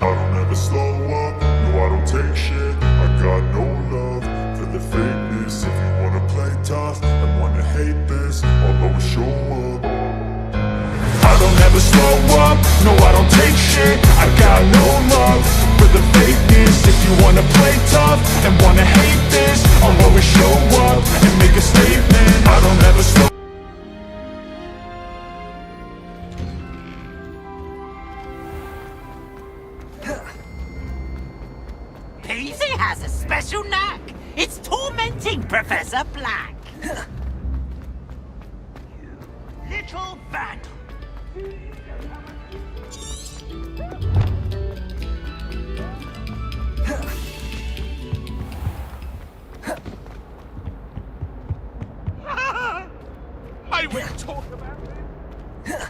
I don't ever slow up, no I don't take shit. I got no love for the fakeness. If you wanna play tough and wanna hate this, I'll always show up. I don't ever slow up, no I don't take shit. I got no love for the fakeness. If you wanna play tough and wanna hate this, I'll always show up and make a statement. I don't ever slow. Peasy has a special knack. It's tormenting Professor Black. You little vandal. I will talk about it.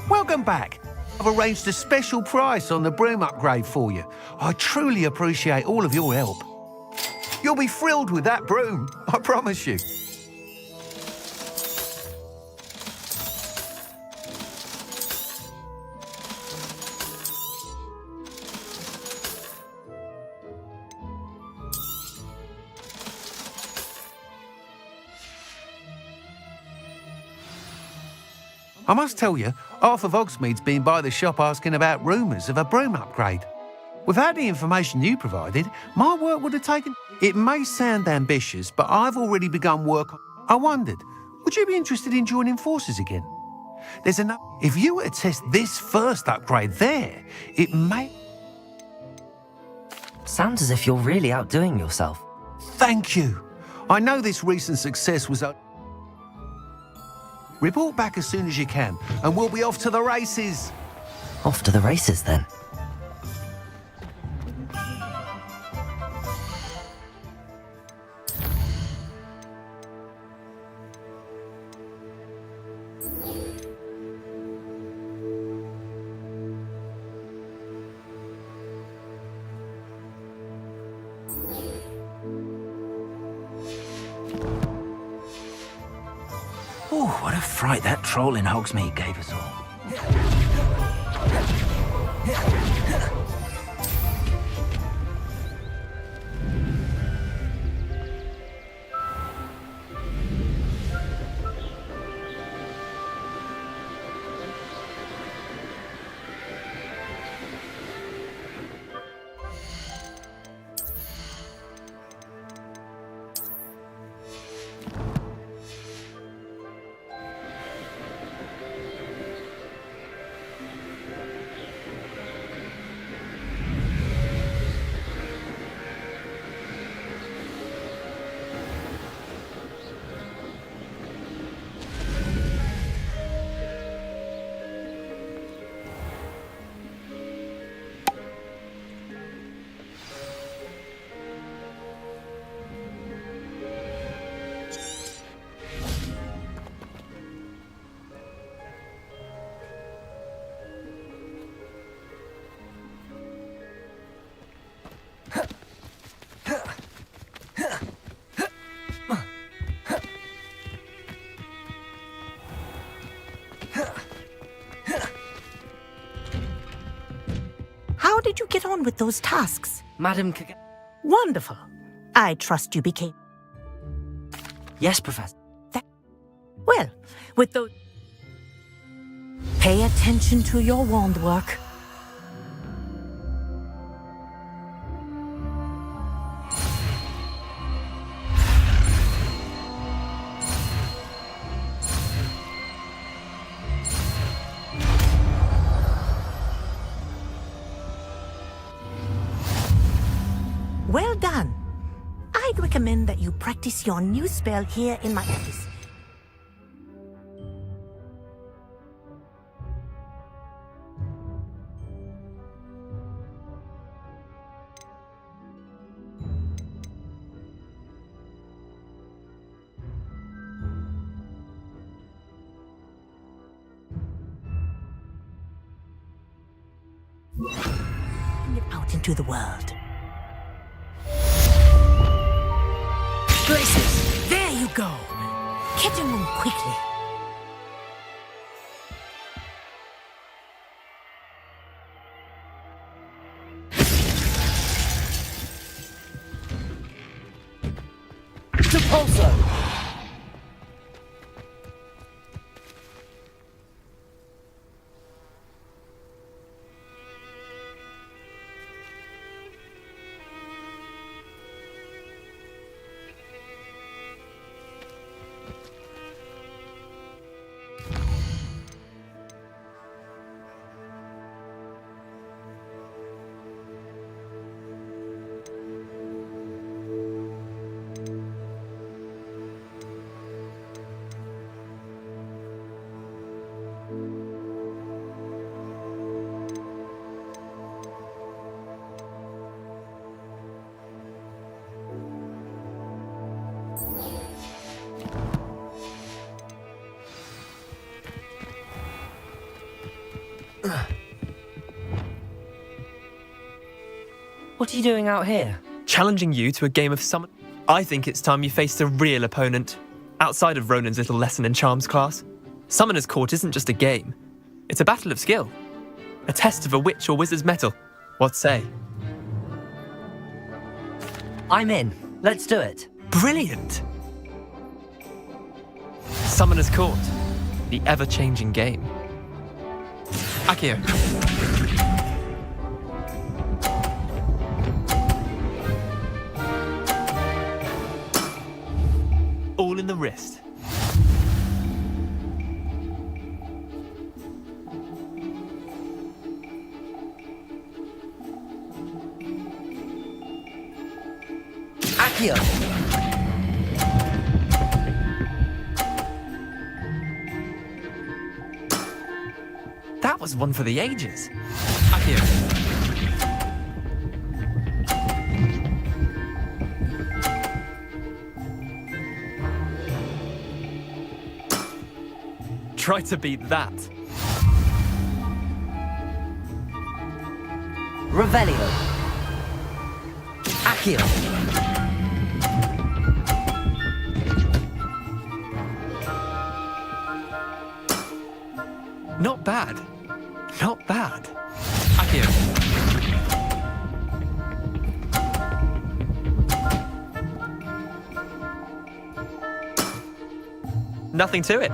Welcome back. I've arranged a special price on the broom upgrade for you. I truly appreciate all of your help. You'll be thrilled with that broom, I promise you. I must tell you, half of Hogsmeade's been by the shop asking about rumours of a broom upgrade. Without the information you provided, my work would have taken... It may sound ambitious, but I've already begun work on... I wondered, would you be interested in joining forces again? There's enough... If you were to test this first upgrade there, it may... Sounds as if you're really outdoing yourself. Thank you. I know this recent success was... Report back as soon as you can, and we'll be off to the races. Off to the races, then. Oh, what a fright that troll in Hogsmeade gave us all. did you get on with those tasks? Madam Wonderful. I trust you became... Yes, Professor. Well, with those... Pay attention to your wand work. Well done. I'd recommend that you practice your new spell here in my office. Bring it out into the world. Graces, there you go. Get in them quickly. Depulso! What are you doing out here? Challenging you to a game of summon. I think it's time you faced a real opponent, outside of Ronan's little lesson in charms class. Summoner's Court isn't just a game. It's a battle of skill. A test of a witch or wizard's mettle. What say? I'm in. Let's do it. Brilliant! Summoner's Court. The ever-changing game. Akio. All in the wrist. Akio! That was one for the ages. Akio. Try to beat that. Revelio. Akio. Not bad. Not bad. Akio. Nothing to it.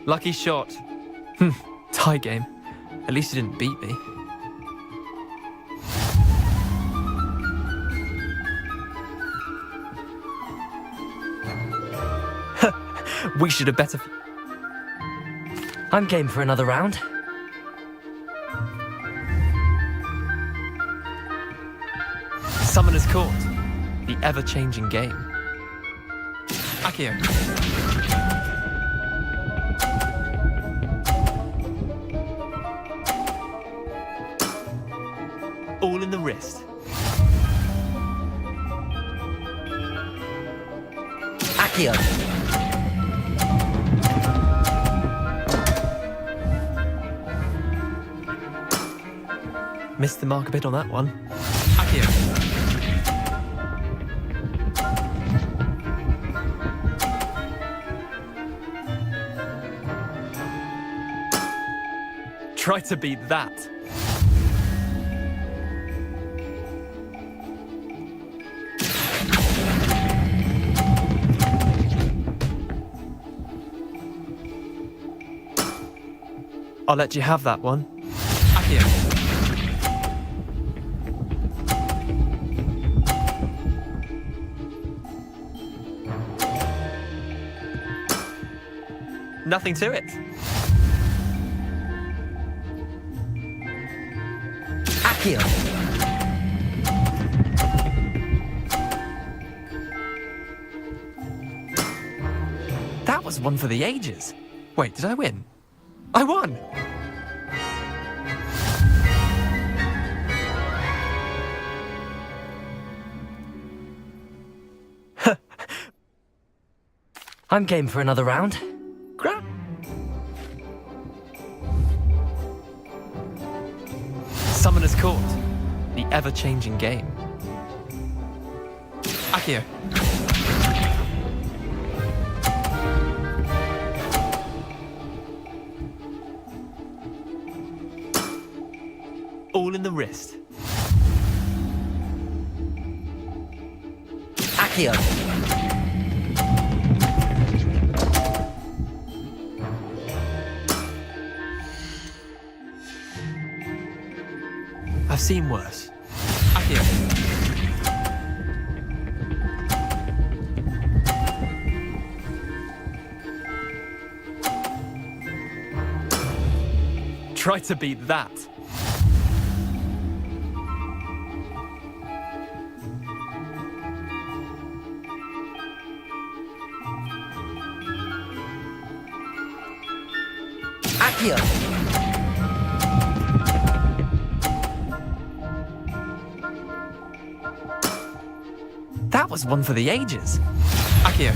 Lucky shot. Tie game. At least you didn't beat me. We should have better. I'm game for another round. Summoner's Court. The ever-changing game. Akio. All in the wrist. Akio. Missed the mark a bit on that one. Akio. Try to beat that. I'll let you have that one. Here. Nothing to it. Accio. That was one for the ages. Wait, did I win? I won! I'm game for another round. Summoner's Court, the ever-changing game. Accio. All in the wrist. Accio. I've seen worse. Accio. Try to beat that. Accio. That was one for the ages. Accio.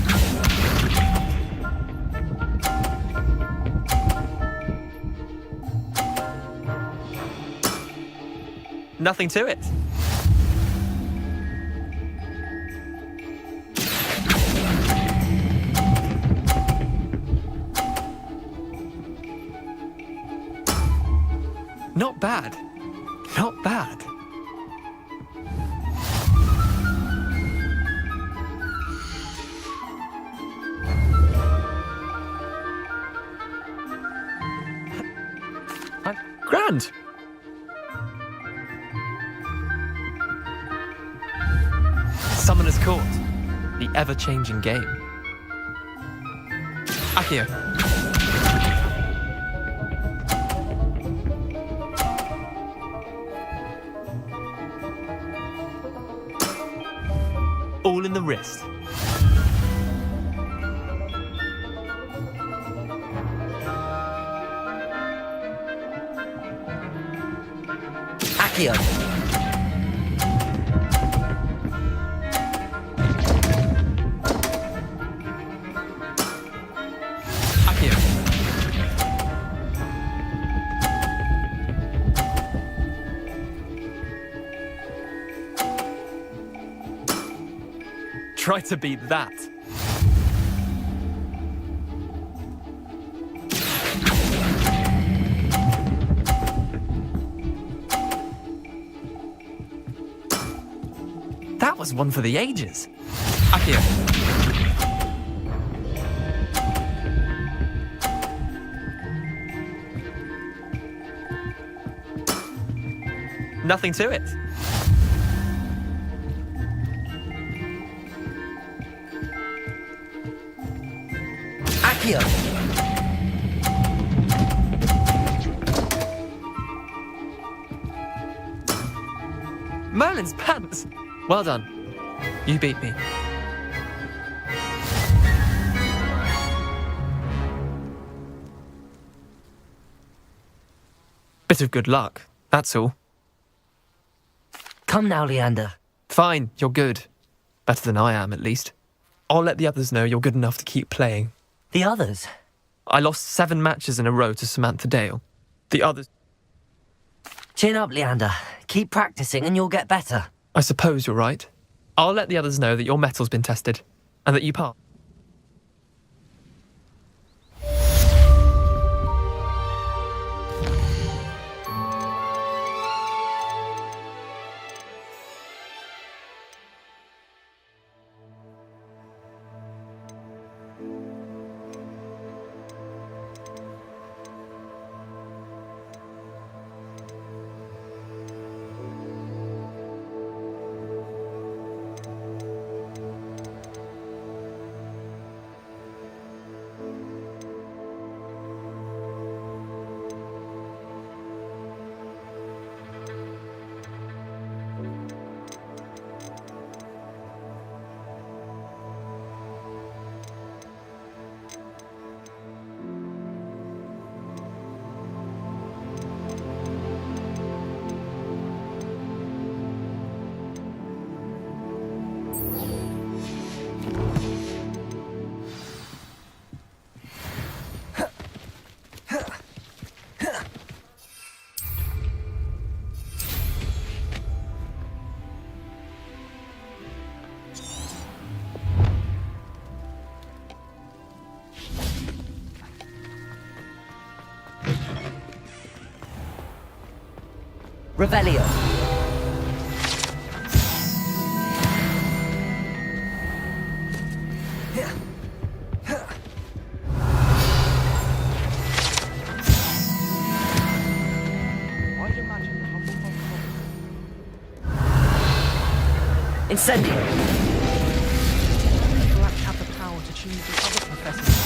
Nothing to it. Not bad. Not bad. Grand. Summoner's Court, the ever-changing game. Accio. All in the wrist. Accio. Accio. Try to beat that. That was one for the ages. Accio. Nothing to it. Accio. Merlin's pants. Well done. You beat me. Bit of good luck, that's all. Come now, Leander. Fine, you're good. Better than I am, at least. I'll let the others know you're good enough to keep playing. The others? I lost 7 matches in a row to Samantha Dale. The others... Chin up, Leander. Keep practicing and you'll get better. I suppose you're right. I'll let the others know that your metal's been tested, and that you passed. Revelio. Incendio. Black have the power to choose the other professors.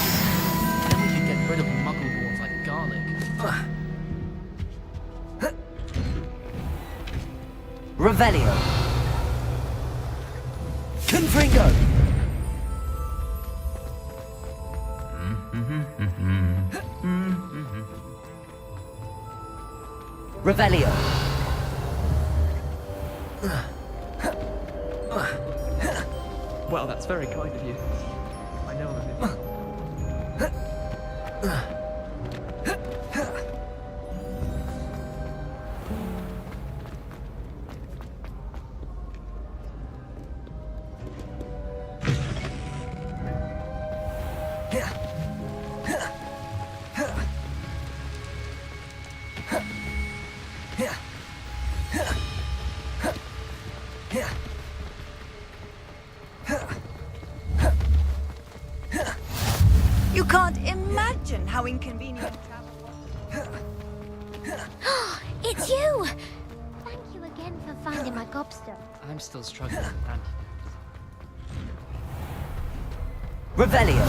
Then we could get rid of muggle balls like garlic. Revelio. Confringo. Revelio. Well, that's very kind of you. I know I'm in. You can't imagine how inconvenient travel was. It's you! Thank you again for finding my gobstone. I'm still struggling, and Revelio.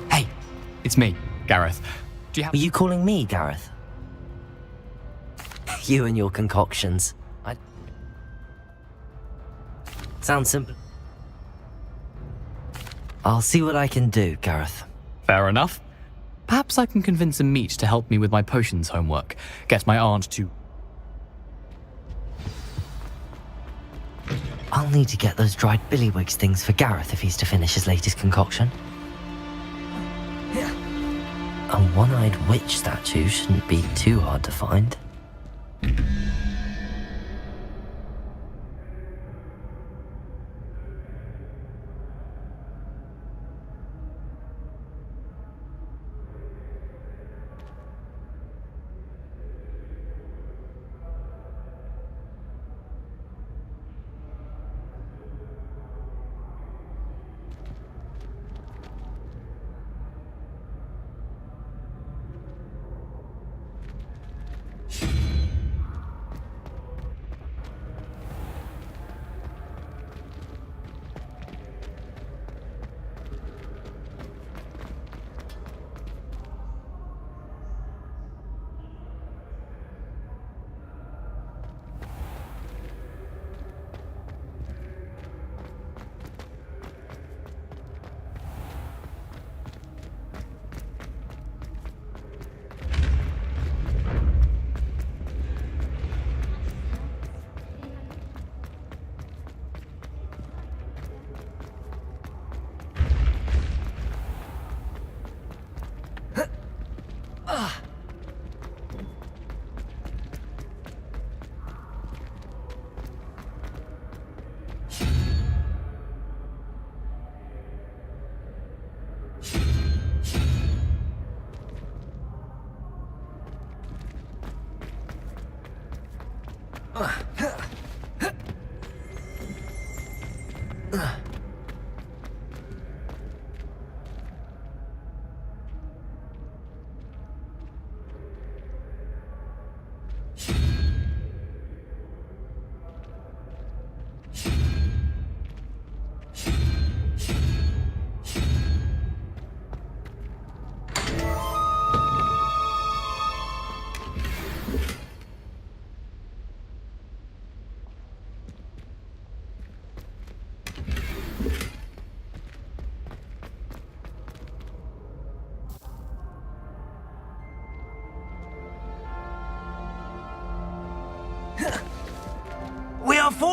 Hey, it's me, Gareth. Do you have... Were you calling me, Gareth? You and your concoctions. Sounds simple. I'll see what I can do, Gareth. Fair enough. Perhaps I can convince a meat to help me with my potions homework. Get my aunt to... I'll need to get those dried billywigs things for Gareth if he's to finish his latest concoction. A one-eyed witch statue shouldn't be too hard to find.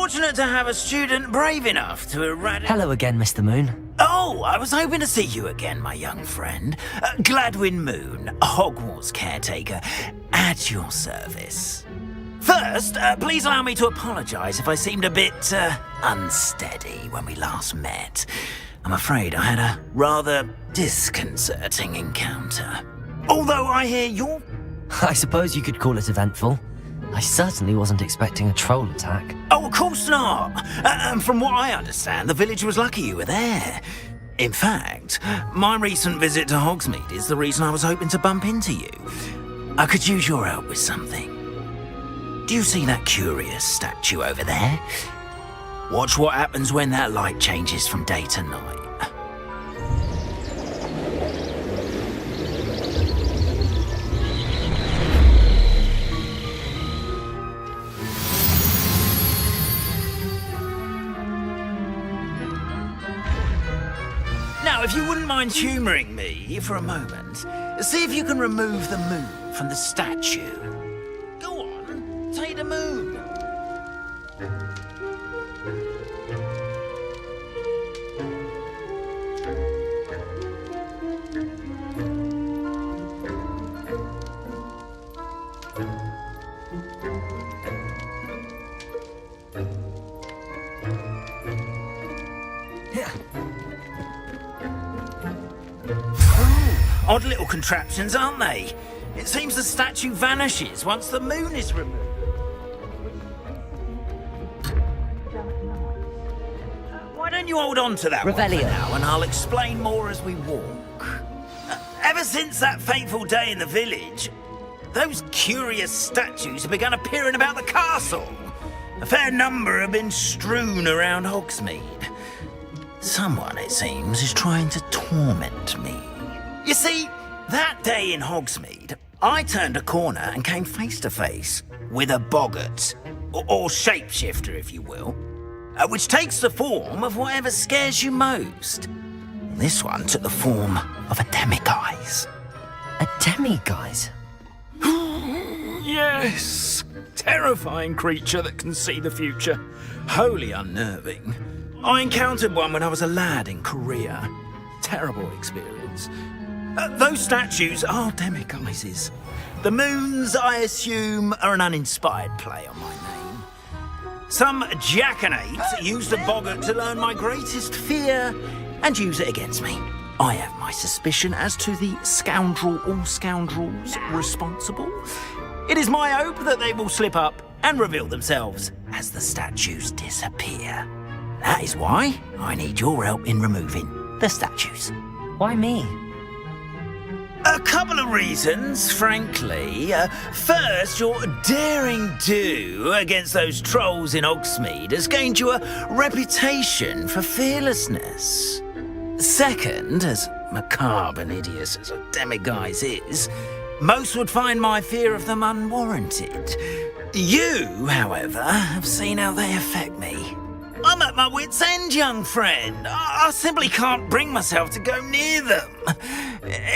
fortunate to have a student brave enough to eradicate... Hello again, Mr. Moon. Oh, I was hoping to see you again, my young friend. Gladwin Moon, Hogwarts caretaker, at your service. First, please allow me to apologise if I seemed a bit unsteady when we last met. I'm afraid I had a rather disconcerting encounter. Although I hear you're... I suppose you could call it eventful. I certainly wasn't expecting a troll attack. Oh, of course not. And from what I understand, the village was lucky you were there. In fact, my recent visit to Hogsmeade is the reason I was hoping to bump into you. I could use your help with something. Do you see that curious statue over there? Watch what happens when that light changes from day to night. Now, if you wouldn't mind humouring me for a moment, see if you can remove the moon from the statue. Go on, take the moon. Odd little contraptions, aren't they? It seems the statue vanishes once the moon is removed. Why don't you hold on to that one for Revelio. now, and I'll explain more as we walk. Ever since that fateful day in the village, those curious statues have begun appearing about the castle. A fair number have been strewn around Hogsmeade. Someone, it seems, is trying to torment me. You see, that day in Hogsmeade, I turned a corner and came face to face with a boggart, or shapeshifter, if you will, which takes the form of whatever scares you most. This one took the form of a demiguise. A demiguise? Yes, terrifying creature that can see the future. Wholly unnerving. I encountered one when I was a lad in Korea. Terrible experience. Those statues are demiguises. The moons, I assume, are an uninspired play on my name. Some jackanapes used a boggart to learn my greatest fear and use it against me. I have my suspicion as to the scoundrel or scoundrels responsible. It is my hope that they will slip up and reveal themselves as the statues disappear. That is why I need your help in removing the statues. Why me? A couple of reasons, frankly. First, your daring do against those trolls in Hogsmeade has gained you a reputation for fearlessness. Second, as macabre and hideous as a demiguise is, most would find my fear of them unwarranted. You, however, have seen how they affect me. I'm at my wit's end, young friend. I simply can't bring myself to go near them.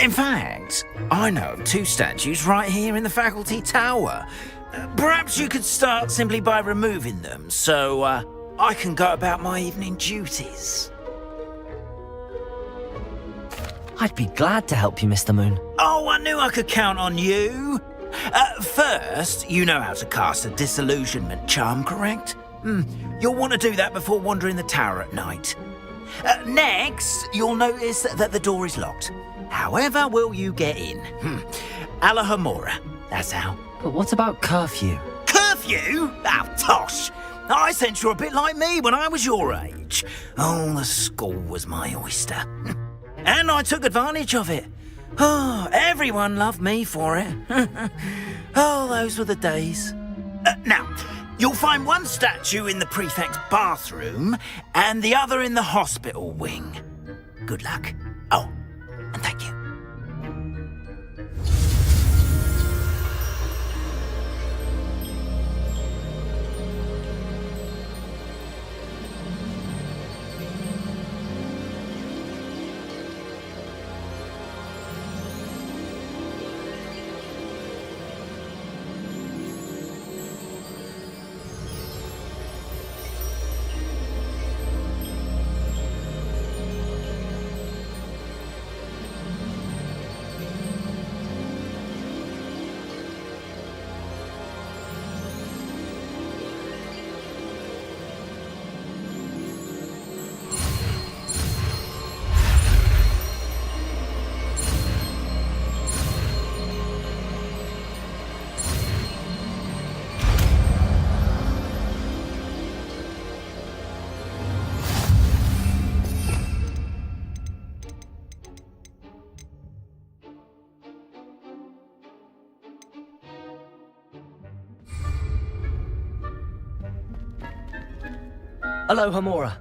In fact, I know of two statues right here in the faculty tower. Perhaps you could start simply by removing them so I can go about my evening duties. I'd be glad to help you, Mr. Moon. Oh, I knew I could count on you. First, you know how to cast a disillusionment charm, correct? You'll want to do that before wandering the tower at night. Next, you'll notice that the door is locked. However will you get in? Alahomora, that's how. But what about curfew? Curfew? Oh, tosh! I sense you're a bit like me when I was your age. Oh, the school was my oyster. And I took advantage of it. Oh, everyone loved me for it. Oh, those were the days. Now, you'll find one statue in the prefect's bathroom and the other in the hospital wing. Good luck. Oh, and thank you. Aloha Mora.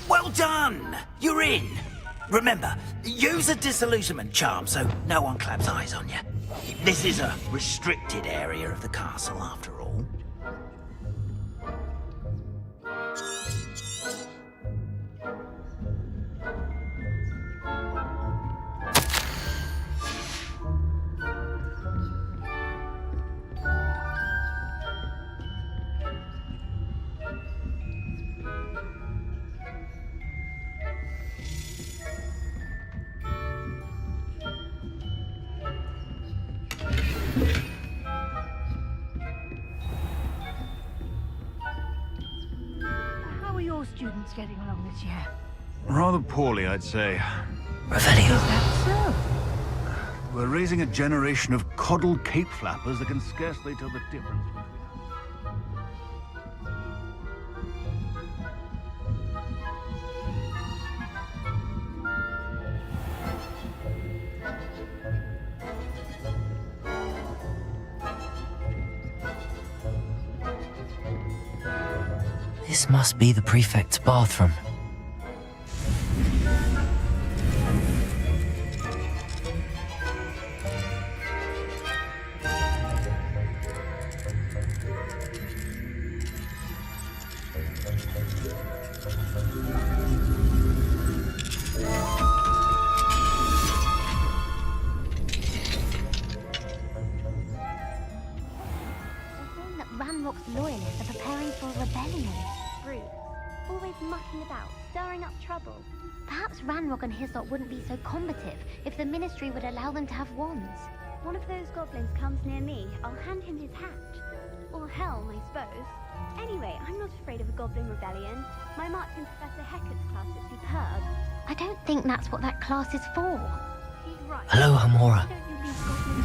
Well done! You're in. Remember, use a disillusionment charm so no one claps eyes on you. This is a restricted area of the castle, after all. How are your students getting along this year? Rather poorly, I'd say. Revelio. So, We're raising a generation of coddled cape flappers that can scarcely tell the difference between... This must be the prefect's bathroom. That Ranrock's loyalists are preparing for a rebellion. Brew. Always mucking about, stirring up trouble. Perhaps Ranrock and his lot wouldn't be so combative if the Ministry would allow them to have wands. one of those goblins comes near me, I'll hand him his hat. Or helm, I suppose. Anyway, I'm not afraid of a goblin rebellion. My marks in Professor Hecat's class is superb. I don't think that's what that class is for. He's right. Aloha Mora. Why don't you leave goblins?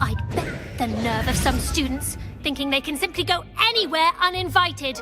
I bet the nerve of some students, thinking they can simply go anywhere uninvited.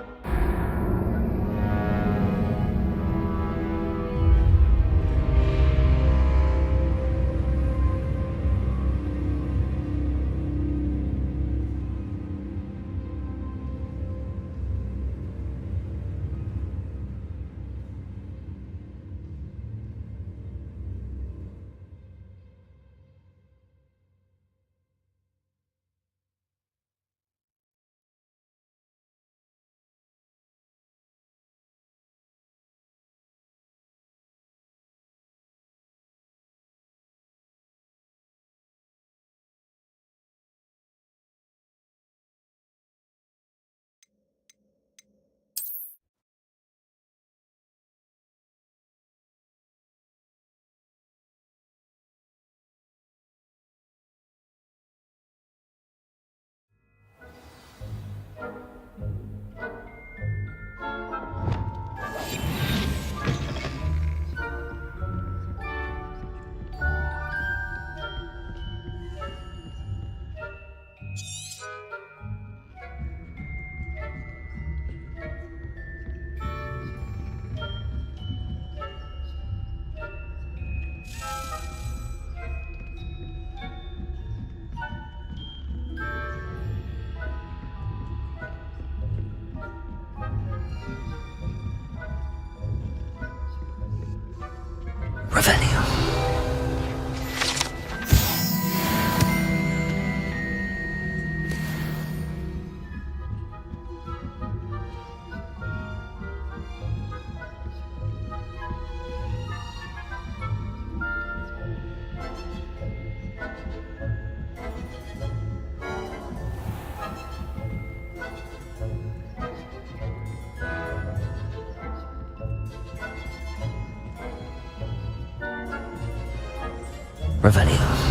Revelio.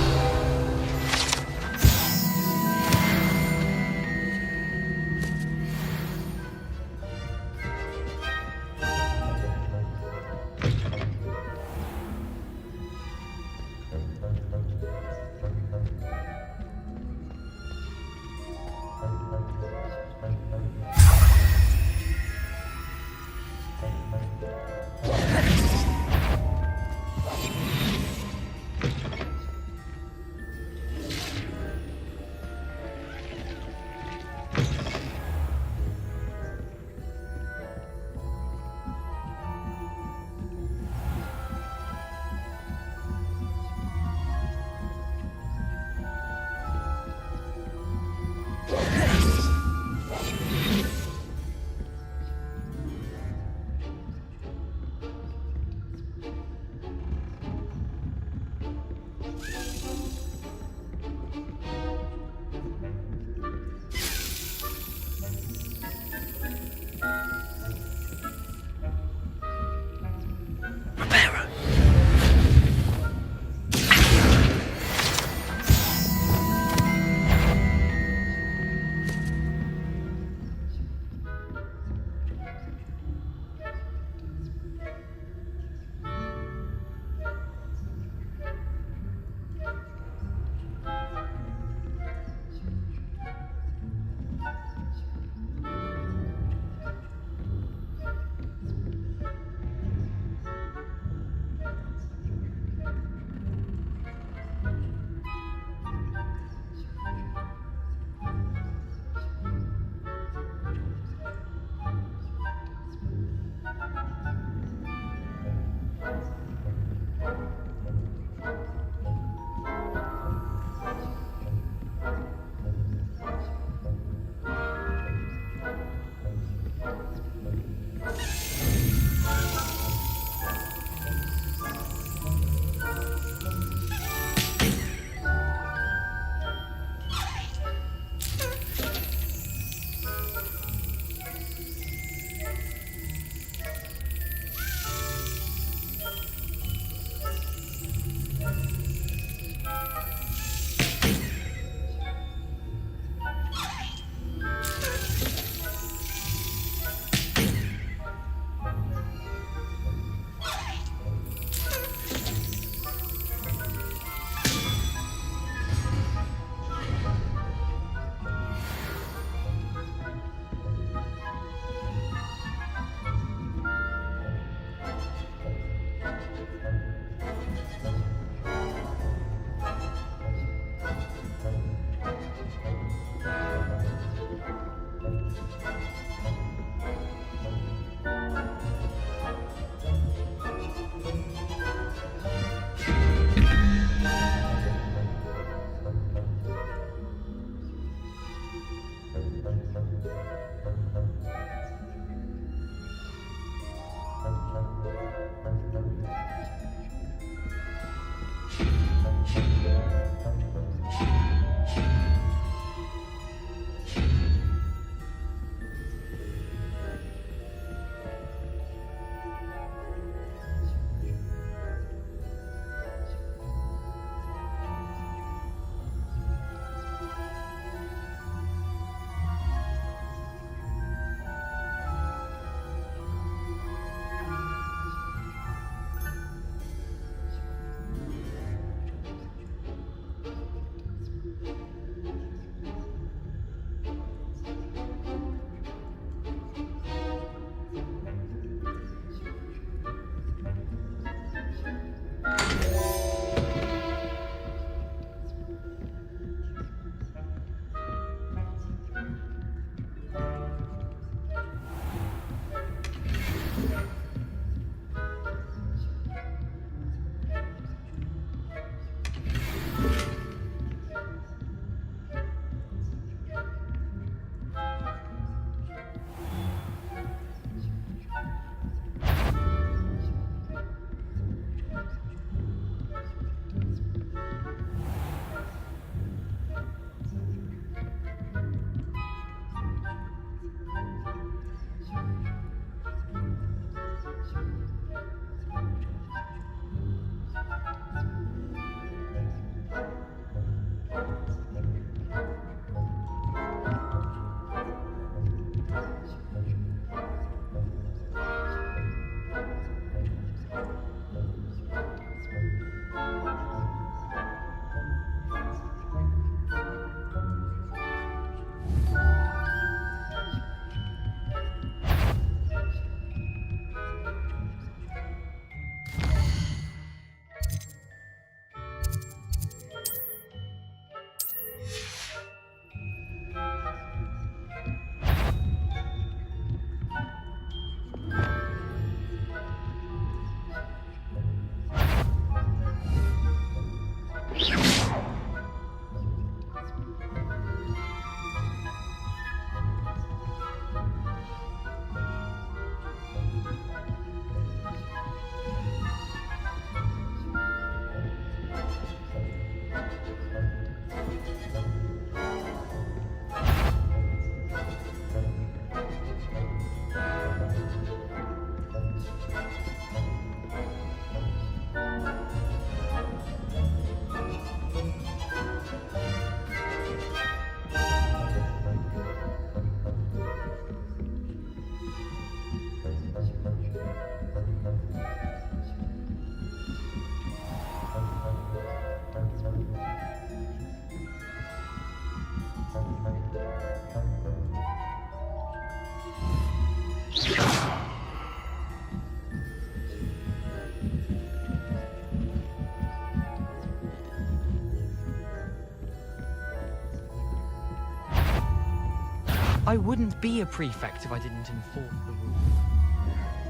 I wouldn't be a prefect if I didn't enforce the rules.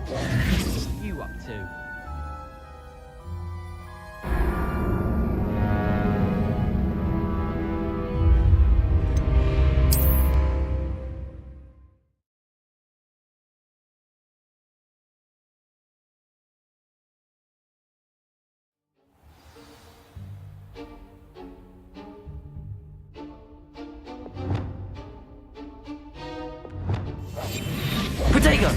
What are you up to? Protego!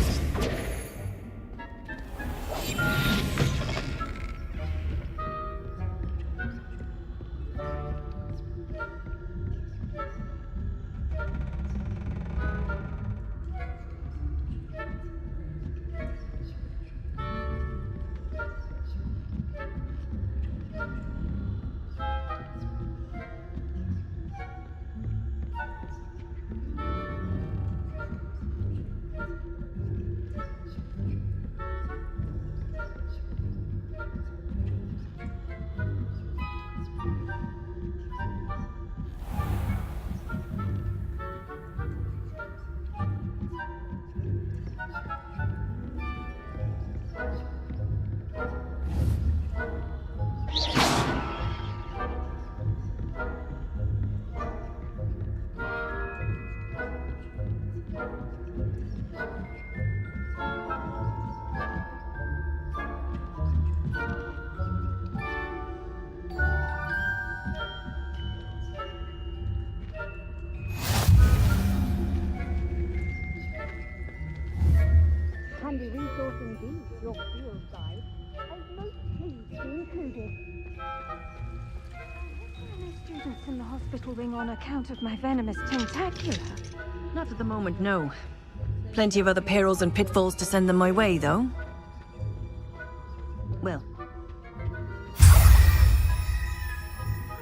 Handy resource indeed, your field guide. I'm most pleased to be included. Are there any students in the hospital wing on account of my venomous tentacular? Not at the moment, no. Plenty of other perils and pitfalls to send them my way, though. Well. I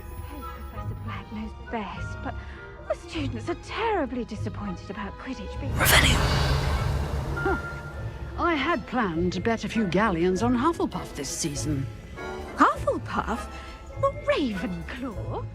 suppose Professor Black knows best, but the students are terribly disappointed about Quidditch being... Huh. I had planned to bet a few galleons on Hufflepuff this season. Hufflepuff? Not Ravenclaw?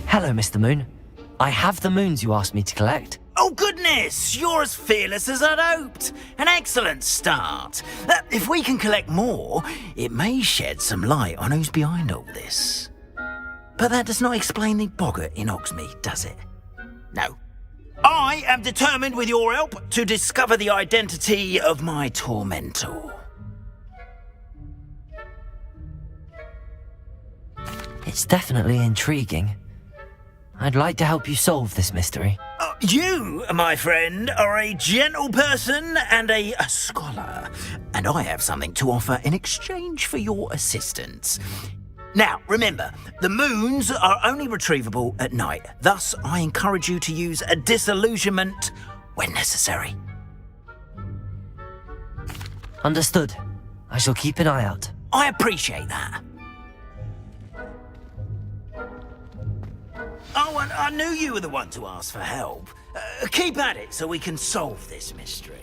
Hello, Mr. Moon. I have the moons you asked me to collect. Oh, goodness! You're as fearless as I'd hoped. An excellent start. If we can collect more, it may shed some light on who's behind all this. But that does not explain the boggart in Hogsmeade, does it? No. I am determined, with your help, to discover the identity of my tormentor. It's definitely intriguing. I'd like to help you solve this mystery. You, my friend, are a gentle person and a scholar, and I have something to offer in exchange for your assistance. Now, remember, the moons are only retrievable at night. Thus, I encourage you to use a disillusionment when necessary. Understood. I shall keep an eye out. I appreciate that. Oh, and I knew you were the one to ask for help. Keep at it so we can solve this mystery.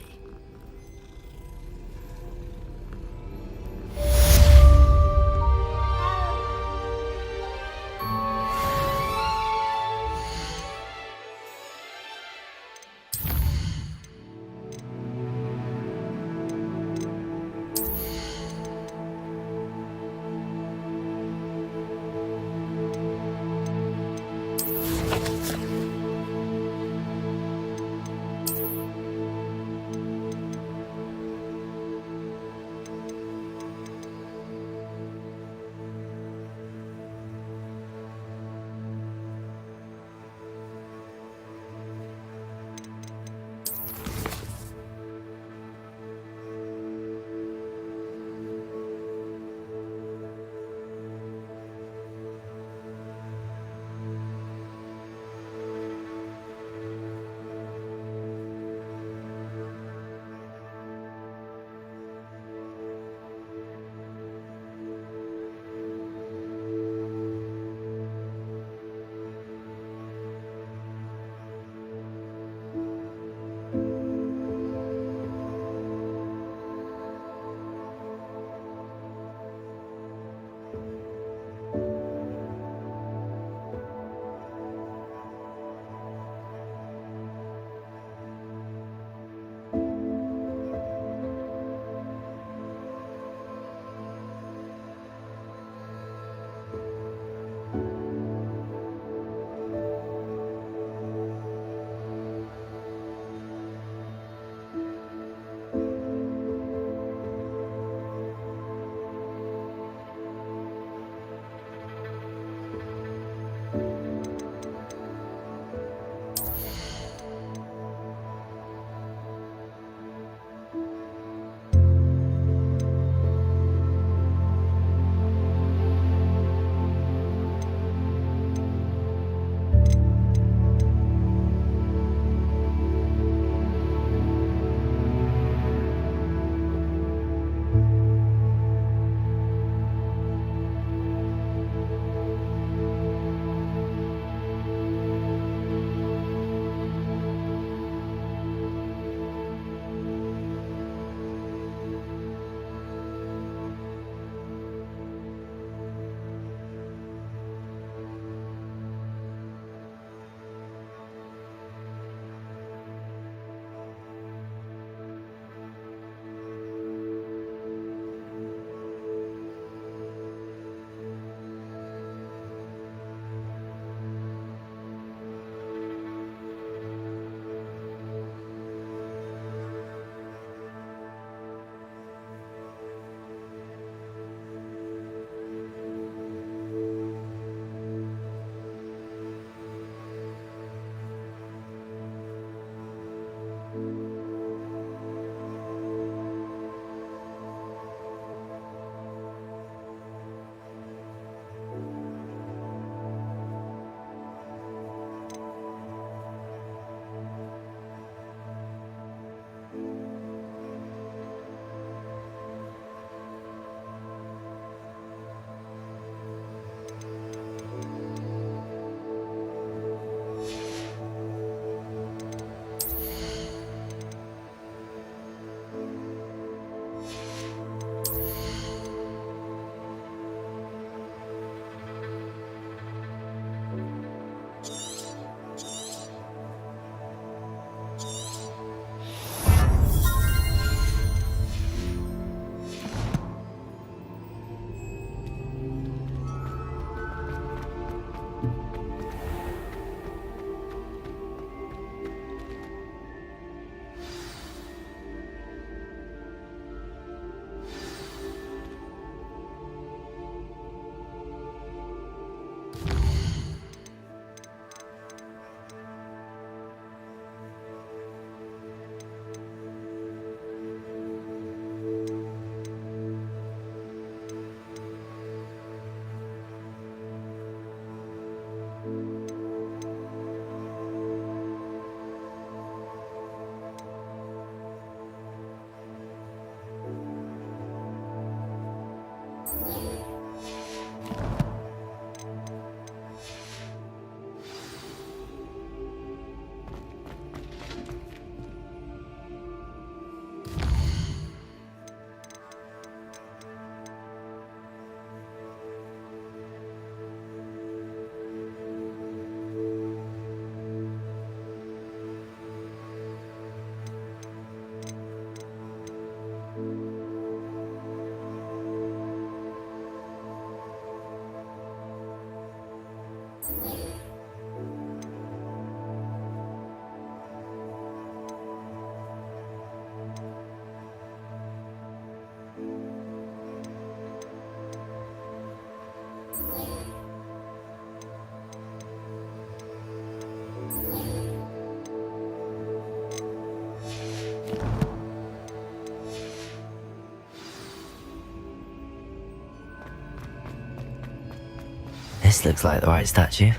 This looks like the right statue.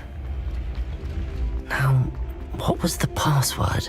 Now, what was the password?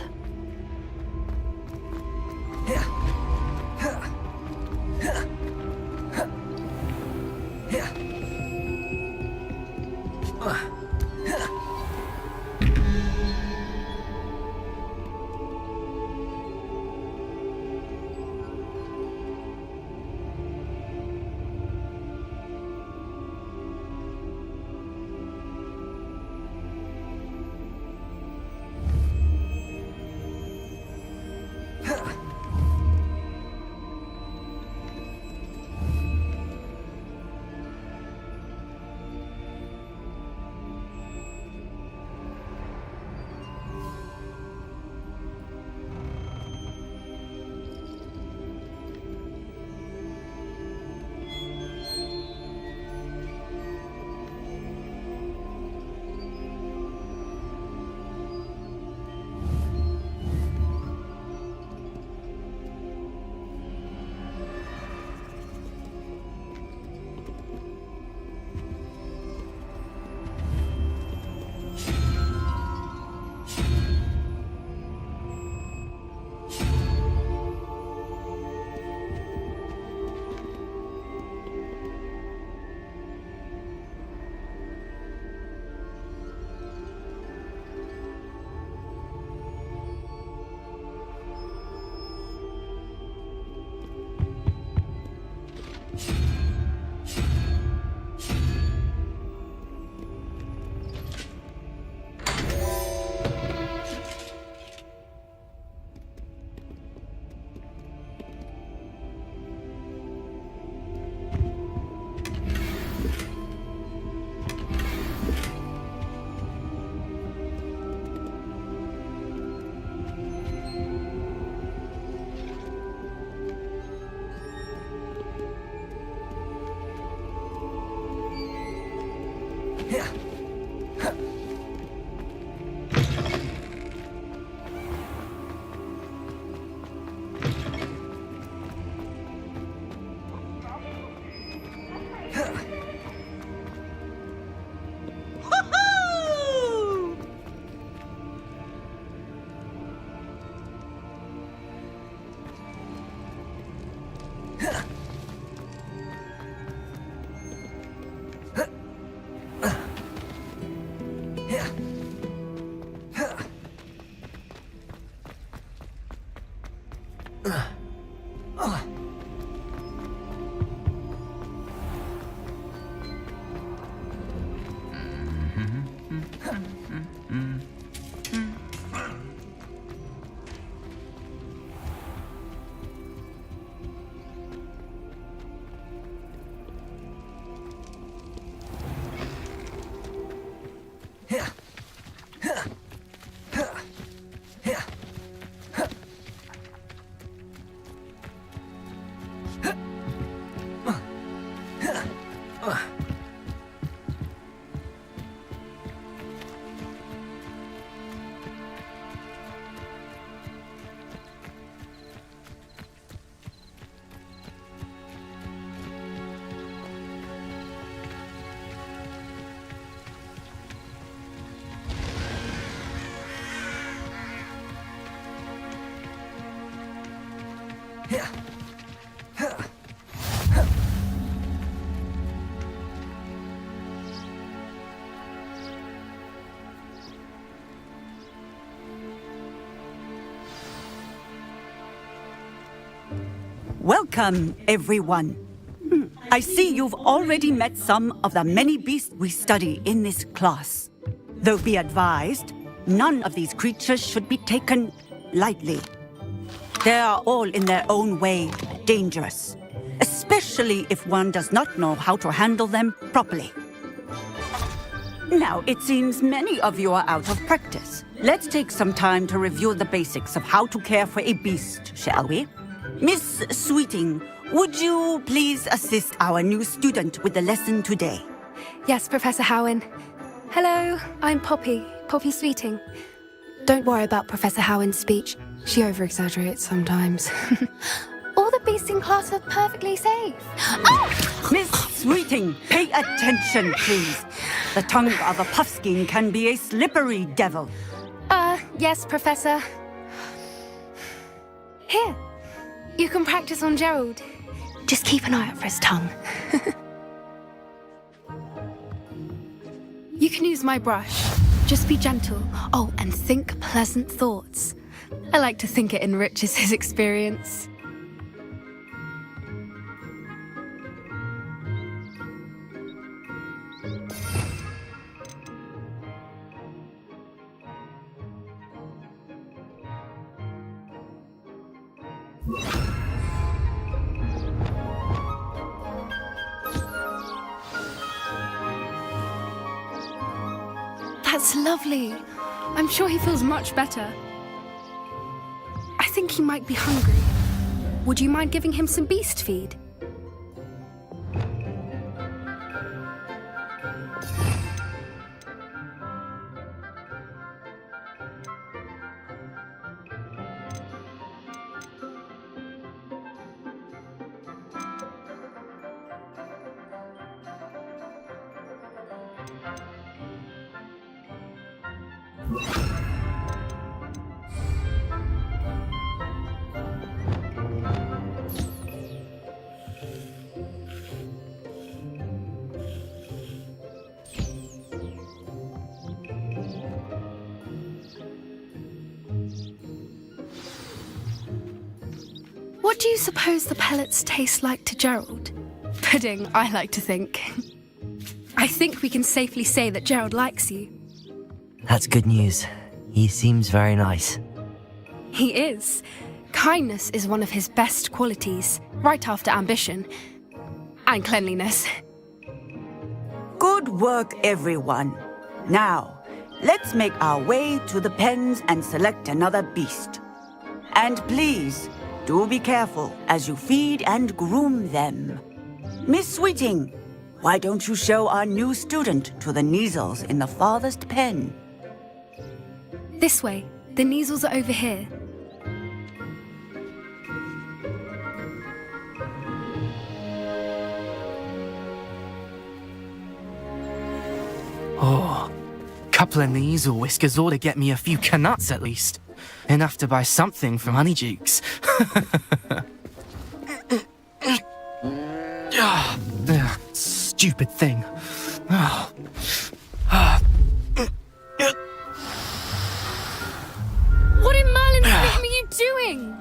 Welcome, everyone. I see you've already met some of the many beasts we study in this class. Though be advised, none of these creatures should be taken lightly. They are all in their own way dangerous, especially if one does not know how to handle them properly. Now, it seems many of you are out of practice. Let's take some time to review the basics of how to care for a beast, shall we? Miss Sweeting, would you please assist our new student with the lesson today? Yes, Professor Howen. Hello, I'm Poppy Sweeting. Don't worry about Professor Howen's speech. She over-exaggerates sometimes. All the beasts in class are perfectly safe. Miss Sweeting, pay attention, please. The tongue of a puffskein can be a slippery devil. Yes, Professor. Here, you can practice on Gerald. Just keep an eye out for his tongue. You can use my brush. Just be gentle. Oh, and think pleasant thoughts. I like to think it enriches his experience. That's lovely. I'm sure he feels much better. I think he might be hungry. Would you mind giving him some beast feed? What do you suppose the pellets taste like to Gerald? Pudding, I like to think. I think we can safely say that Gerald likes you. That's good news. He seems very nice. He is. Kindness is one of his best qualities, right after ambition. And cleanliness. Good work, everyone. Now, let's make our way to the pens and select another beast. And please, do be careful as you feed and groom them. Miss Sweeting, why don't you show our new student to the Neasels in the farthest pen? This way. The Neasels are over here. Oh, couple of Neasel whiskers ought to get me a few canuts at least. Enough to buy something from Honeydukes. Stupid thing. What in Merlin's name are you doing?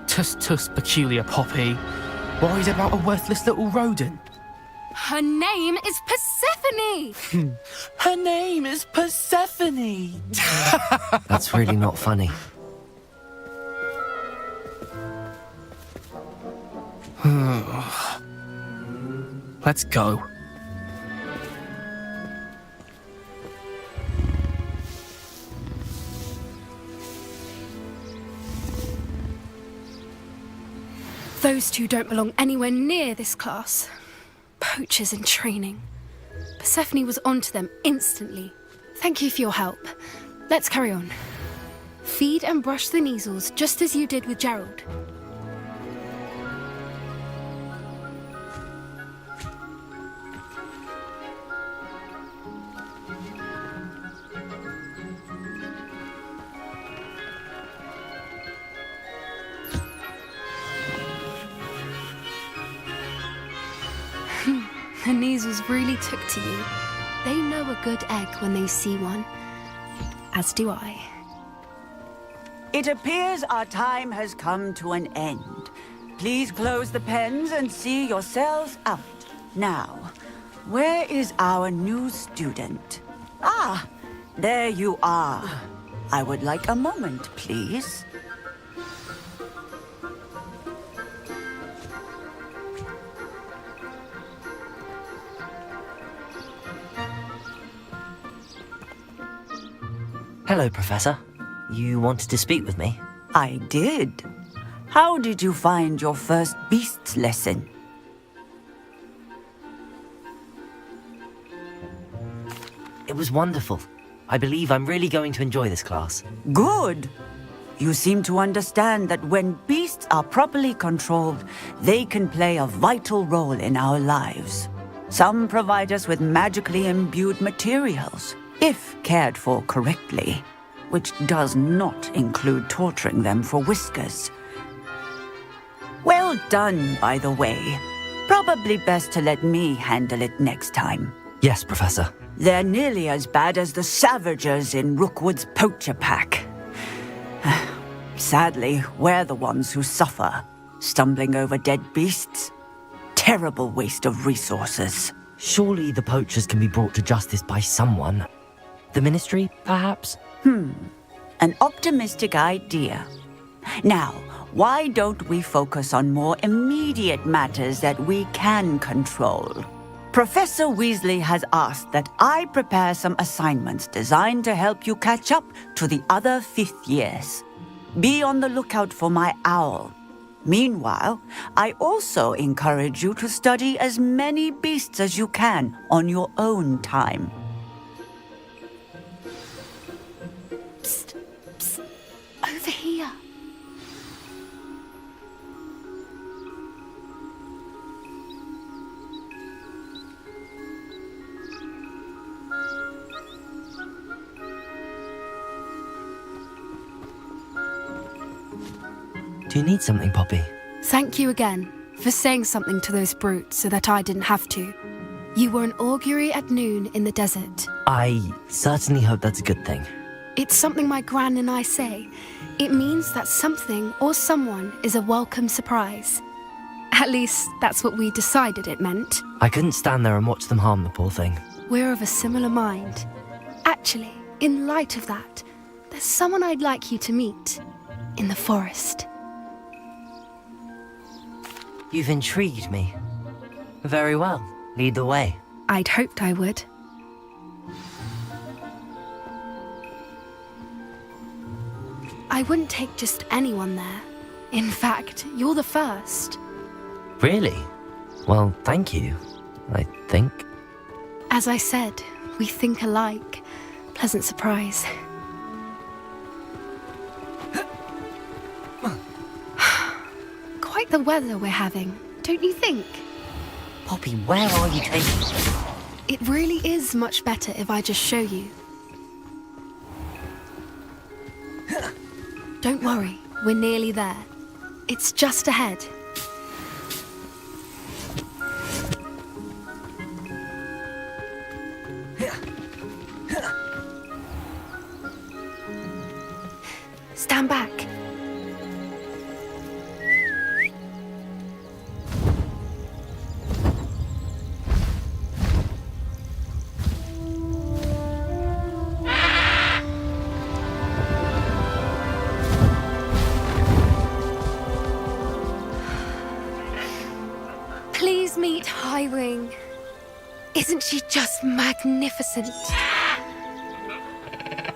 Tuss, peculiar Poppy. Worried about a worthless little rodent. Her name is Persephone! Her name is Persephone! That's really not funny. Let's go. Those two don't belong anywhere near this class. Poachers in training. Persephone was onto them instantly. Thank you for your help. Let's carry on. Feed and brush the Neasels just as you did with Gerald. The Neasels really took to you. They know a good egg when they see one. As do I. It appears our time has come to an end. Please close the pens and see yourselves out. Now, where is our new student? Ah, there you are. I would like a moment, please. Hello, Professor. You wanted to speak with me? I did. How did you find your first beasts lesson? It was wonderful. I believe I'm really going to enjoy this class. Good. You seem to understand that when beasts are properly controlled, they can play a vital role in our lives. Some provide us with magically imbued materials, if cared for correctly, which does not include torturing them for whiskers. Well done, by the way. Probably best to let me handle it next time. Yes, Professor. They're nearly as bad as the Savagers in Rookwood's poacher pack. Sadly, we're the ones who suffer, stumbling over dead beasts. Terrible waste of resources. Surely the poachers can be brought to justice by someone. The Ministry, perhaps? An optimistic idea. Now, why don't we focus on more immediate matters that we can control? Professor Weasley has asked that I prepare some assignments designed to help you catch up to the other 5th years. Be on the lookout for my owl. Meanwhile, I also encourage you to study as many beasts as you can on your own time. Psst, psst. Over here. Do you need something, Poppy? Thank you again for saying something to those brutes so that I didn't have to. You were an augury at noon in the desert. I certainly hope that's a good thing. It's something my gran and I say. It means that something or someone is a welcome surprise. At least, that's what we decided it meant. I couldn't stand there and watch them harm the poor thing. We're of a similar mind. Actually, in light of that, there's someone I'd like you to meet. In the forest. You've intrigued me. Very well. Lead the way. I'd hoped I would. I wouldn't take just anyone there. In fact, you're the first. Really? Well, thank you, I think. As I said, we think alike. Pleasant surprise. Quite the weather we're having, don't you think? Poppy, where are you taking me? It really is much better if I just show you. Don't worry, we're nearly there. It's just ahead. Stand back. Please meet Highwing. Isn't she just magnificent?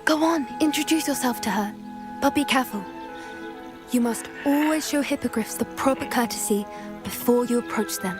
Go on, introduce yourself to her. But be careful. You must always show hippogriffs the proper courtesy before you approach them.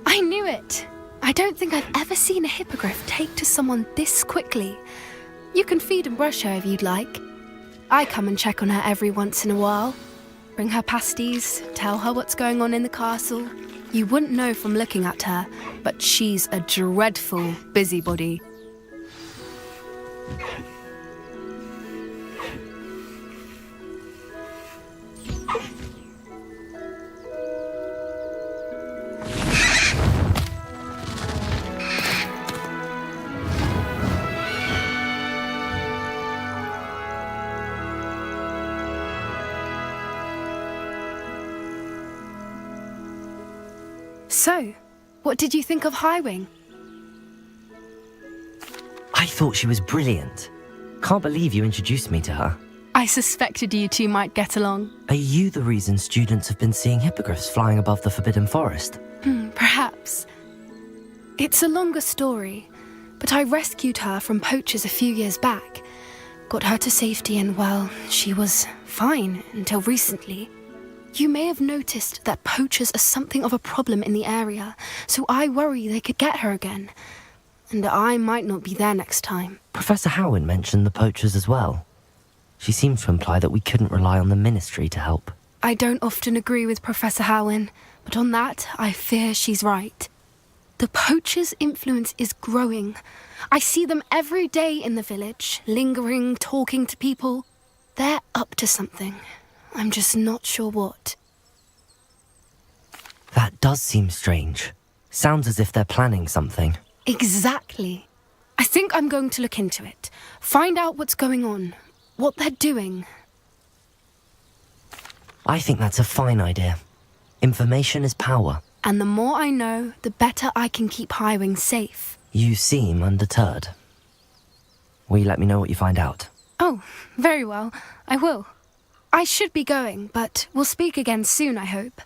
I knew it! I don't think I've ever seen a hippogriff take to someone this quickly. You can feed and brush her if you'd like. I come and check on her every once in a while. Bring her pasties, tell her what's going on in the castle. You wouldn't know from looking at her, but she's a dreadful busybody. So, what did you think of Highwing? I thought she was brilliant. Can't believe you introduced me to her. I suspected you two might get along. Are you the reason students have been seeing hippogriffs flying above the Forbidden Forest? Perhaps. It's a longer story, but I rescued her from poachers a few years back. Got her to safety and, well, she was fine until recently. You may have noticed that poachers are something of a problem in the area, so I worry they could get her again. And I might not be there next time. Professor Howin mentioned the poachers as well. She seemed to imply that we couldn't rely on the Ministry to help. I don't often agree with Professor Howin, but on that, I fear she's right. The poachers' influence is growing. I see them every day in the village, lingering, talking to people. They're up to something. I'm just not sure what. That does seem strange. Sounds as if they're planning something. Exactly. I think I'm going to look into it. Find out what's going on. What they're doing. I think that's a fine idea. Information is power. And the more I know, the better I can keep Highwing safe. You seem undeterred. Will you let me know what you find out? Oh, very well. I will. I should be going, but we'll speak again soon, I hope.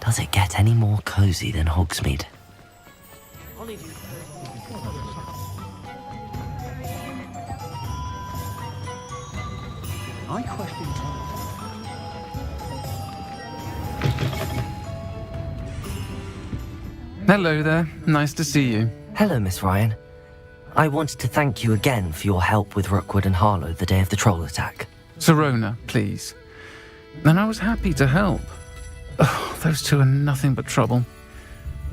Does it get any more cozy than Hogsmeade? I question Hello there. Nice to see you. Hello, Miss Ryan. I wanted to thank you again for your help with Rookwood and Harlow the day of the troll attack. Serona, please. And I was happy to help. Oh, those two are nothing but trouble.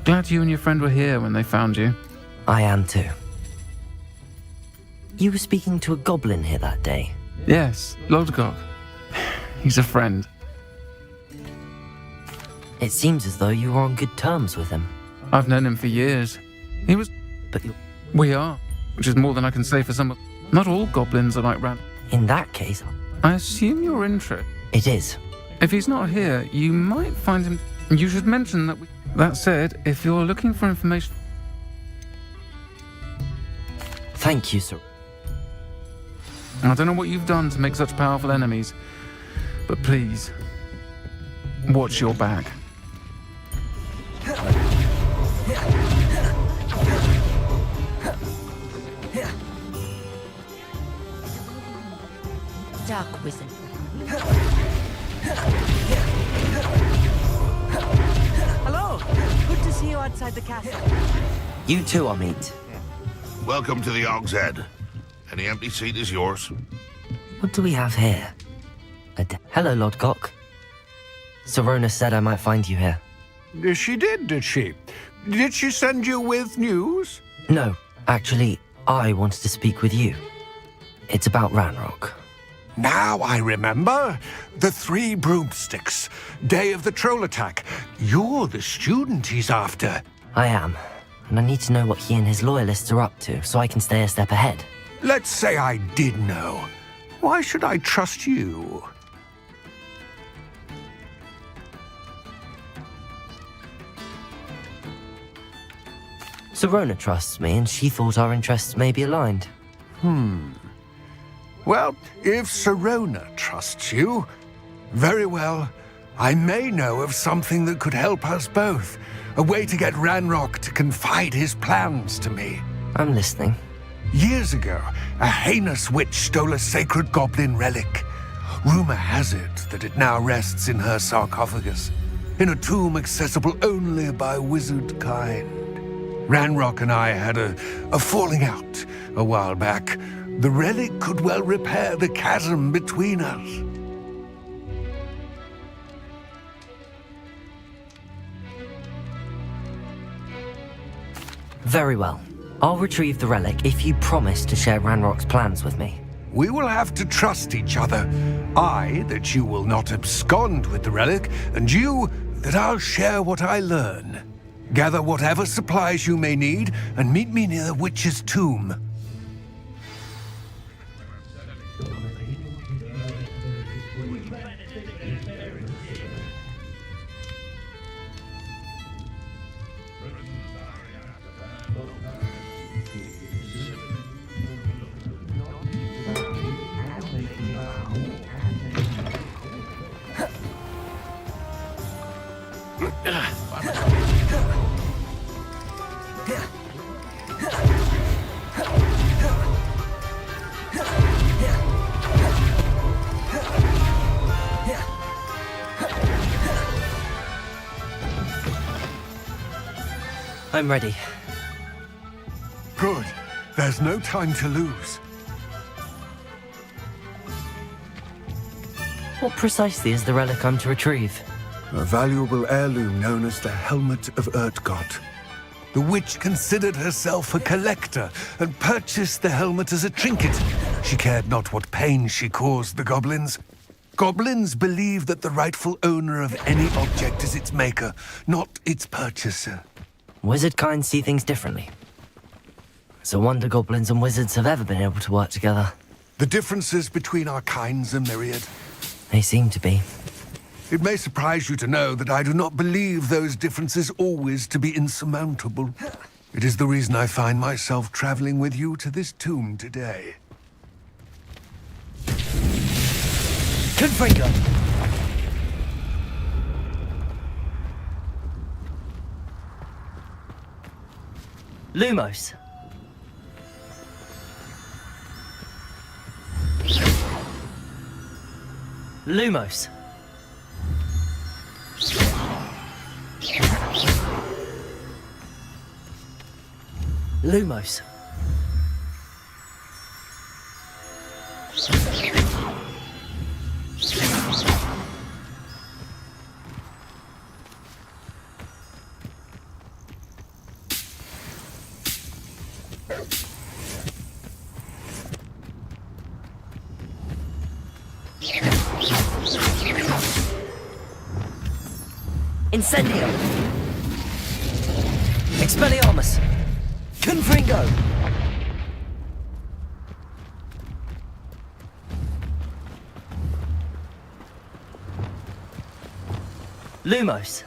Glad you and your friend were here when they found you. I am too. You were speaking to a goblin here that day? Yes, Lodgok. He's a friend. It seems as though you were on good terms with him. I've known him for years. He was... But we are, which is more than I can say for some... Not all goblins are like Ran. In that case... I assume you're interested. It is. If he's not here, you might find him... You should mention that we... That said, if you're looking for information... Thank you, sir. I don't know what you've done to make such powerful enemies, but please, watch your back. Dark wizard. Hello! Good to see you outside the castle. You too, Amit. Welcome to the Og's Head. Any empty seat is yours. What do we have here? Hello, Lodgok. Serona said I might find you here. She did she? Did she send you with news? No, actually, I wanted to speak with you. It's about Ranrock. Now I remember. The 3 broomsticks. Day of the troll attack. You're the student he's after. I am. And I need to know what he and his loyalists are up to, so I can stay a step ahead. Let's say I did know. Why should I trust you? Serona trusts me, and she thought our interests may be aligned. Well, if Serona trusts you, very well. I may know of something that could help us both. A way to get Ranrock to confide his plans to me. I'm listening. Years ago, a heinous witch stole a sacred goblin relic. Rumor has it that it now rests in her sarcophagus, in a tomb accessible only by wizard kind. Ranrock and I had a falling out a while back. The relic could well repair the chasm between us. Very well. I'll retrieve the relic if you promise to share Ranrock's plans with me. We will have to trust each other. I, that you will not abscond with the relic, and you, that I'll share what I learn. Gather whatever supplies you may need, and meet me near the witch's tomb. I'm ready. Good. There's no time to lose. What precisely is the relic I'm to retrieve? A valuable heirloom known as the Helmet of Urtgott. The witch considered herself a collector and purchased the helmet as a trinket. She cared not what pain she caused the goblins. Goblins believe that the rightful owner of any object is its maker, not its purchaser. Wizard kind see things differently. It's a wonder goblins and wizards have ever been able to work together. The differences between our kinds are myriad. They seem to be. It may surprise you to know that I do not believe those differences always to be insurmountable. It is the reason I find myself traveling with you to this tomb today. Confringo! Lumos. Lumos. Lumos. Incendio. Expelliarmus. Confringo. Lumos.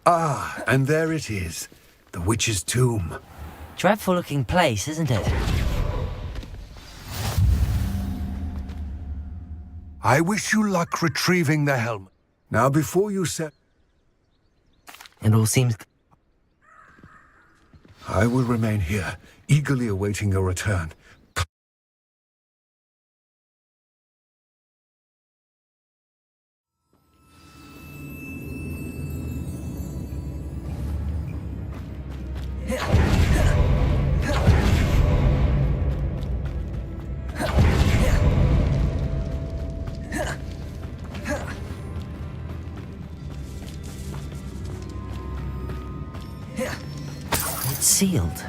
Ah, and there it is. The witch's tomb. Dreadful looking place, isn't it? I wish you luck retrieving the helmet. Now, before you set... It all seems... I will remain here, eagerly awaiting your return. It's sealed.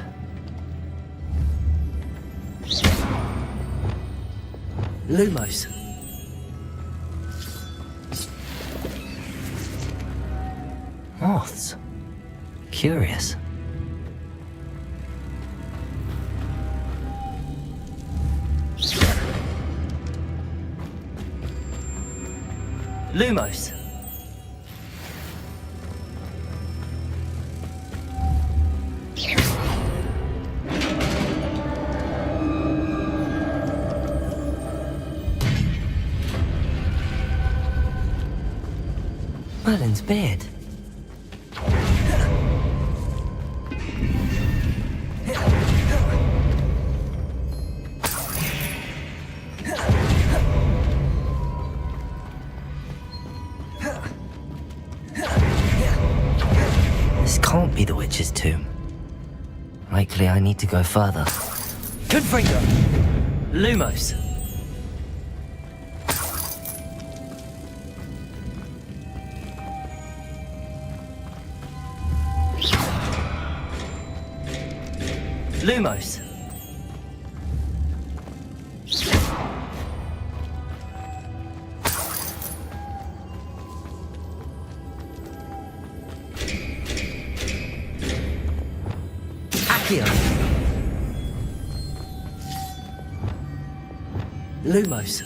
Lumos. Moths. Curious. Lumos. Merlin's beard. This can't be the witch's tomb. Likely I need to go further. Confringo! Lumos! Lumos! Accio! Lumos!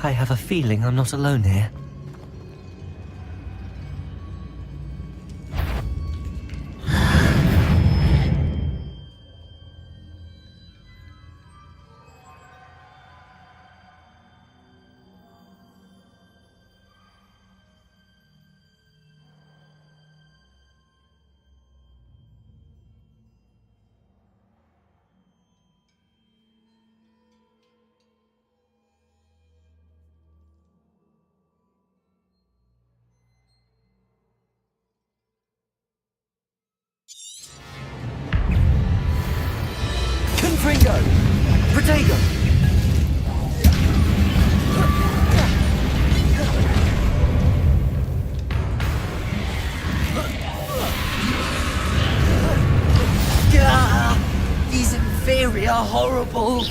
I have a feeling I'm not alone here. Confringo! Protego! These inferi are horrible!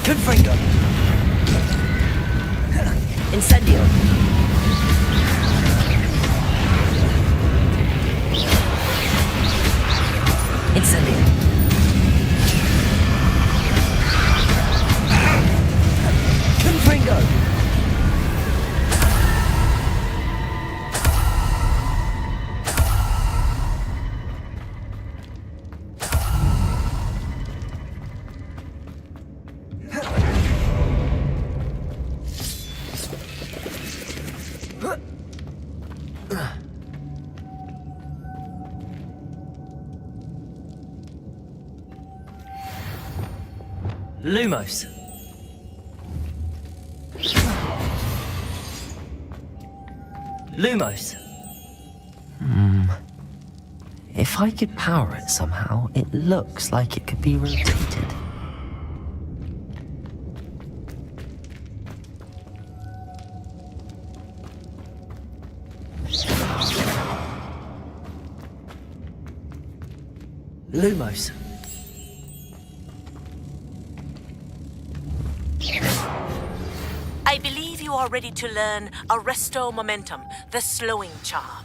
Confringo! Incendio! Incendio! Confringo! Lumos. Lumos. If I could power it somehow, it looks like it could be rotated. Lumos. I believe you are ready to learn Arresto Momentum, the slowing charm.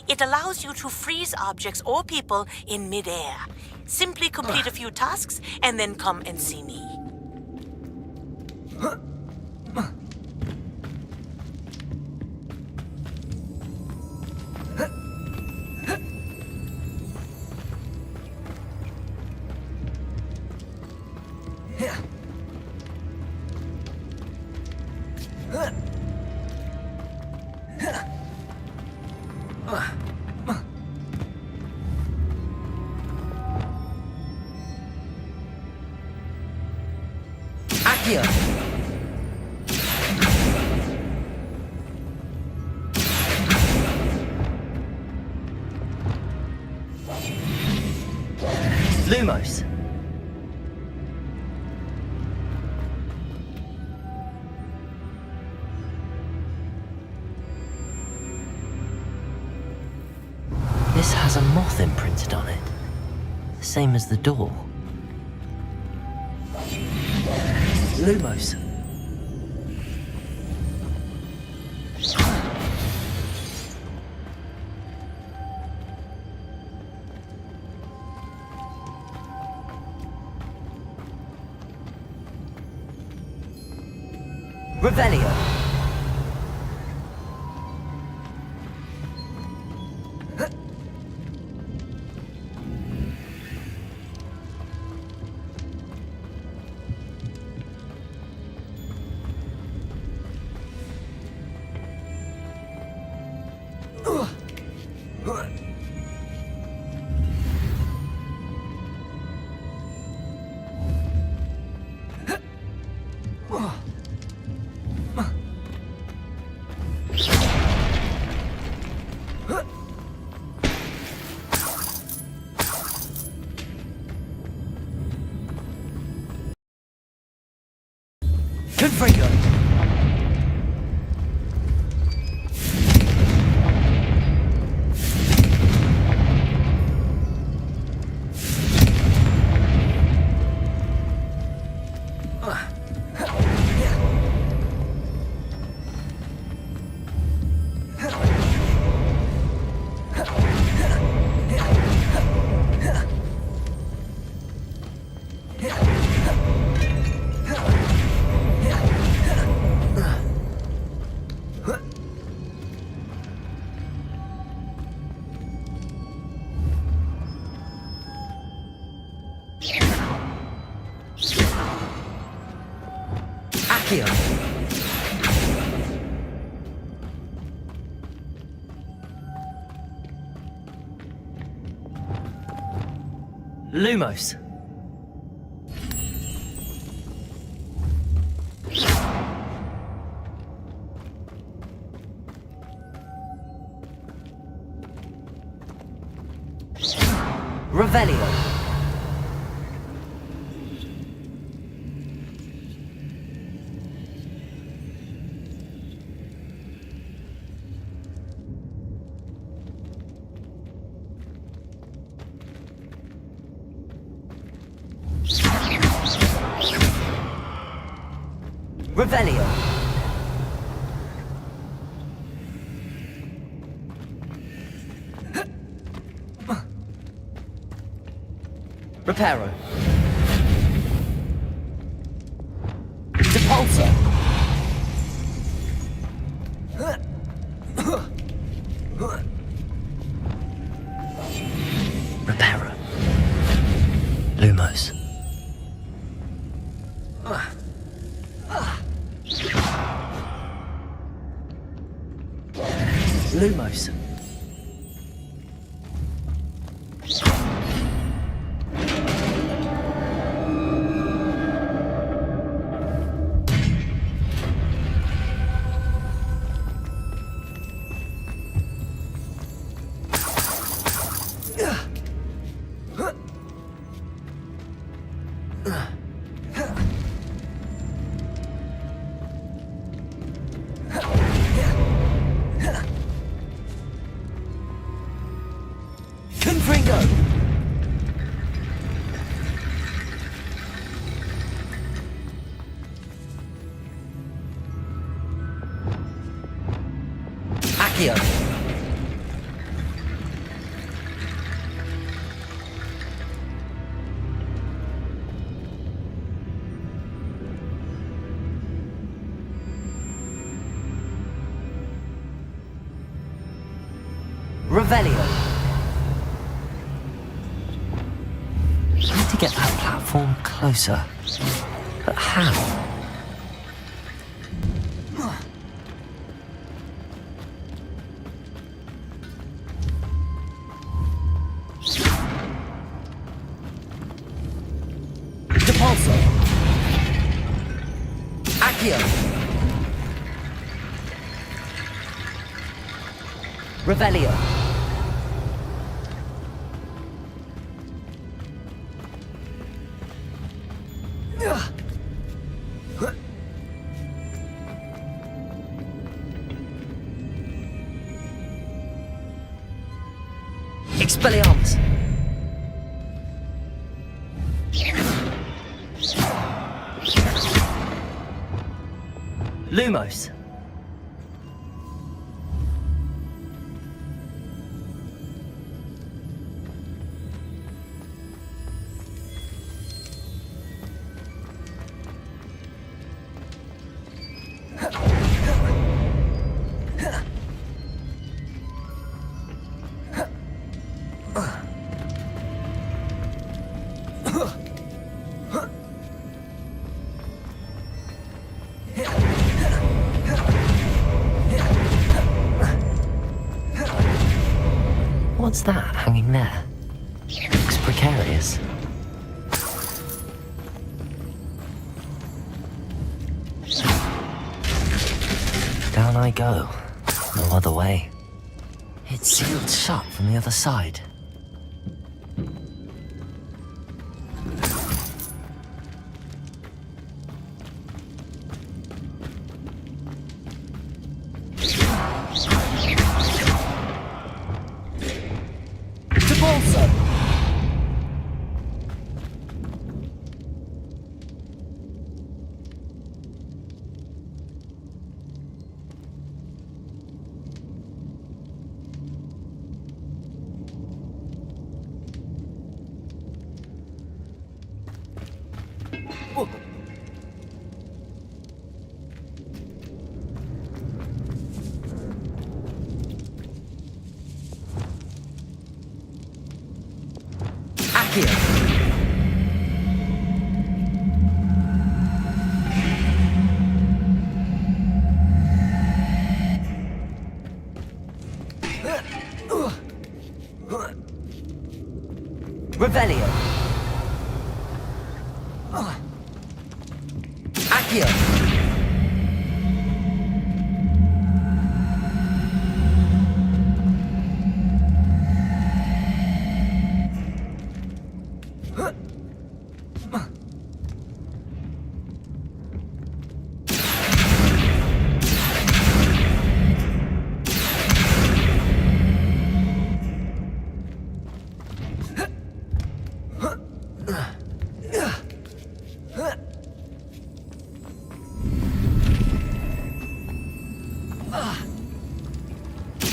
It allows you to freeze objects or people in midair. Simply complete a few tasks and then come and see me. Accio! Lumos. This has a moth imprinted on it, the same as the door. Lumos. Revelio. Confringo. Lumos. Revelio. Revelio. Reparo. Depulso. Reparo. Lumos. Lumos. Confringo! Accio! Revelio! To get that platform closer. But how? Depulso. Accio. Revelio. Expelliarmus! Lumos! What's that hanging there? Looks precarious. Down I go. No other way. It's sealed shut from the other side. Revelio.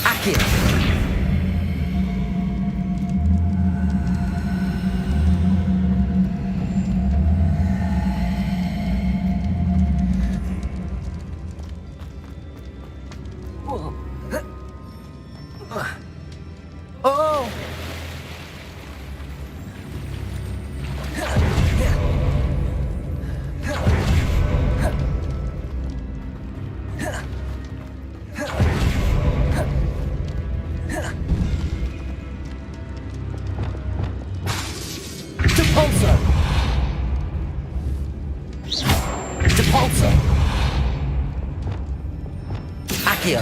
Accio. Oh! Depulso! Depulso! Accio!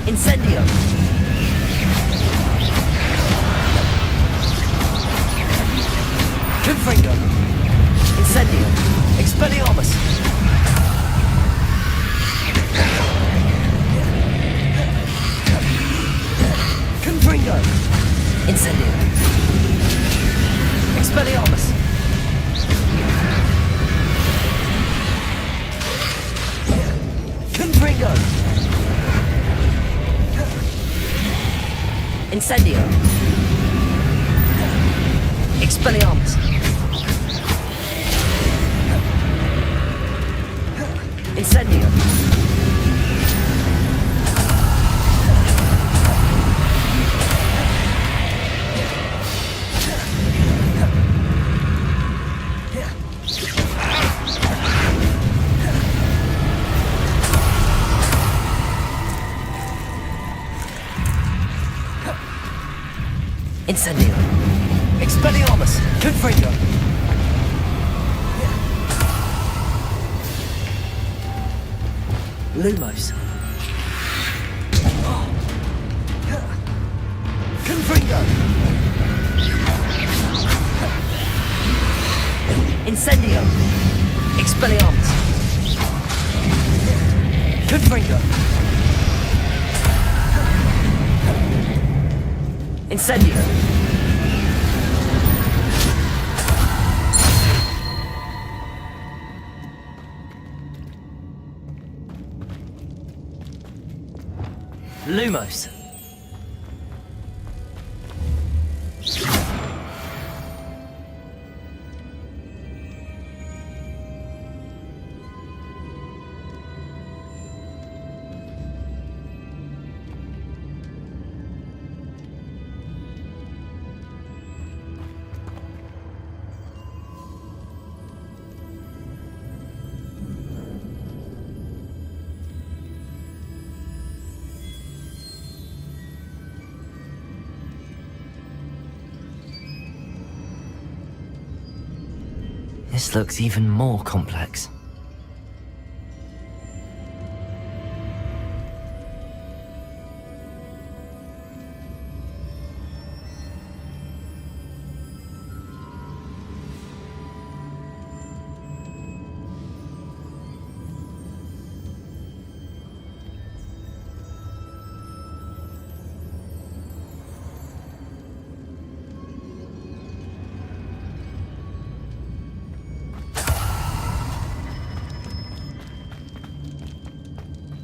Incendio! Confringo! Incendio! Expelliarmus! Confringo! Incendio! Expelliarmus! Confringo! Incendio! Expelliarmus! Incendio! Incendio! Expelliarmus! Confringo! Lumos! Confringo! Incendio! Expelliarmus! Confringo! Incendio! Lumos! This looks even more complex.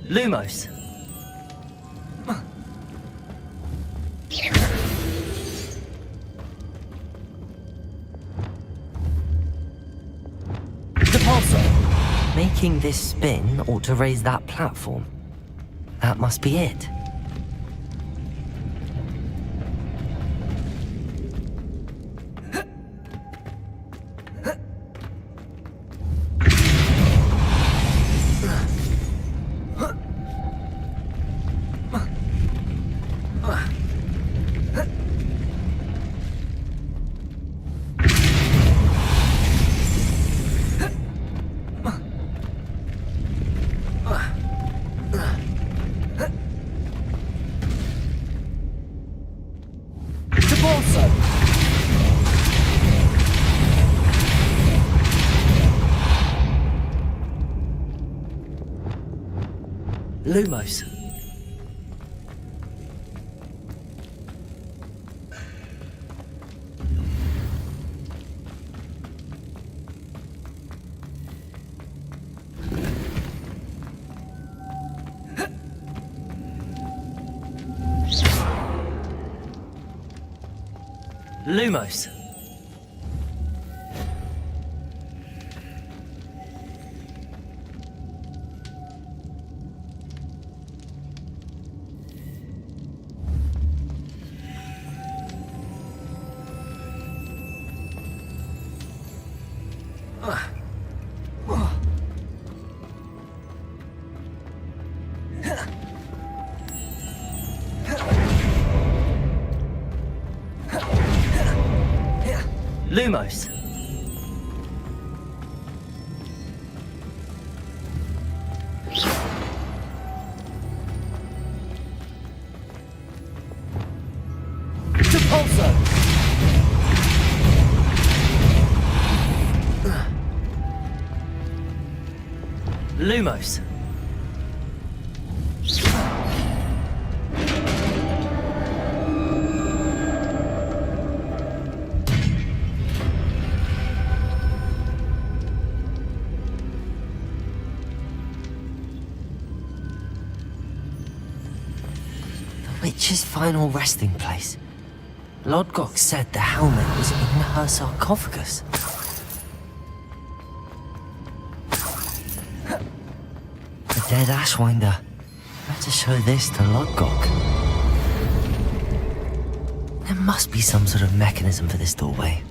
Lumos! Making this spin ought to raise that platform. That must be it. Lumos. Lumos. Lumos. Lumos. The witch's final resting place. Lodgok said the helmet was in her sarcophagus. The dead Ashwinder. Better show this to Lodgok. There must be some sort of mechanism for this doorway.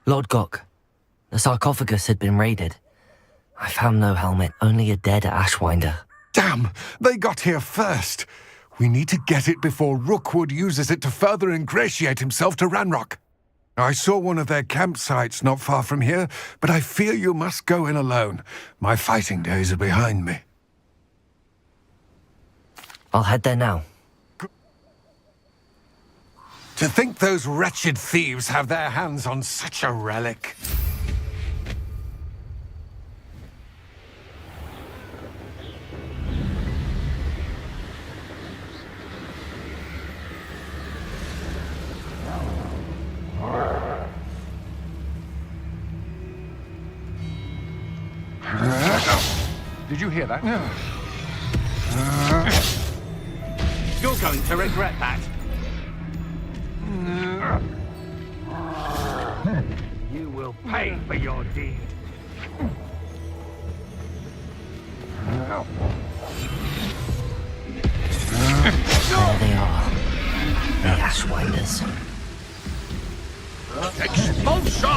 Lodgok. The sarcophagus had been raided. I found no helmet, only a dead Ashwinder. Damn! They got here first. We need to get it before Rookwood uses it to further ingratiate himself to Ranrock. I saw one of their campsites not far from here, but I fear you must go in alone. My fighting days are behind me. I'll head there now. To think those wretched thieves have their hands on such a relic. Did you hear that? You're going to regret that. You will pay for your deed. There they are. The Ashwinders. Expulso!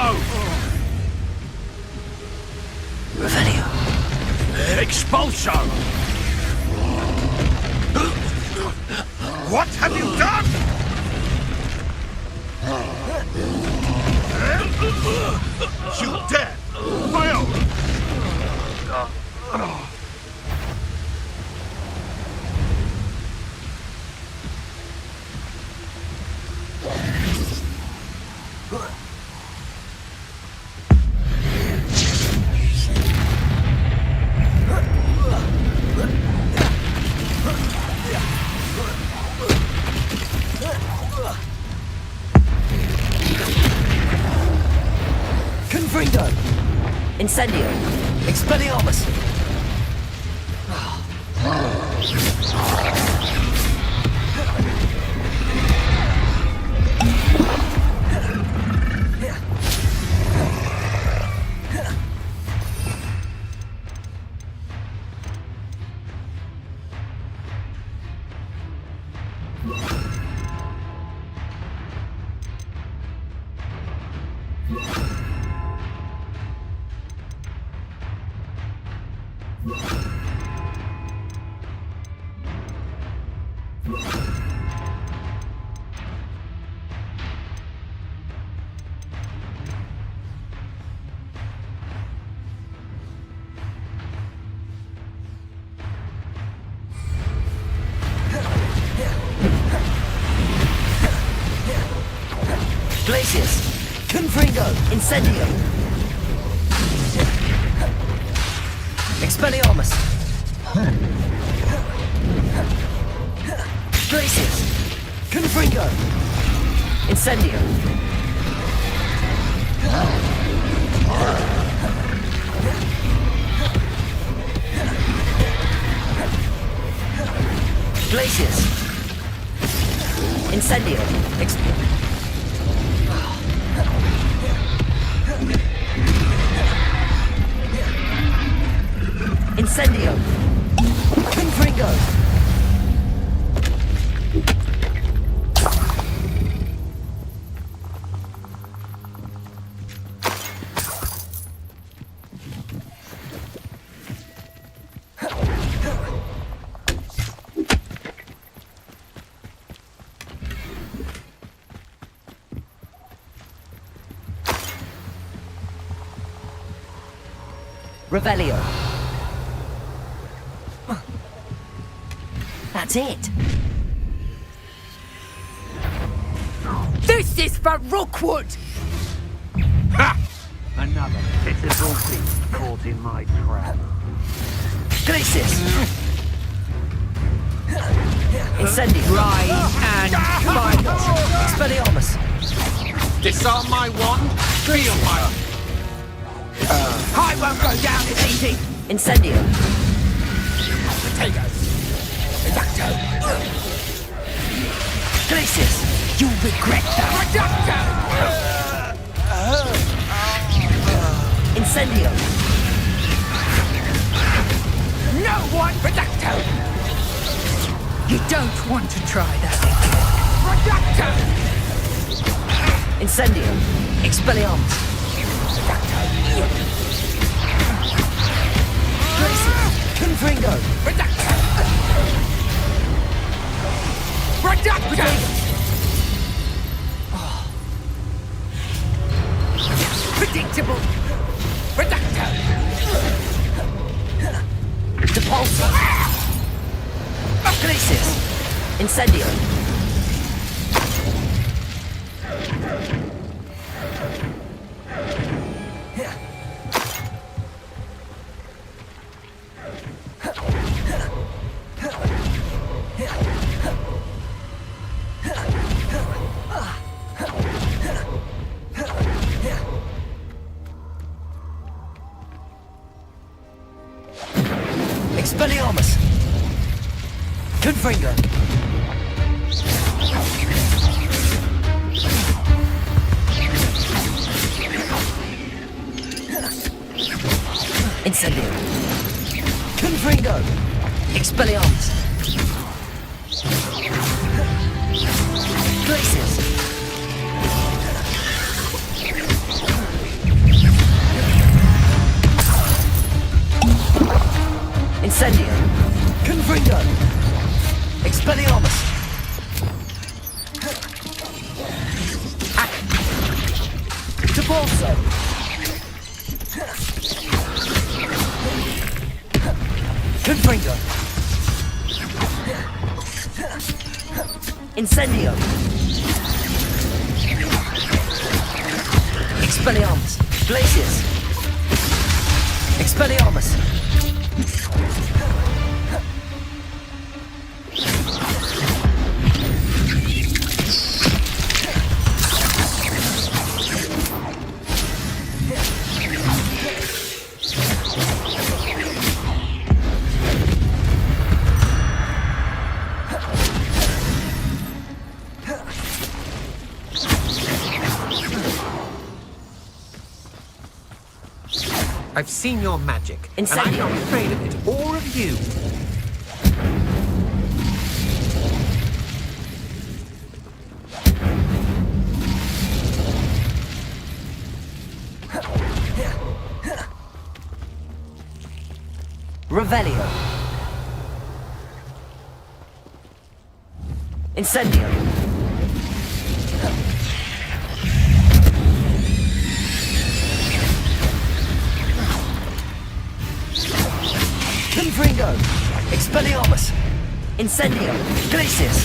Revelio. Expulso! What have you done? You dare! Fail! Incendio. Expelliarmus. Glacius. Confringo. Incendio. Expelliarmus. Glacius. Confringo. Incendio. Glacius. Incendio. Incendio. Confringo. Revelio. That's it. This is for Rookwood! Ha! Another pitiful beast caught in my trap. Glacius. Incendio. Try and fight! Expelliarmus. Disarm my wand, feel my... I won't go down as easy! Incendio. Potatoes! Reducto! Glacius. You'll regret that! Reducto! Incendio. No one! Reducto! You don't want to try that. Reducto! Incendio. Expelliarmus. Glacius. Confringo. Reducto! Reducto! Predictable! Reducto! Depulso. Glacius. Incendio. Expelliarmus. Confringo. Incendio. Confringo. Expelliarmus. Glacius. Incendio. Confringo. Expelliarmus. Depulso. Confringo. Incendio. Expelliarmus. Glacius. Expelliarmus. I've seen your magic, and Incendio. I'm not afraid of it or of you. Revelio. Incendio. Confringo. Expelliarmus. Incendio. Glacius.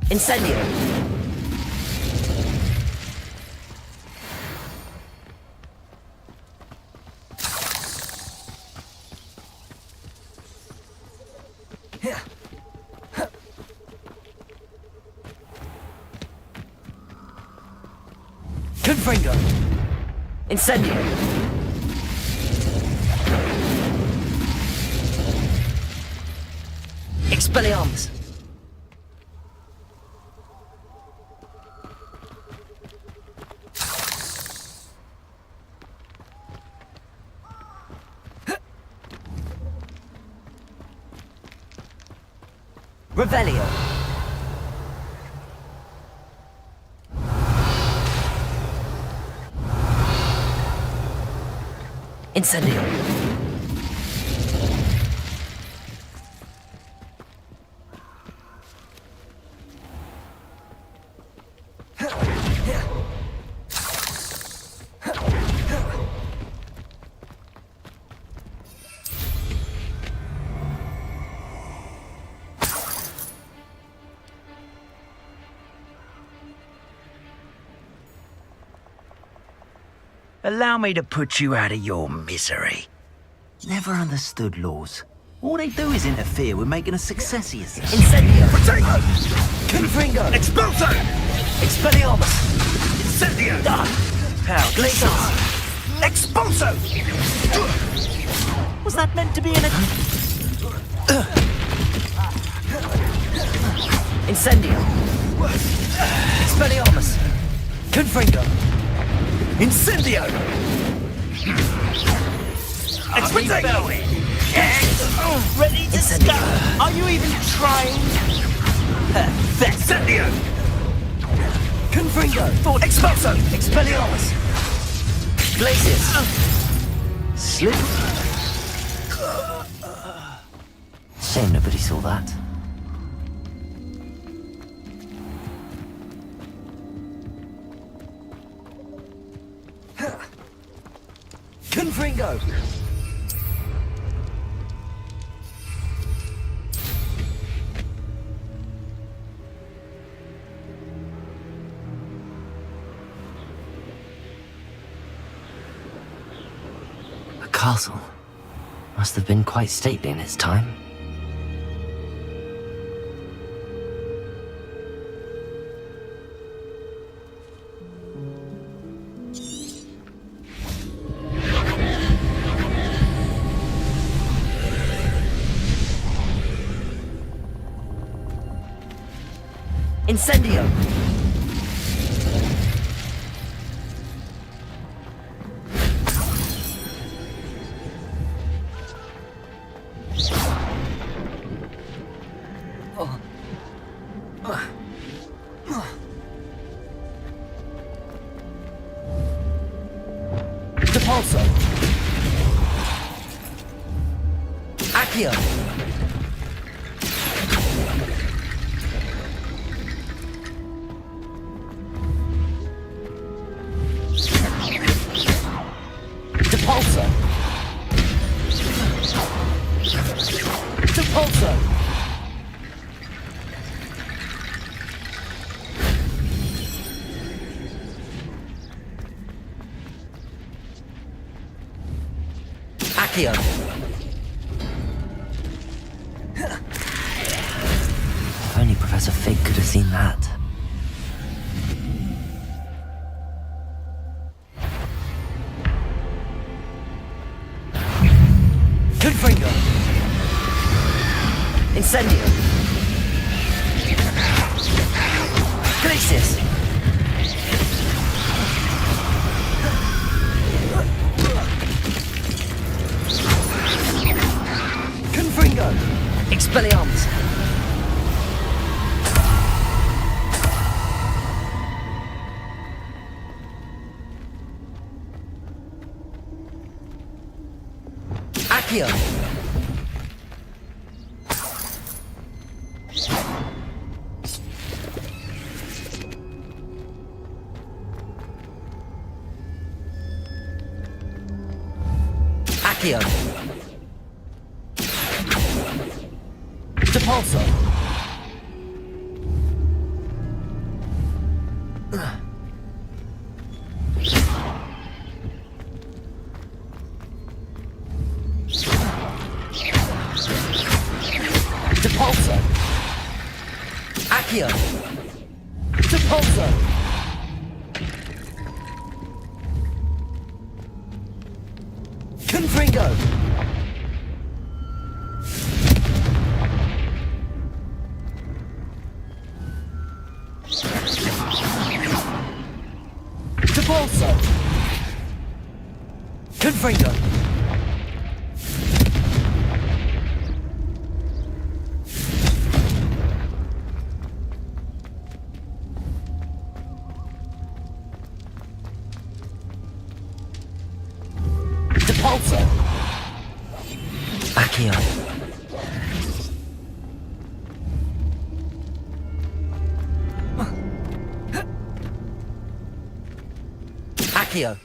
Incendio. Confringo. Incendio. Expelliarmus. Revelio. Incendio. Allow me to put you out of your misery. Never understood laws. All they do is interfere with making a success of yourself. Incendio. Potato! Confringo. Expulso! Expelliarmus. Incendio! Power. Glacius. Expulso! Was that meant to be an... Incendio. Expelliarmus. Confringo. Incendio! Expelliarmus! Ready to start. Are you even trying? Incendio! Confringo. Expulso! Expelliarmus. Glacius. Slip. Shame nobody saw that. Confringo. A castle. Must have been quite stately in its time. Incendio. Depulso. Accio. Depulso. Depulso. Accio. If only Professor Fig could have seen that. Confringo. Incendio. Glacis! Confringo! Expelliarmus! Accio! Accio! Depulso! Depulso! Accio! Depulso! Confringo! Depulso! Confringo! Depulso! Accio! Accio!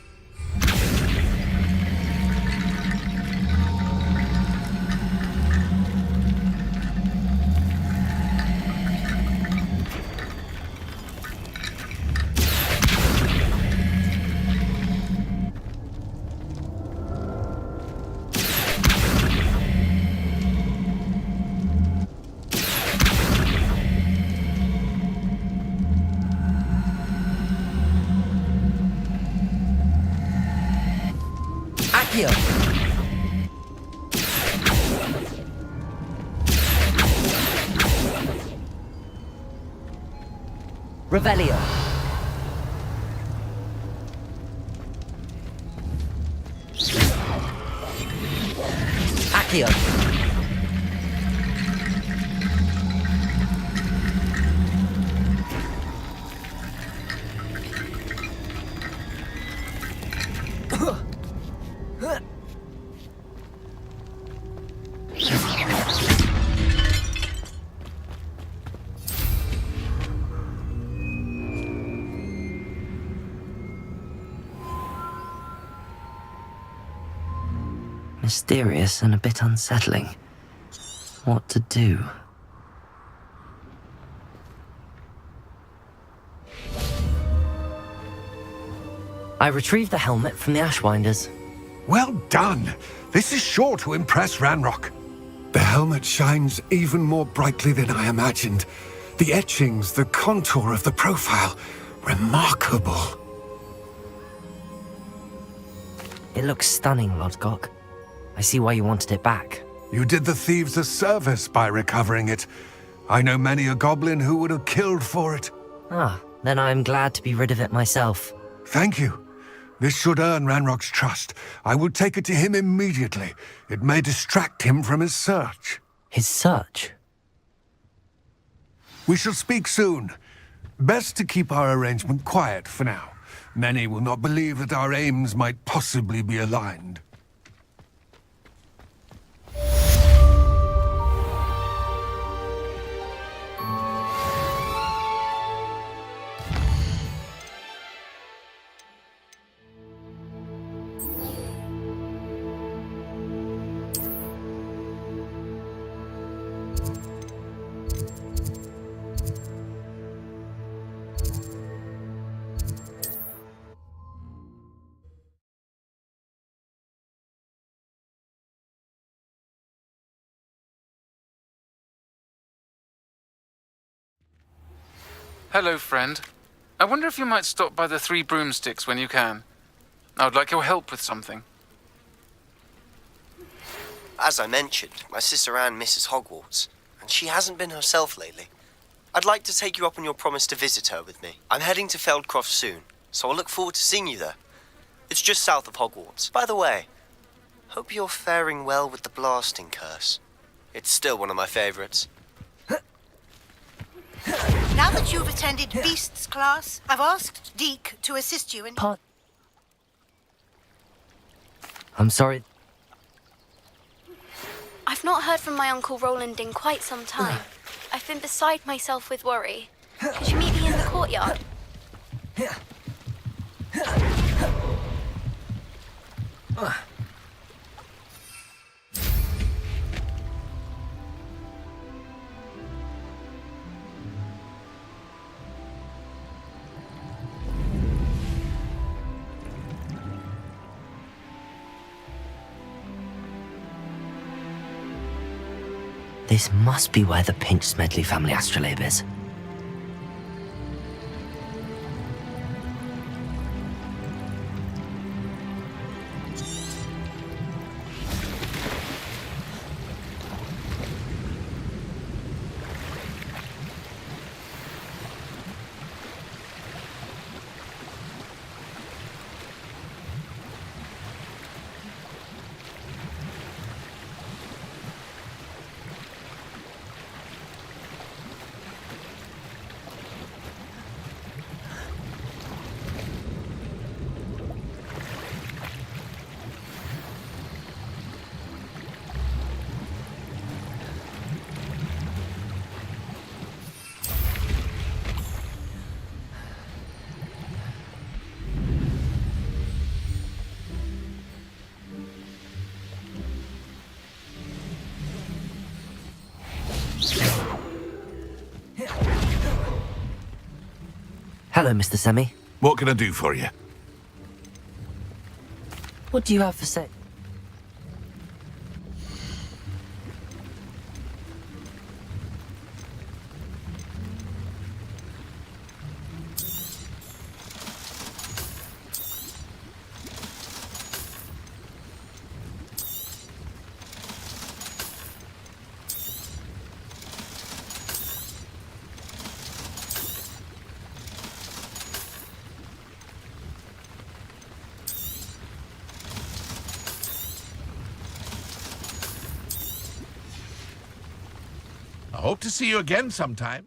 Accio! Revelio! Accio! Mysterious and a bit unsettling. What to do? I retrieved the helmet from the Ashwinders. Well done. This is sure to impress Ranrock. The helmet shines even more brightly than I imagined. The etchings, the contour of the profile. Remarkable. It looks stunning, Lodgok. I see why you wanted it back. You did the thieves a service by recovering it. I know many a goblin who would have killed for it. Ah, then I'm glad to be rid of it myself. Thank you. This should earn Ranrock's trust. I will take it to him immediately. It may distract him from his search. His search? We shall speak soon. Best to keep our arrangement quiet for now. Many will not believe that our aims might possibly be aligned. Hello, friend. I wonder if you might stop by the Three Broomsticks when you can. I would like your help with something. As I mentioned, my sister Anne misses Hogwarts, and she hasn't been herself lately. I'd like to take you up on your promise to visit her with me. I'm heading to Feldcroft soon, so I'll look forward to seeing you there. It's just south of Hogwarts. By the way, hope you're faring well with the blasting curse. It's still one of my favorites. Now that you've attended Beasts class, I've asked Deke to assist you in... I'm sorry. I've not heard from my Uncle Roland in quite some time. I've been beside myself with worry. Could you meet me in the courtyard? This must be where the Pinch Smedley family astrolabe is. Hello, Mr. Semi. What can I do for you? What do you have for sale? I hope to see you again sometime.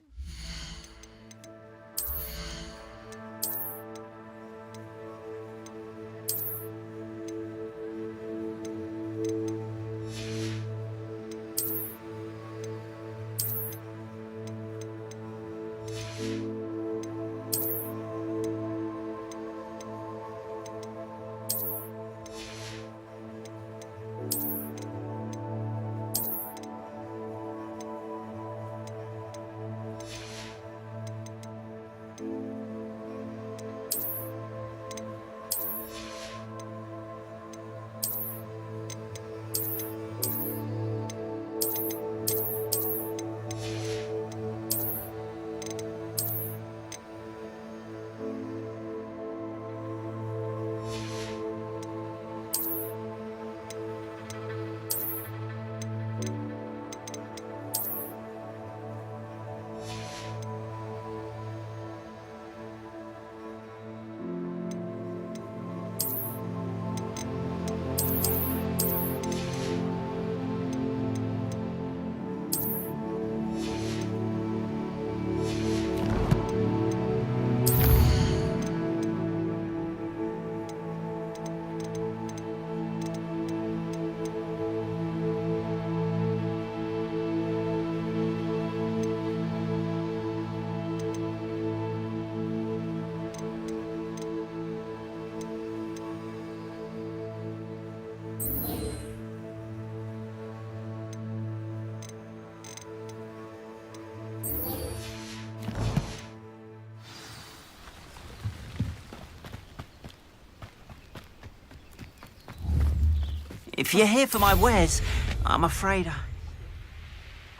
If you're here for my wares, I'm afraid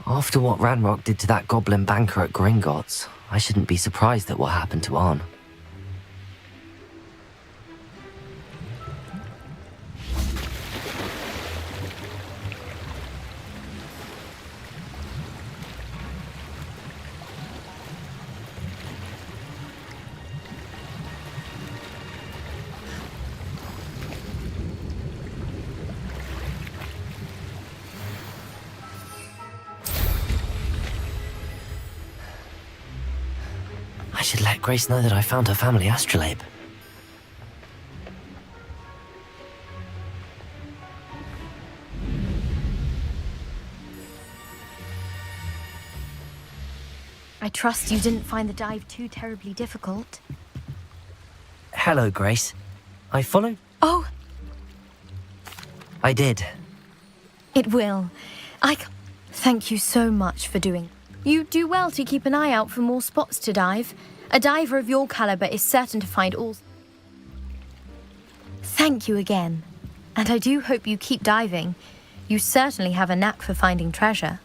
After what Ranrock did to that goblin banker at Gringotts, I shouldn't be surprised at what happened to Arn. should let Grace know that I found her family astrolabe. I trust you didn't find the dive too terribly difficult. Hello, Grace. I followed... Oh, I did. it will. Thank you so much for doing. You do well to keep an eye out for more spots to dive. A diver of your caliber is certain to find all... Thank you again. And I do hope you keep diving. You certainly have a knack for finding treasure.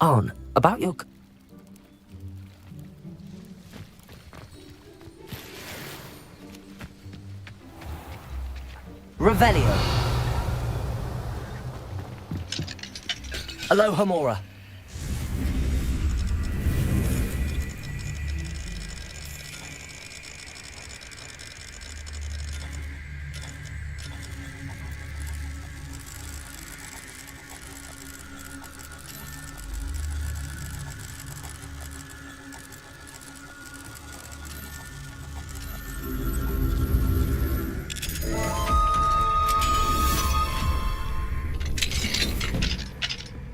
Arn, about your... Revelio. Aloha Mora.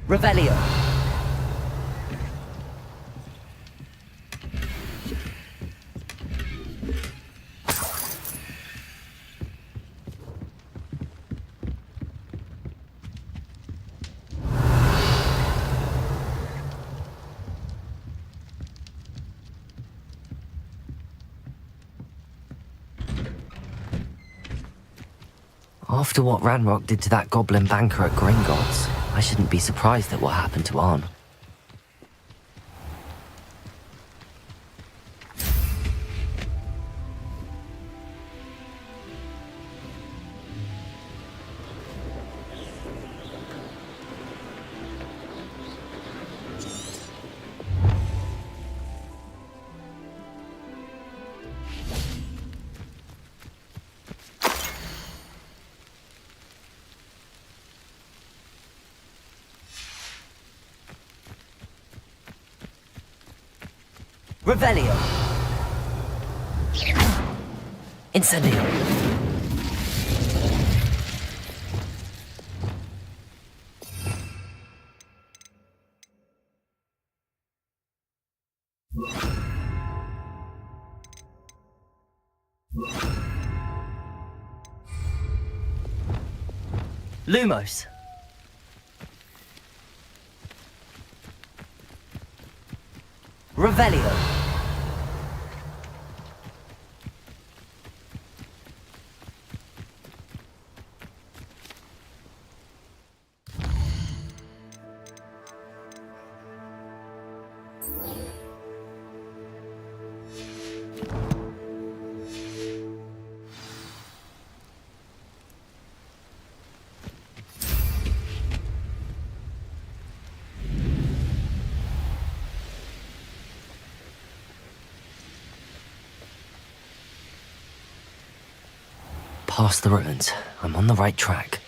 Revelio. After what Ranrock did to that goblin banker at Gringotts, I shouldn't be surprised at what happened to Arn. Revelio. Incendio. Lumos. Revelio. Past the ruins. I'm on the right track.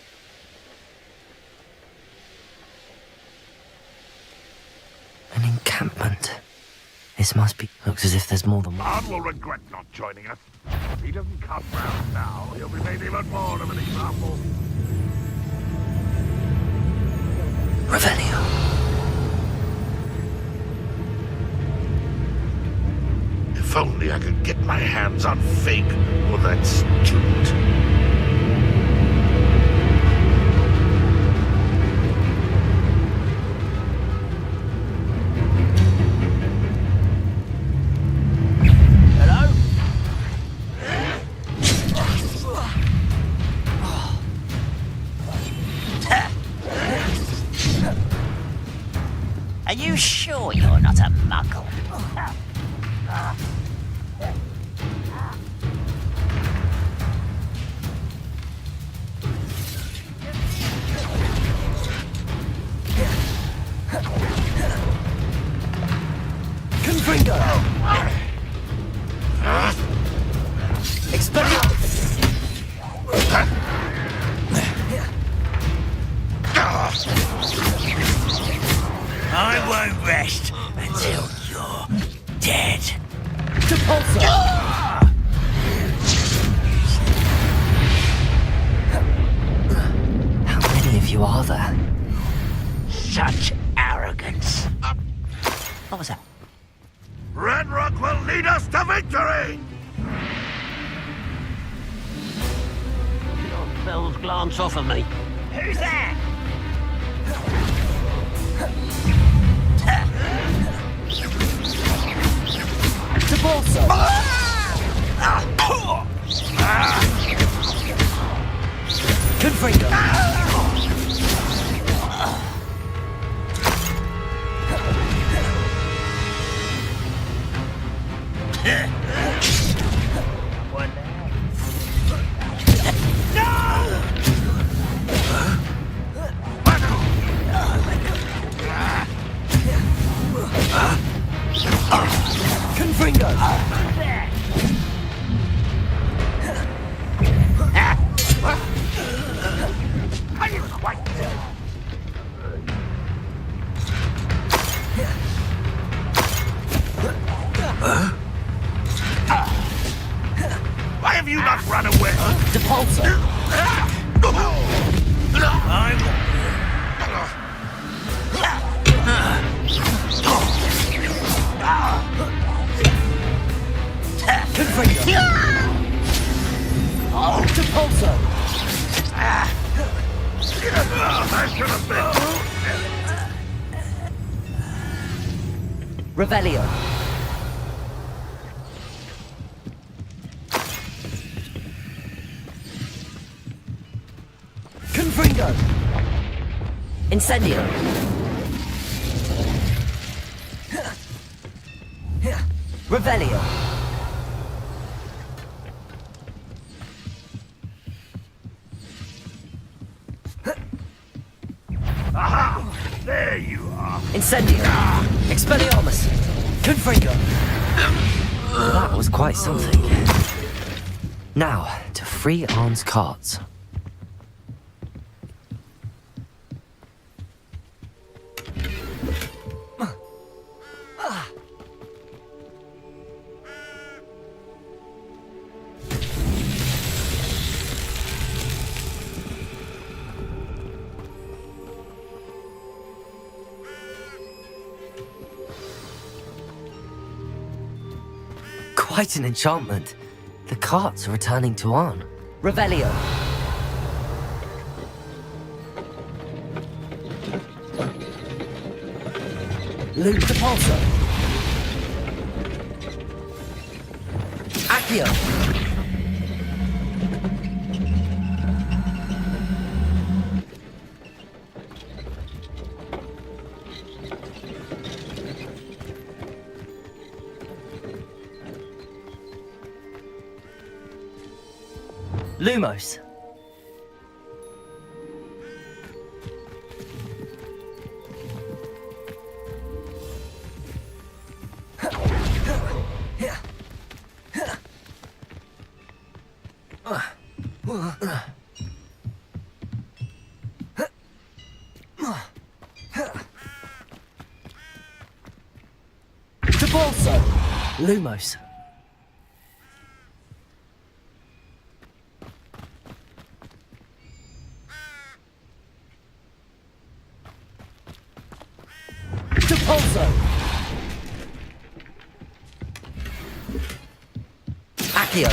An encampment. This must be... Looks as if there's more than one. Arn will regret not joining us. If he doesn't come round now, he'll be made even more of an example. Revelio. If only I could get my hands on Fig or that student. Are you sure you're not a muggle? How many of you are there? Such arrogance. What was that? Ranrock will lead us to victory! Phil's glance off of me. Who's that? The Balsa! Confringo! Confringo! Why have you not run away? Depulso! Confringo! Depulso! I should have been. Revelio! Confringo! Incendio! Revelio! Aha! There you are. Incendio! Expelliarmus! Confringo! That was quite something. Now, to free Arn's carts. Quite an enchantment. The carts are returning to Arn. Revelio. Luke Depulso. Accio. Lumos. Depulso. Lumos. Depulso. Accio.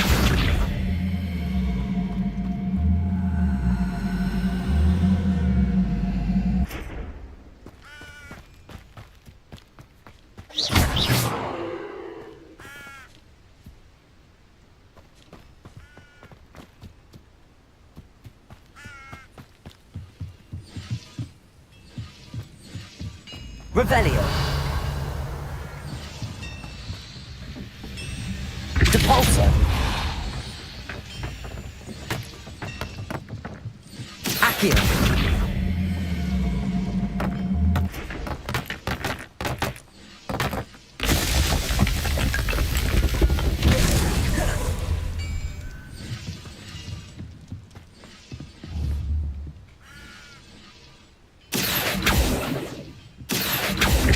Revelio. Depulso. Accio.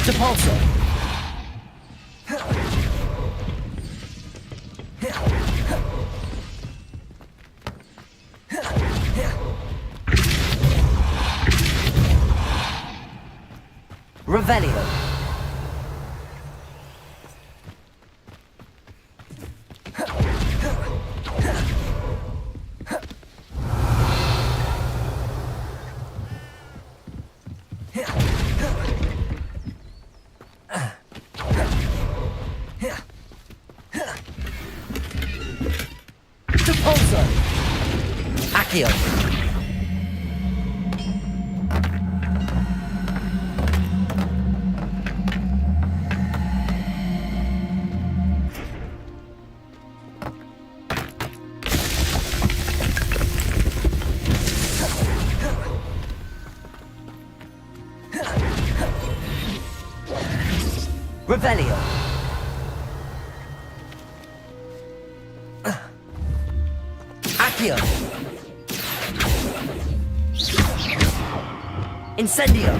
Depulso. Revelio. Depulso. Accio. Revelio. Accio. Incendio.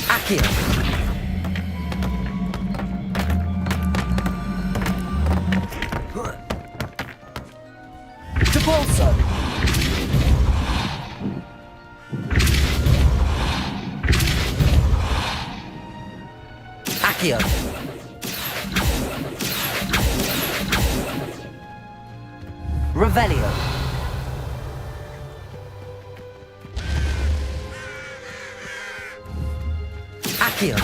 Accio. Depulso. Accio. Revelio. Accio.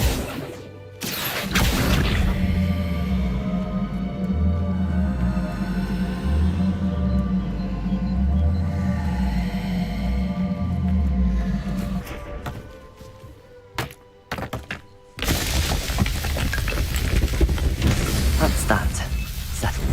That's that. Settled.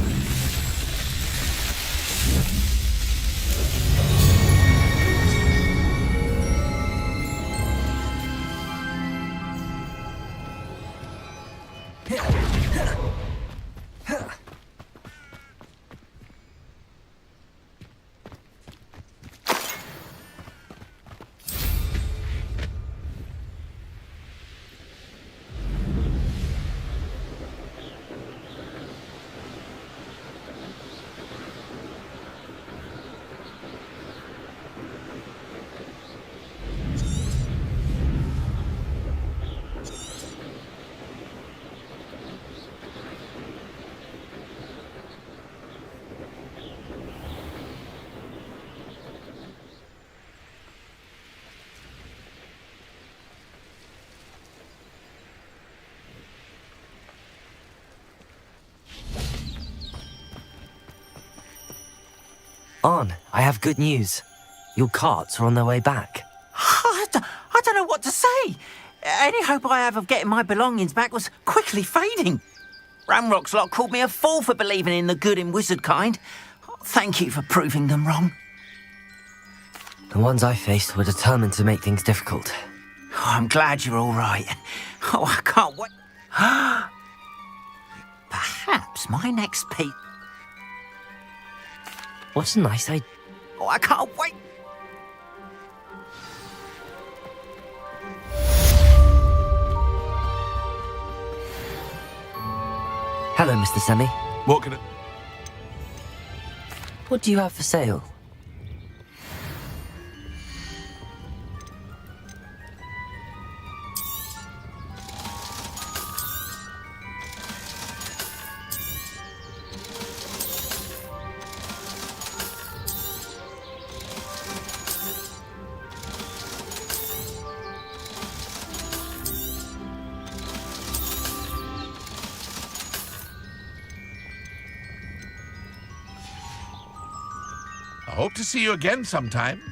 On, I have good news. Your carts are on their way back. I don't know what to say. Any hope I have of getting my belongings back was quickly fading. Ramrock's lot called me a fool for believing in the good in wizard kind. Thank you for proving them wrong. The ones I faced were determined to make things difficult. Oh, I'm glad you're all right. Oh, I can't wait. Perhaps my next piece. What's a nice idea? Oh, I can't wait. Hello, Mr. Semi. What can I... What do you have for sale? I hope to see you again sometime.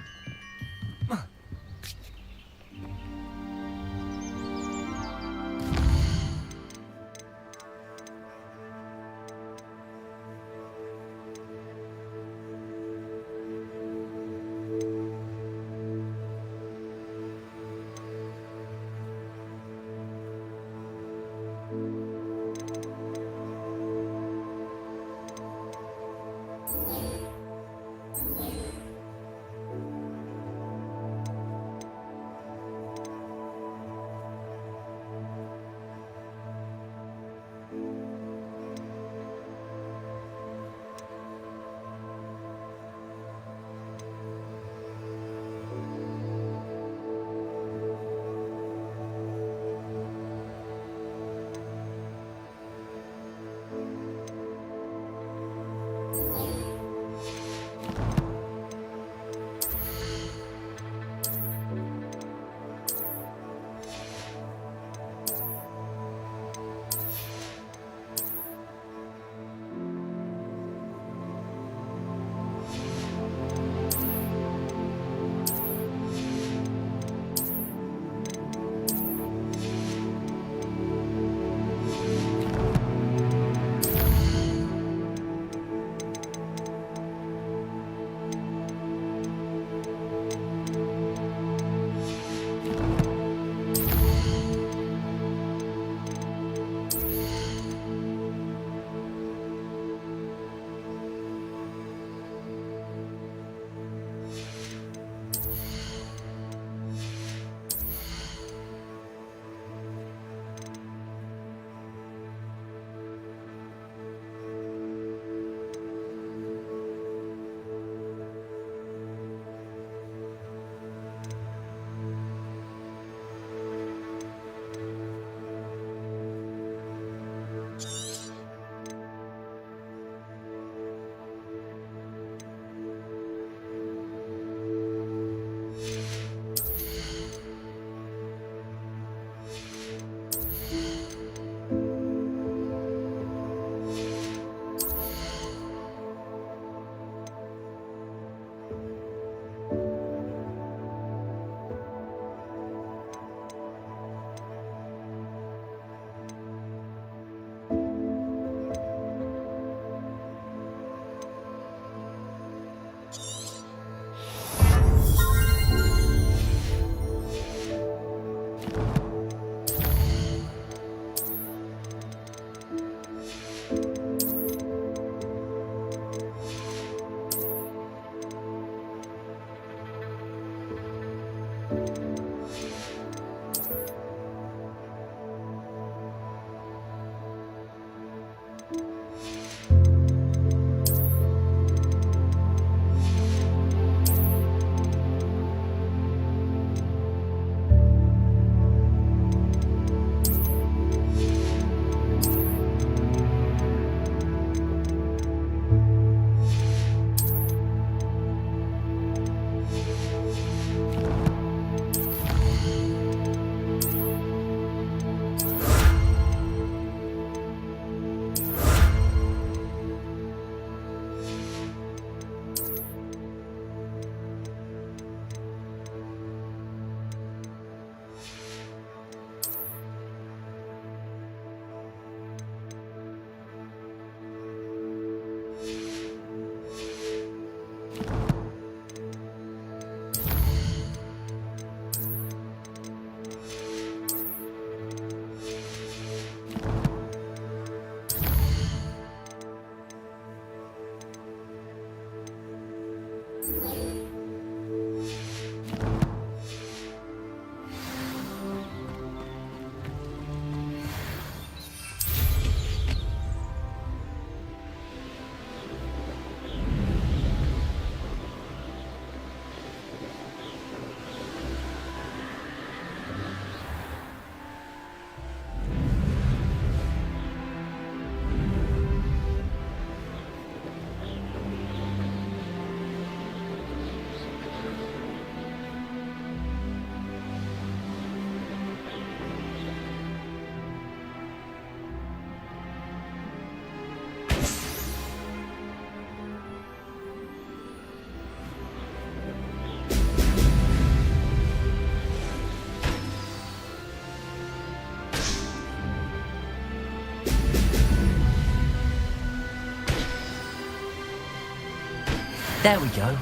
There we go.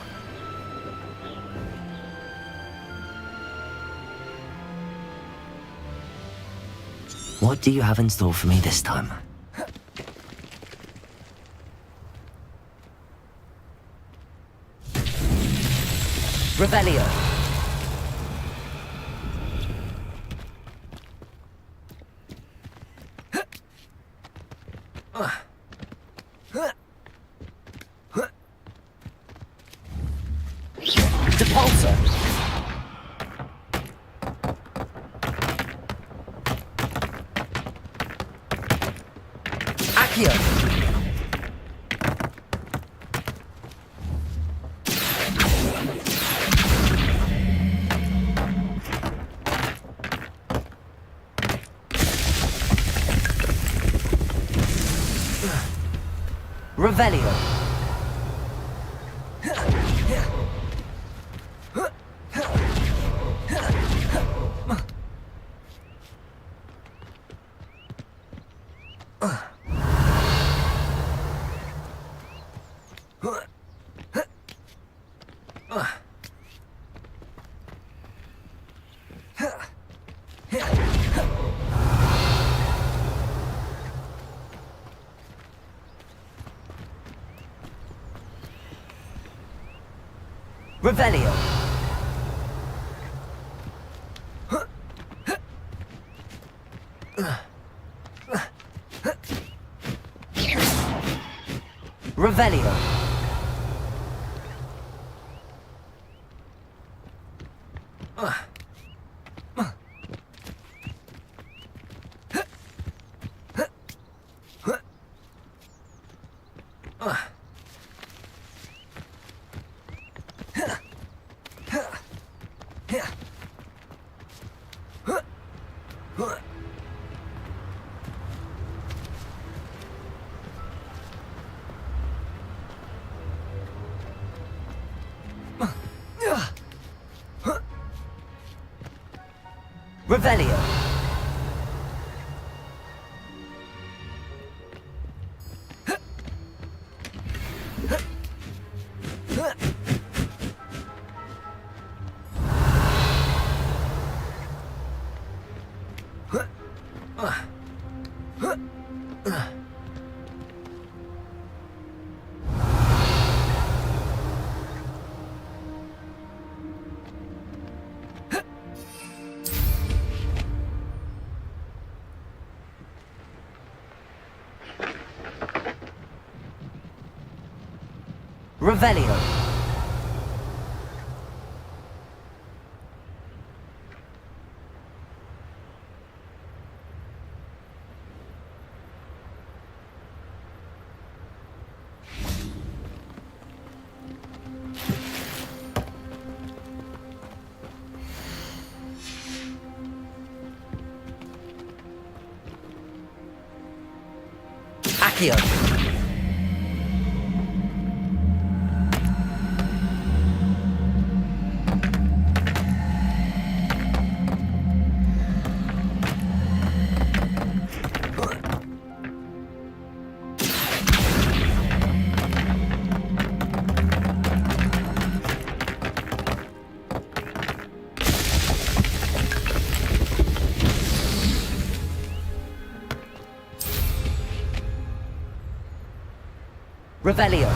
What do you have in store for me this time? Revelio. Depulsor. Accio. Revelio. Revelio. Revelio. Revelio. Revelio. Accio. Revelio.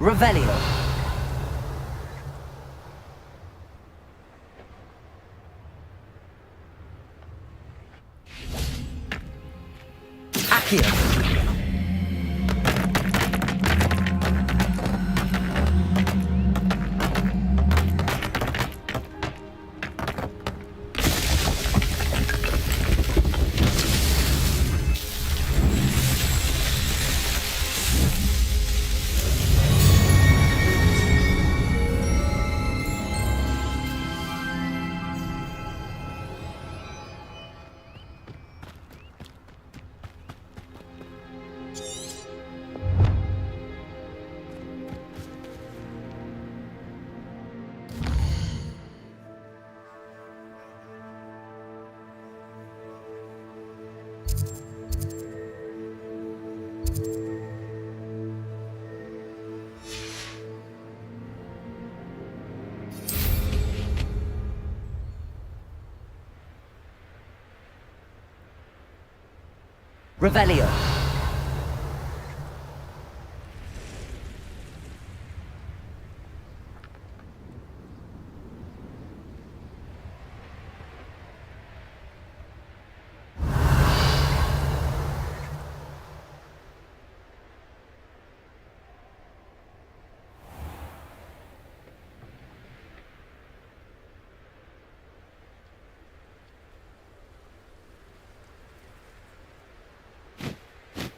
Revelio. Accio. Revelio.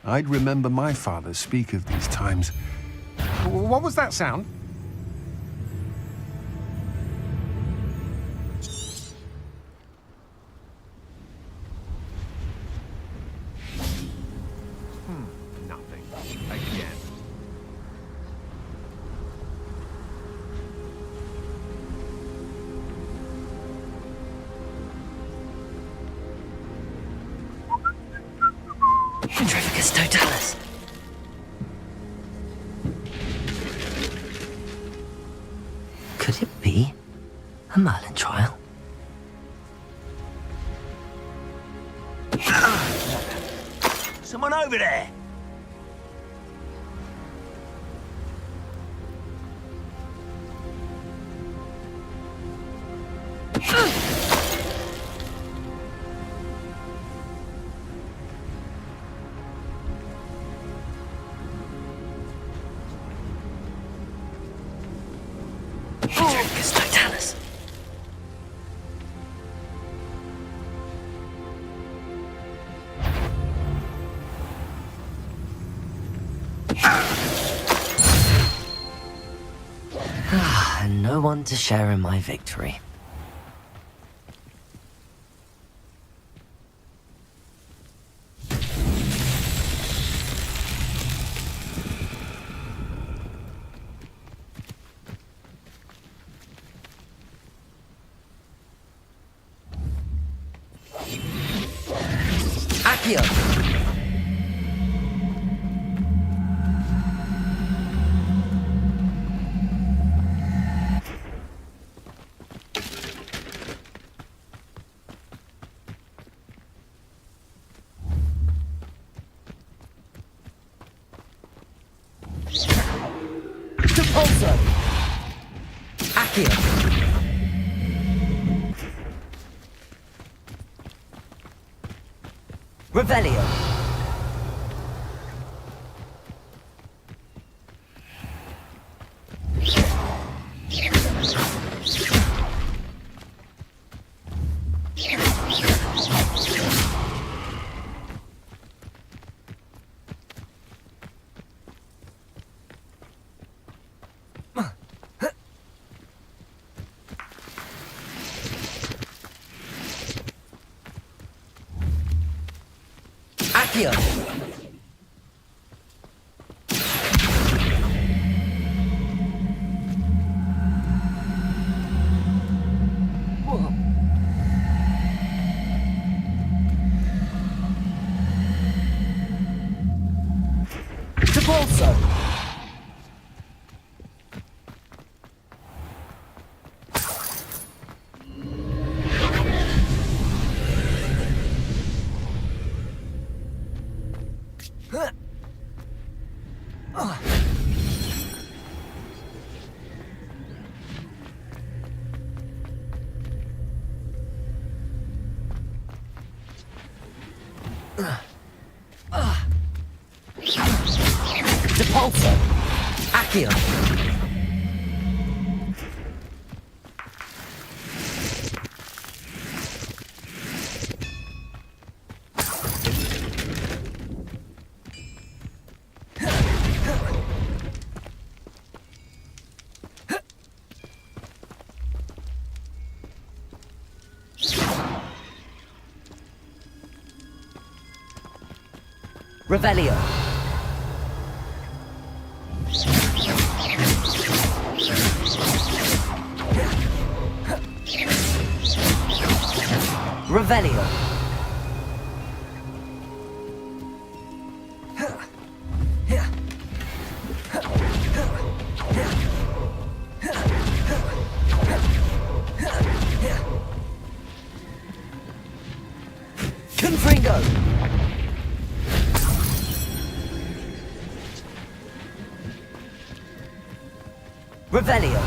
I'd remember my father speak of these times. What was that sound? Nothing. Again. Petrificus totalis. Could it be a Merlin trial? Someone over there! Petrificus totalis. And no one to share in my victory. Accio! Depulso! Accio! Revelio! Accio! Depulso! Depulso! Accio! Revelio! Revelio! Revelio.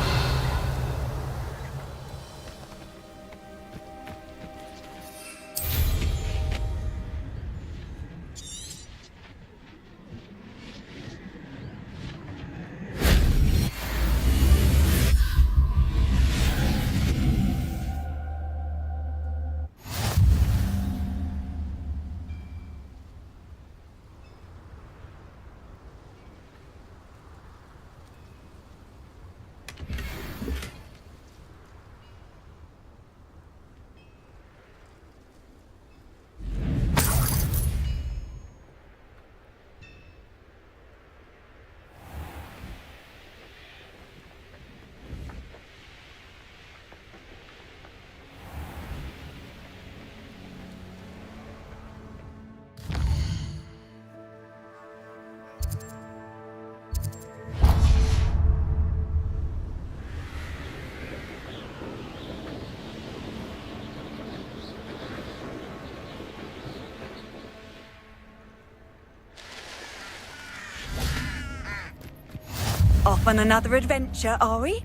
Off on another adventure, are we?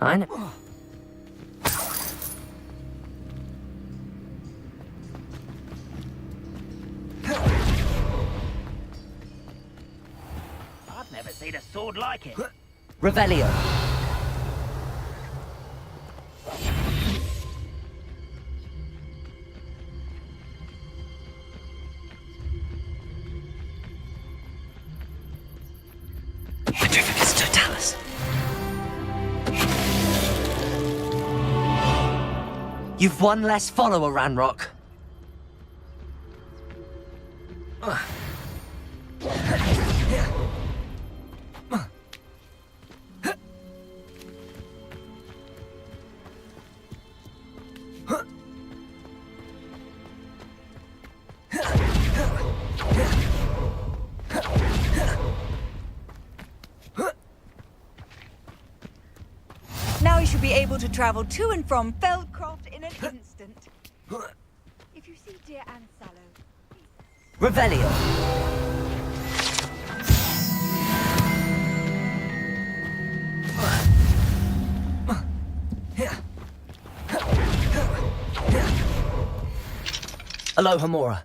I know. I've never seen a sword like it. Revelio. Petrificus totalis. You've one less follower, Ranrock. Now you should be able to travel to and from Feldcroft in an instant. If you see dear Anne Sallow... Revelio. Aloha Mora.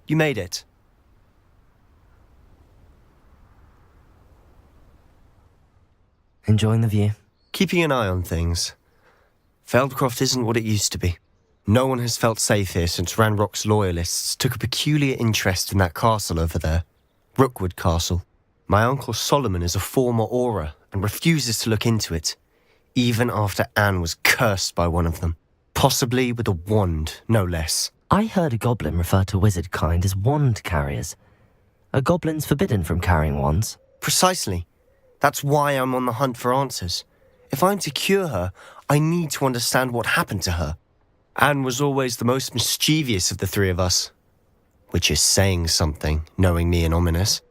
You made it. Enjoying the view? Keeping an eye on things. Feldcroft isn't what it used to be. No one has felt safe here since Ranrock's loyalists took a peculiar interest in that castle over there. Rookwood Castle. My uncle Solomon is a former Auror and refuses to look into it, even after Anne was cursed by one of them. Possibly with a wand, no less. I heard a goblin refer to wizard kind as wand carriers. Are goblins forbidden from carrying wands? Precisely. That's why I'm on the hunt for answers. If I'm to cure her, I need to understand what happened to her. Anne was always the most mischievous of the three of us. Which is saying something, knowing me and ominous.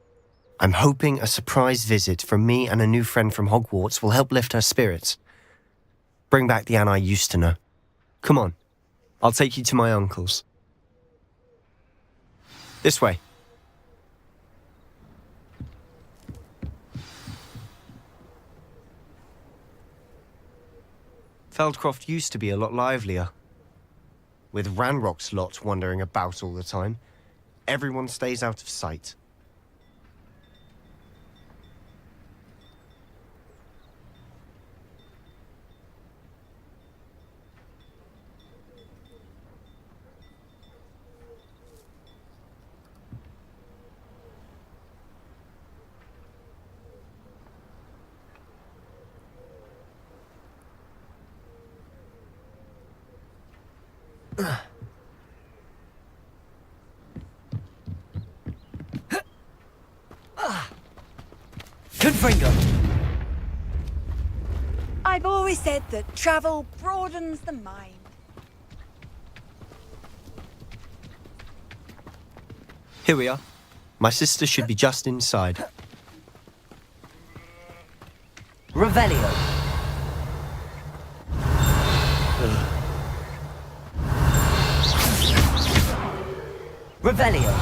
I'm hoping a surprise visit from me and a new friend from Hogwarts will help lift her spirits. Bring back the Anne I used to know. Come on, I'll take you to my uncle's. This way. Feldcroft used to be a lot livelier. With Ranrock's lot wandering about all the time, everyone stays out of sight. Confringo. I've always said that travel broadens the mind. Here we are. My sister should be just inside. Revelio. Revelio.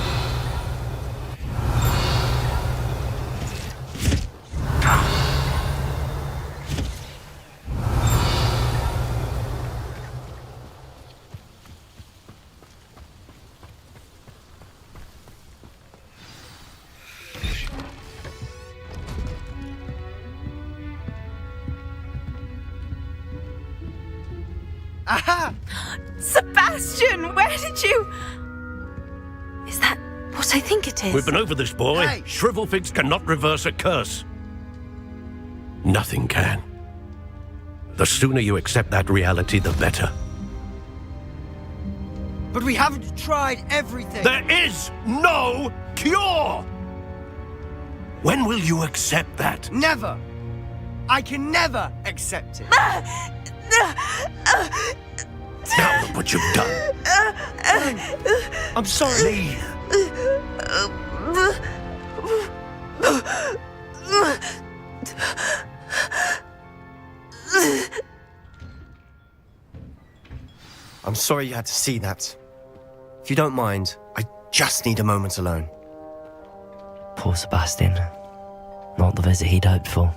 Aha! Sebastian, where did you... Is that what I think it is? We've been over this, boy. Hey. Shrivelfigs cannot reverse a curse. Nothing can. The sooner you accept that reality, the better. But we haven't tried everything. There is no cure! When will you accept that? Never. I can never accept it. Now look what you've done. I'm sorry. I'm sorry you had to see that. If you don't mind, I just need a moment alone. Poor Sebastian. Not the visit he'd hoped for.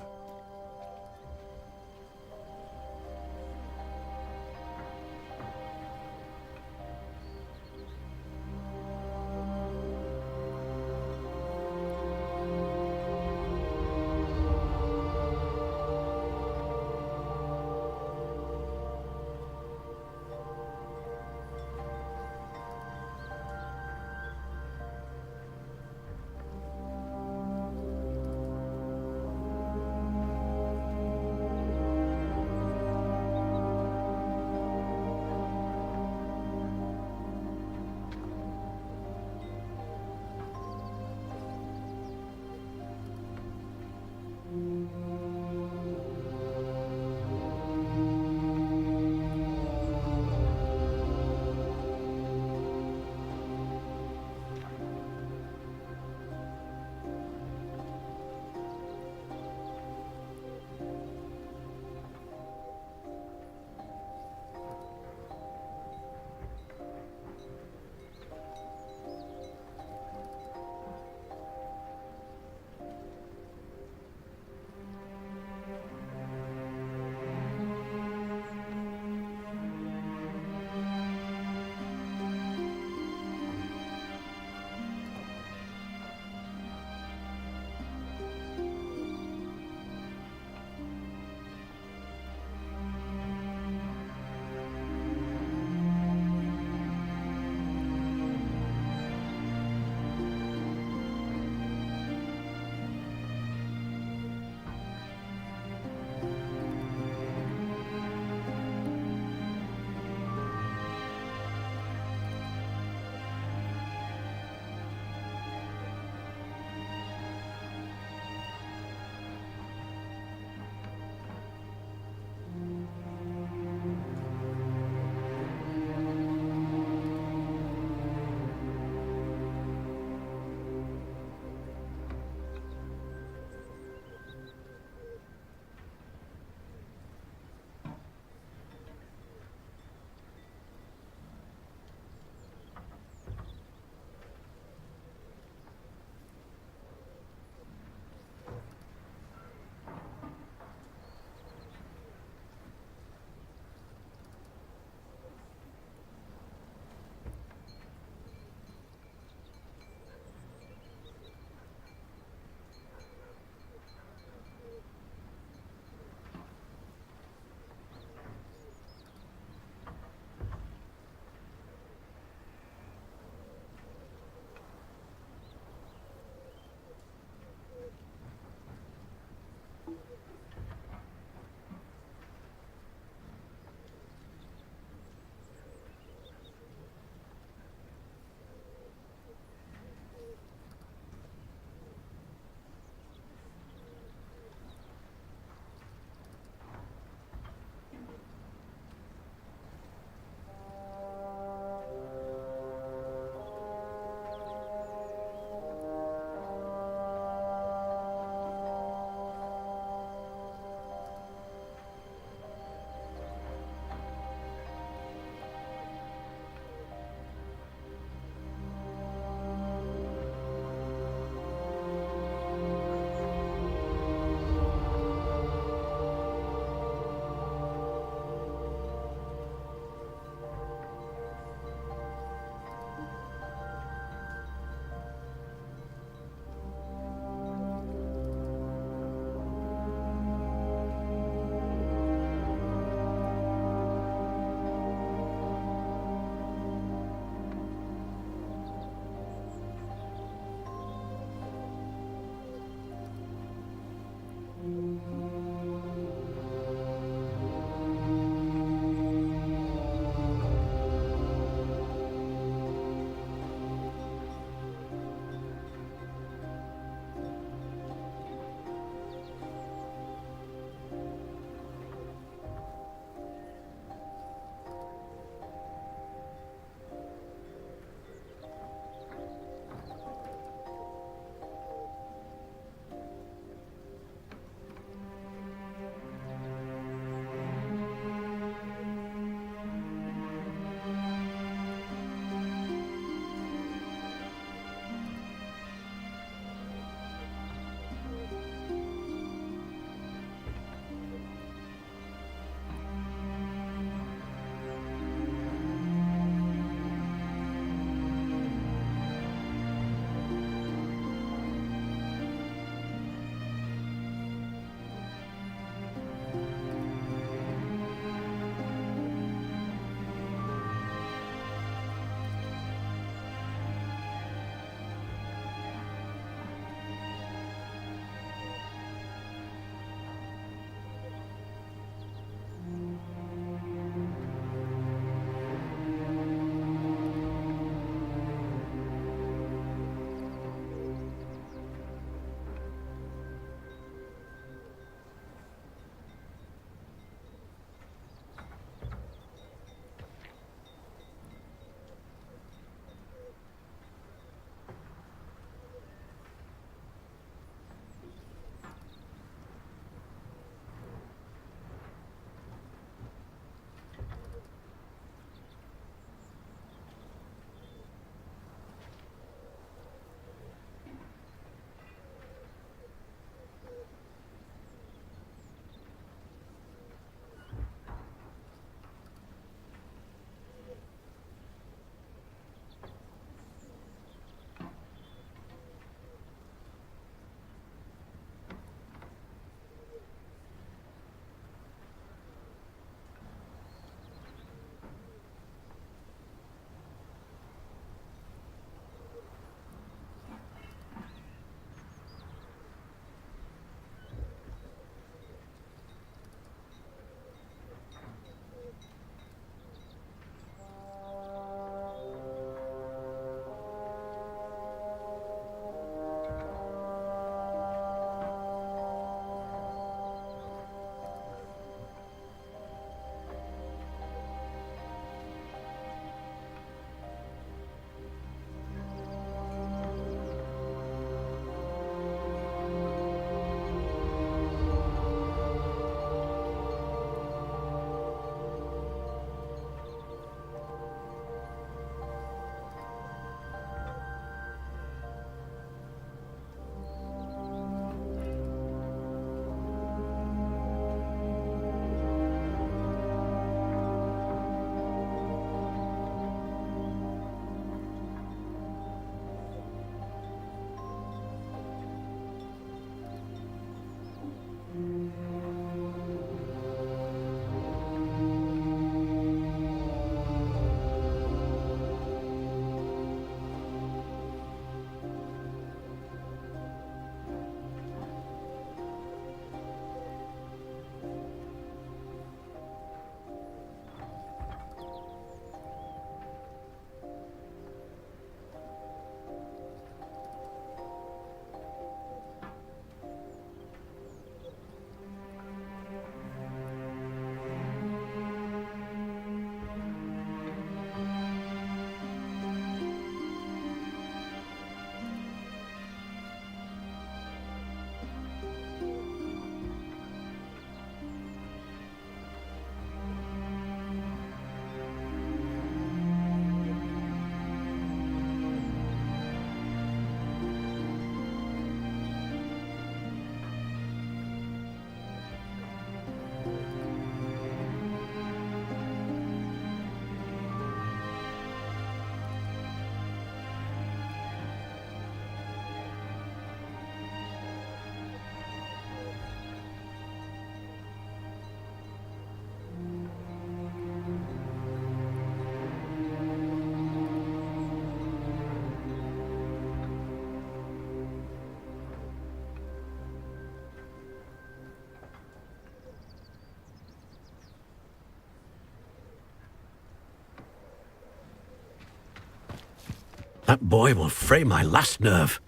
That boy will fray my last nerve.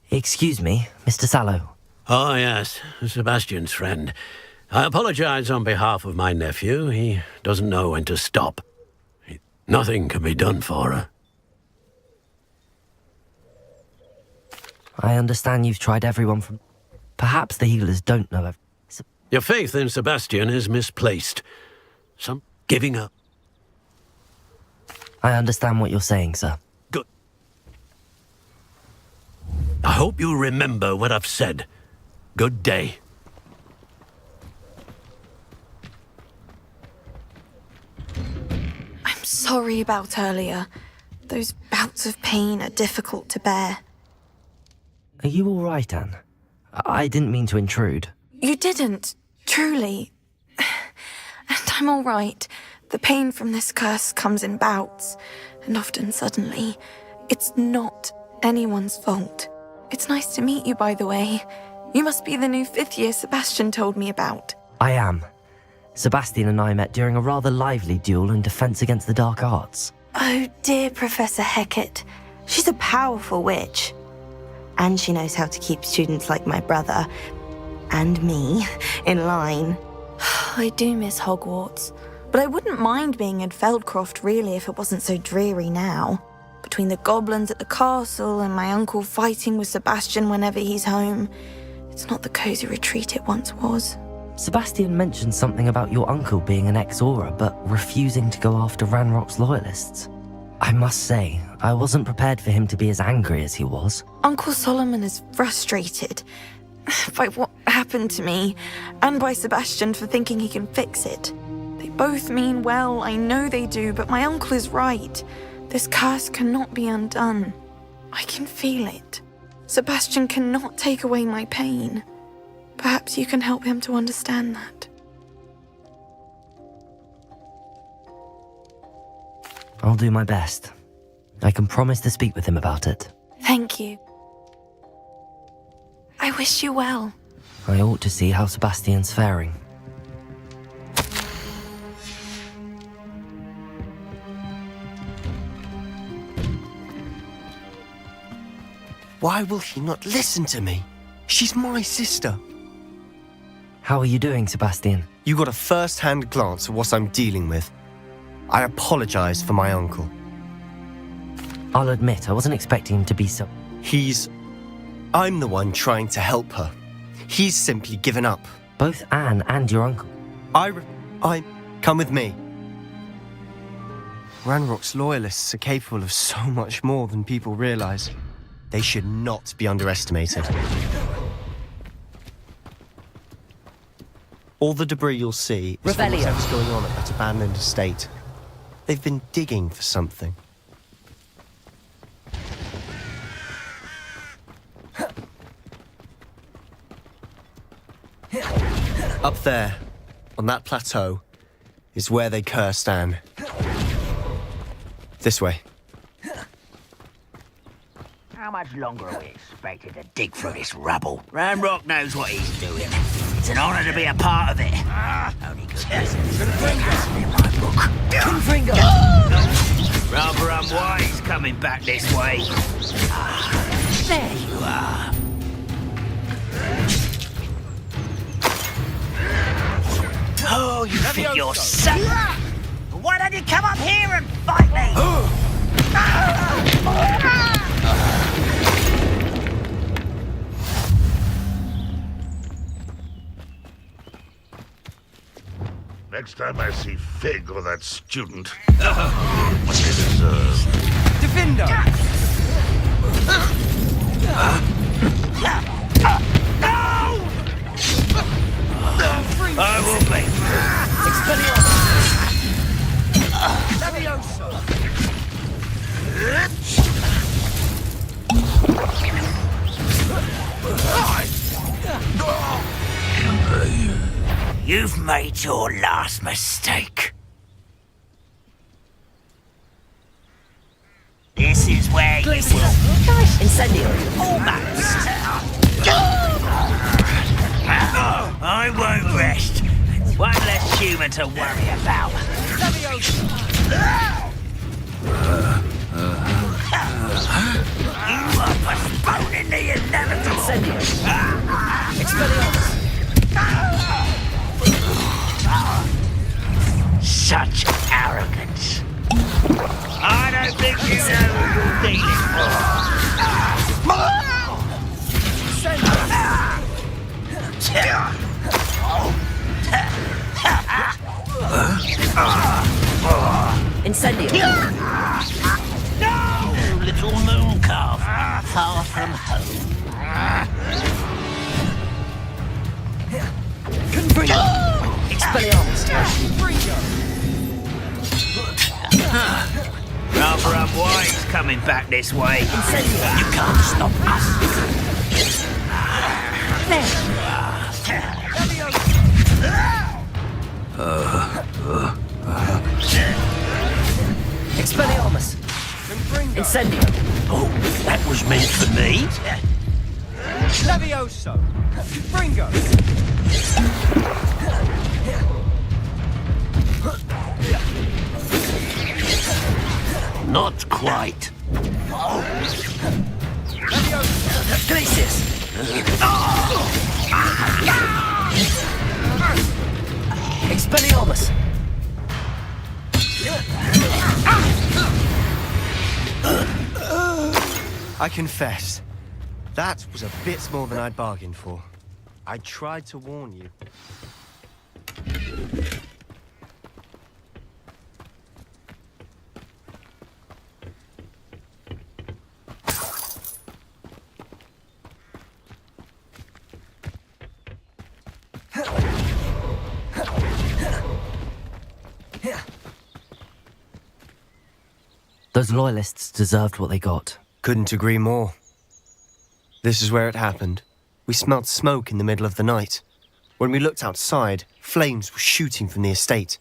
Excuse me, Mr. Sallow. Oh, yes, Sebastian's friend. I apologize on behalf of my nephew. He doesn't know when to stop. Nothing can be done for her. I understand you've tried everyone from... Perhaps the healers don't know everything. Your faith in Sebastian is misplaced. Some giving up. I understand what you're saying, sir. Good. I hope you remember what I've said. Good day. I'm sorry about earlier. Those bouts of pain are difficult to bear. Are you all right, Anne? I didn't mean to intrude. You didn't, truly. And I'm all right. The pain from this curse comes in bouts, and often suddenly. It's not anyone's fault. It's nice to meet you, by the way. You must be the new 5th year Sebastian told me about. I am. Sebastian and I met during a rather lively duel in defense against the dark arts. Oh, dear Professor Hecat. She's a powerful witch. And she knows how to keep students like my brother, and me, in line. I do miss Hogwarts, but I wouldn't mind being in Feldcroft, really, if it wasn't so dreary now. Between the goblins at the castle and my uncle fighting with Sebastian whenever he's home, it's not the cosy retreat it once was. Sebastian mentioned something about your uncle being an ex-Aura, but refusing to go after Ranrock's loyalists. I must say, I wasn't prepared for him to be as angry as he was. Uncle Solomon is frustrated by what happened to me, and by Sebastian for thinking he can fix it. They both mean well, I know they do, but my uncle is right. This curse cannot be undone. I can feel it. Sebastian cannot take away my pain. Perhaps you can help him to understand that. I'll do my best. I can promise to speak with him about it. Thank you. I wish you well. I ought to see how Sebastian's faring. Why will he not listen to me? She's my sister. How are you doing, Sebastian? You got a first-hand glance at what I'm dealing with. I apologize for my uncle. I'll admit, I wasn't expecting him to be so... I'm the one trying to help her. He's simply given up. Both Anne and your uncle. Come with me. Ranrock's loyalists are capable of so much more than people realize. They should not be underestimated. All the debris you'll see is from whatever's going on at that abandoned estate. They've been digging for something. Up there, on that plateau, is where they cursed Anne. This way. How much longer are we expected to dig through this rubble? Ranrock knows what he's doing. It's an honor to be a part of it. Only good lessons in my book. Finger! Rather unwise coming back this way. There you are. Oh, you think you're safe? Why don't you come up here and fight me? Next time I see Fig or that student, what they deserve. Defender! I will be. You've made your last mistake. This is where you will... Incendiary. Almost. I won't rest. One less human to worry about. You are postponing the inevitable. Expelliarmus! Such arrogance. I don't think you know who you're dealing Incendio! No, little moon calf, far from home. Expelliarmus! Rather unwise coming back this way. You can't stop us. Expelliarmus! Incendio! Oh, that was meant for me. Levioso! Bringo! Not quite. Glacius! Expelliarmus! I confess, that was a bit more than I'd bargained for. I tried to warn you. Those loyalists deserved what they got. Couldn't agree more. This is where it happened. We smelled smoke in the middle of the night. When we looked outside, flames were shooting from the estate.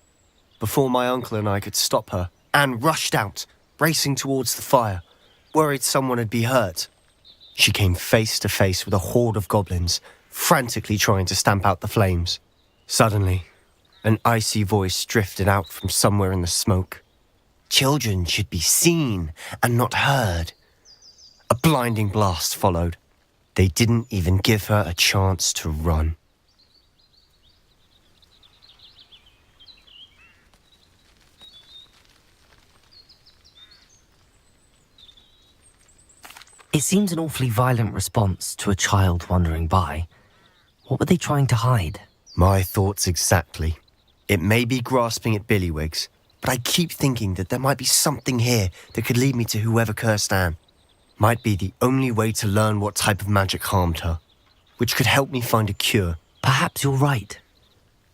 Before my uncle and I could stop her, Anne rushed out, racing towards the fire, worried someone had been hurt. She came face to face with a horde of goblins, frantically trying to stamp out the flames. Suddenly, an icy voice drifted out from somewhere in the smoke. Children should be seen and not heard. A blinding blast followed. They didn't even give her a chance to run. It seems an awfully violent response to a child wandering by. What were they trying to hide? My thoughts exactly. It may be grasping at billywhigs, but I keep thinking that there might be something here that could lead me to whoever cursed Anne. Might be the only way to learn what type of magic harmed her, which could help me find a cure. Perhaps you're right.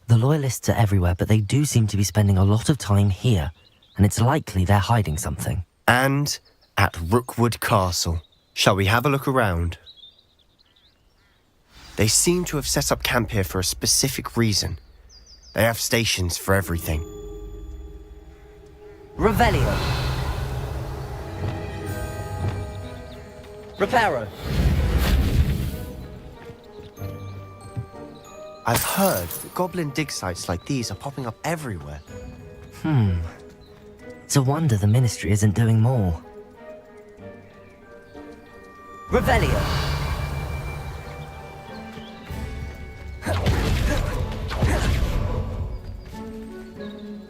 The loyalists are everywhere, but they do seem to be spending a lot of time here, and it's likely they're hiding something. And at Rookwood Castle. Shall we have a look around? They seem to have set up camp here for a specific reason. They have stations for everything. Revelio. Reparo. I've heard that goblin dig sites like these are popping up everywhere. It's a wonder the Ministry isn't doing more. Revelio.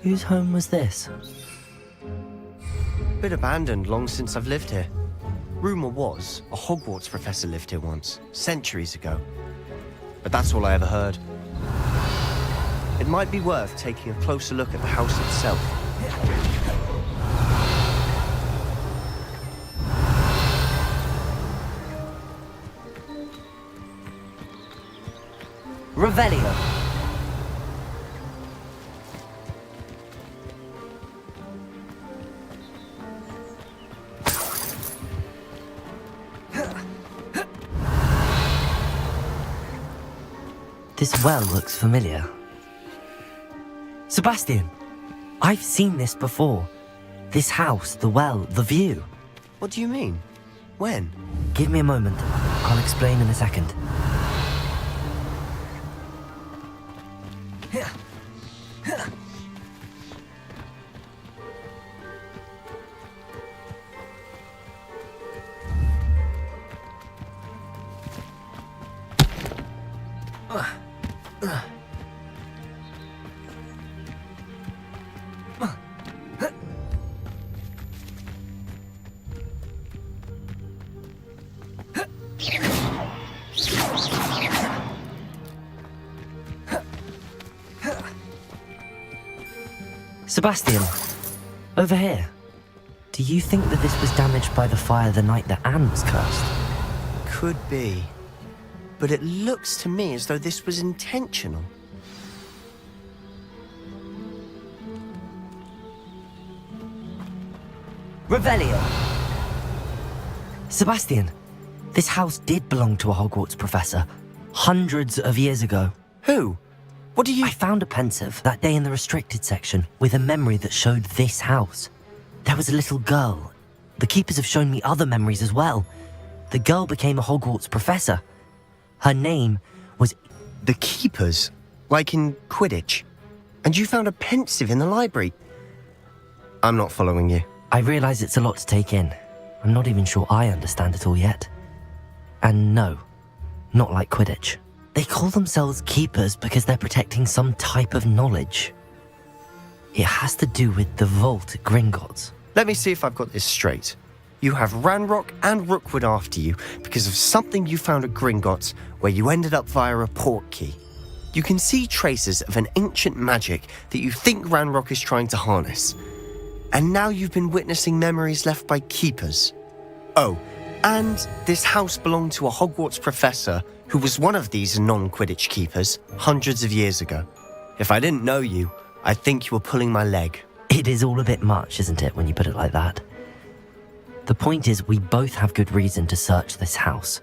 Whose home was this? Been abandoned long since I've lived here. Rumour was a Hogwarts professor lived here once, centuries ago. But that's all I ever heard. It might be worth taking a closer look at the house itself. Revelio. This well looks familiar. Sebastian, I've seen this before. This house, the well, the view. What do you mean? When? Give me a moment. I'll explain in a second. Sebastian, over here. Do you think that this was damaged by the fire the night that Anne was cursed? Could be. But it looks to me as though this was intentional. Revelio! Sebastian, this house did belong to a Hogwarts professor, hundreds of years ago. Who? What do you... I found a pensive that day in the restricted section with a memory that showed this house. There was a little girl. The keepers have shown me other memories as well. The girl became a Hogwarts professor. Her name was... The keepers? Like in Quidditch? And you found a pensive in the library? I'm not following you. I realise it's a lot to take in. I'm not even sure I understand it all yet. And no, not like Quidditch. They call themselves keepers because they're protecting some type of knowledge. It has to do with the vault at Gringotts. Let me see if I've got this straight. You have Ranrock and Rookwood after you because of something you found at Gringotts where you ended up via a port key. You can see traces of an ancient magic that you think Ranrock is trying to harness. And now you've been witnessing memories left by keepers. Oh, and this house belonged to a Hogwarts professor who was one of these non-Quidditch keepers hundreds of years ago. If I didn't know you, I'd think you were pulling my leg. It is all a bit much, isn't it, when you put it like that? The point is, we both have good reason to search this house.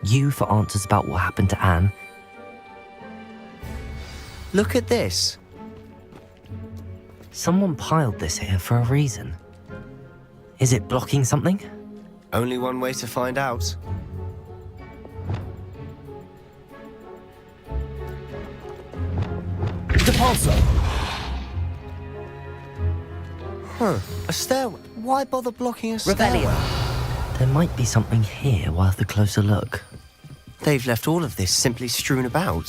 You for answers about what happened to Anne. Look at this. Someone piled this here for a reason. Is it blocking something? Only one way to find out. Depulso! Huh, a stairway. Why bother blocking a stairway? Revelio. There might be something here worth a closer look. They've left all of this simply strewn about.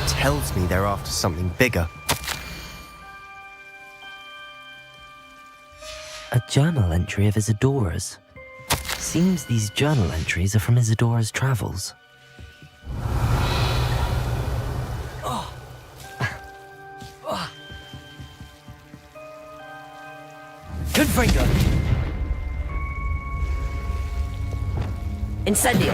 Tells me they're after something bigger. A journal entry of Isadora's. Seems these journal entries are from Isadora's travels. Confringo! Incendio!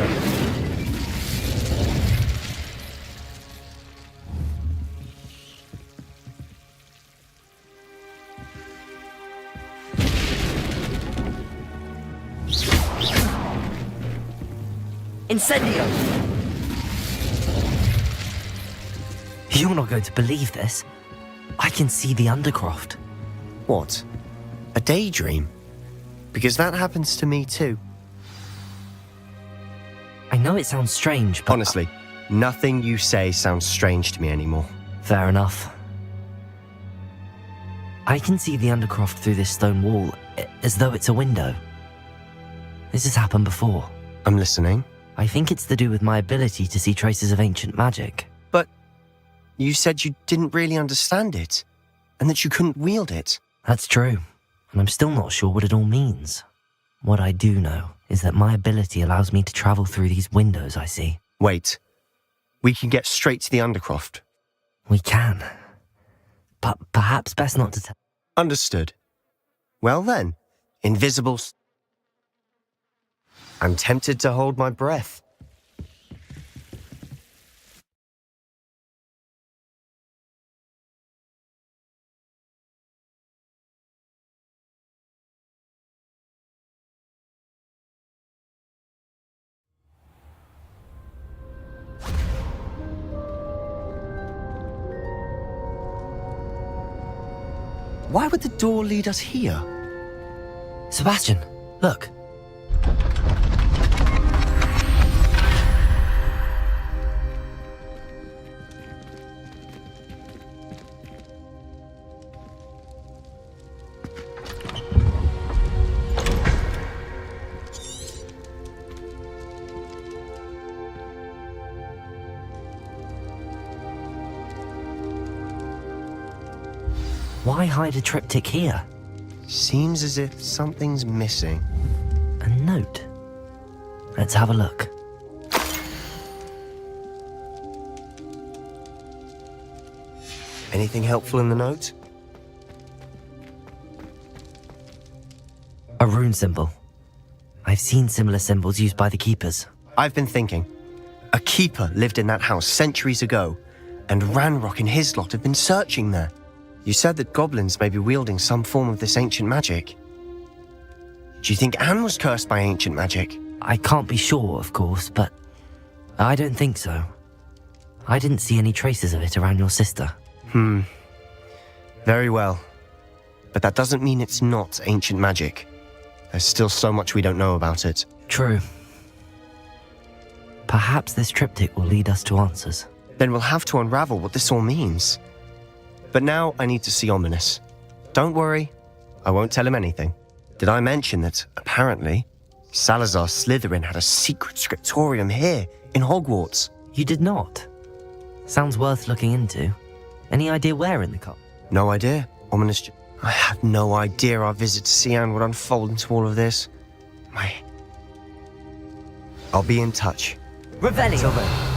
Incendio! You're not going to believe this. I can see the Undercroft. What? A daydream? Because that happens to me too. I know it sounds strange, but... Honestly, nothing you say sounds strange to me anymore. Fair enough. I can see the Undercroft through this stone wall, as though it's a window. This has happened before. I'm listening. I think it's to do with my ability to see traces of ancient magic. But you said you didn't really understand it, and that you couldn't wield it. That's true, and I'm still not sure what it all means. What I do know is that my ability allows me to travel through these windows I see. Wait, we can get straight to the Undercroft. We can, but perhaps best not to tell. Understood. Well then, invisible... I'm tempted to hold my breath. Why would the door lead us here? Sebastian, look. Why hide a triptych here? Seems as if something's missing. A note. Let's have a look. Anything helpful in the note? A rune symbol. I've seen similar symbols used by the keepers. I've been thinking. A keeper lived in that house centuries ago, and Ranrock and his lot have been searching there. You said that goblins may be wielding some form of this ancient magic. Do you think Anne was cursed by ancient magic? I can't be sure, of course, but I don't think so. I didn't see any traces of it around your sister. Very well. But that doesn't mean it's not ancient magic. There's still so much we don't know about it. True. Perhaps this triptych will lead us to answers. Then we'll have to unravel what this all means. But now I need to see Ominous. Don't worry, I won't tell him anything. Did I mention that, apparently, Salazar Slytherin had a secret scriptorium here, in Hogwarts? You did not? Sounds worth looking into. Any idea where in the cup? No idea. Ominous. I had no idea our visit to Cian would unfold into all of this. I'll be in touch. Revelio. Till then.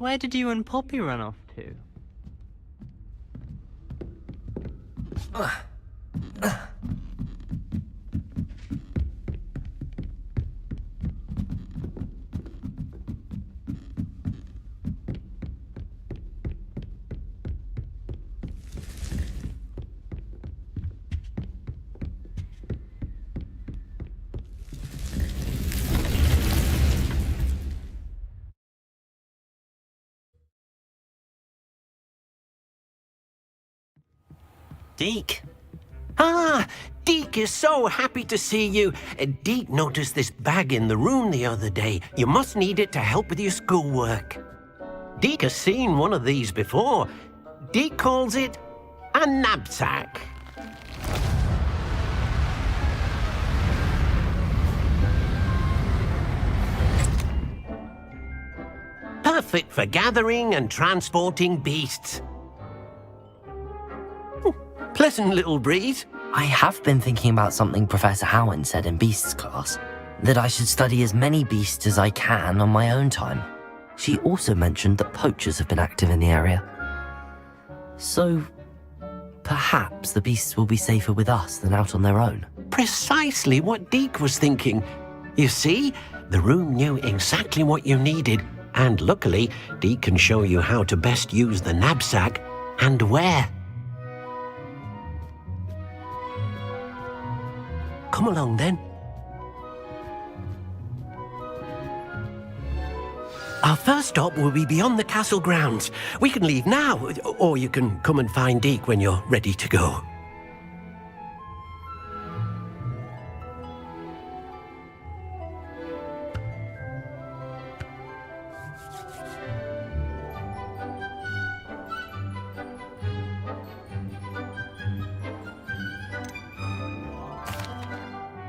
Where did you and Poppy run off to? Deke? Ah, Deke is so happy to see you. Deke noticed this bag in the room the other day. You must need it to help with your schoolwork. Deke has seen one of these before. Deke calls it a knapsack. Perfect for gathering and transporting beasts. Pleasant little breeze. I have been thinking about something Professor Howen said in Beasts class, that I should study as many beasts as I can on my own time. She also mentioned that poachers have been active in the area. So, perhaps the beasts will be safer with us than out on their own. Precisely what Deke was thinking. You see, the room knew exactly what you needed, and luckily, Deke can show you how to best use the knapsack and where. Come along, then. Our first stop will be beyond the castle grounds. We can leave now, or you can come and find Deke when you're ready to go.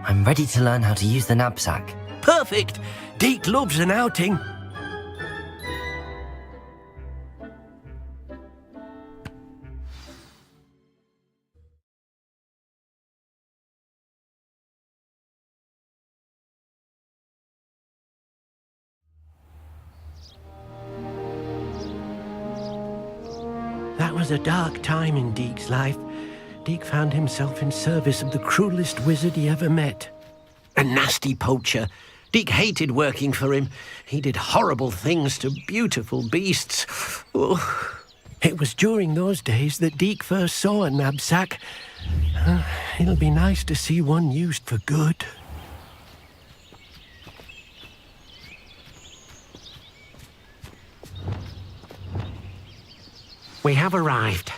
I'm ready to learn how to use the knapsack. Perfect! Deke loves an outing. That was a dark time in Deke's life. Deke found himself in service of the cruelest wizard he ever met. A nasty poacher. Deke hated working for him. He did horrible things to beautiful beasts. Oh. It was during those days that Deke first saw a knapsack. It'll be nice to see one used for good. We have arrived.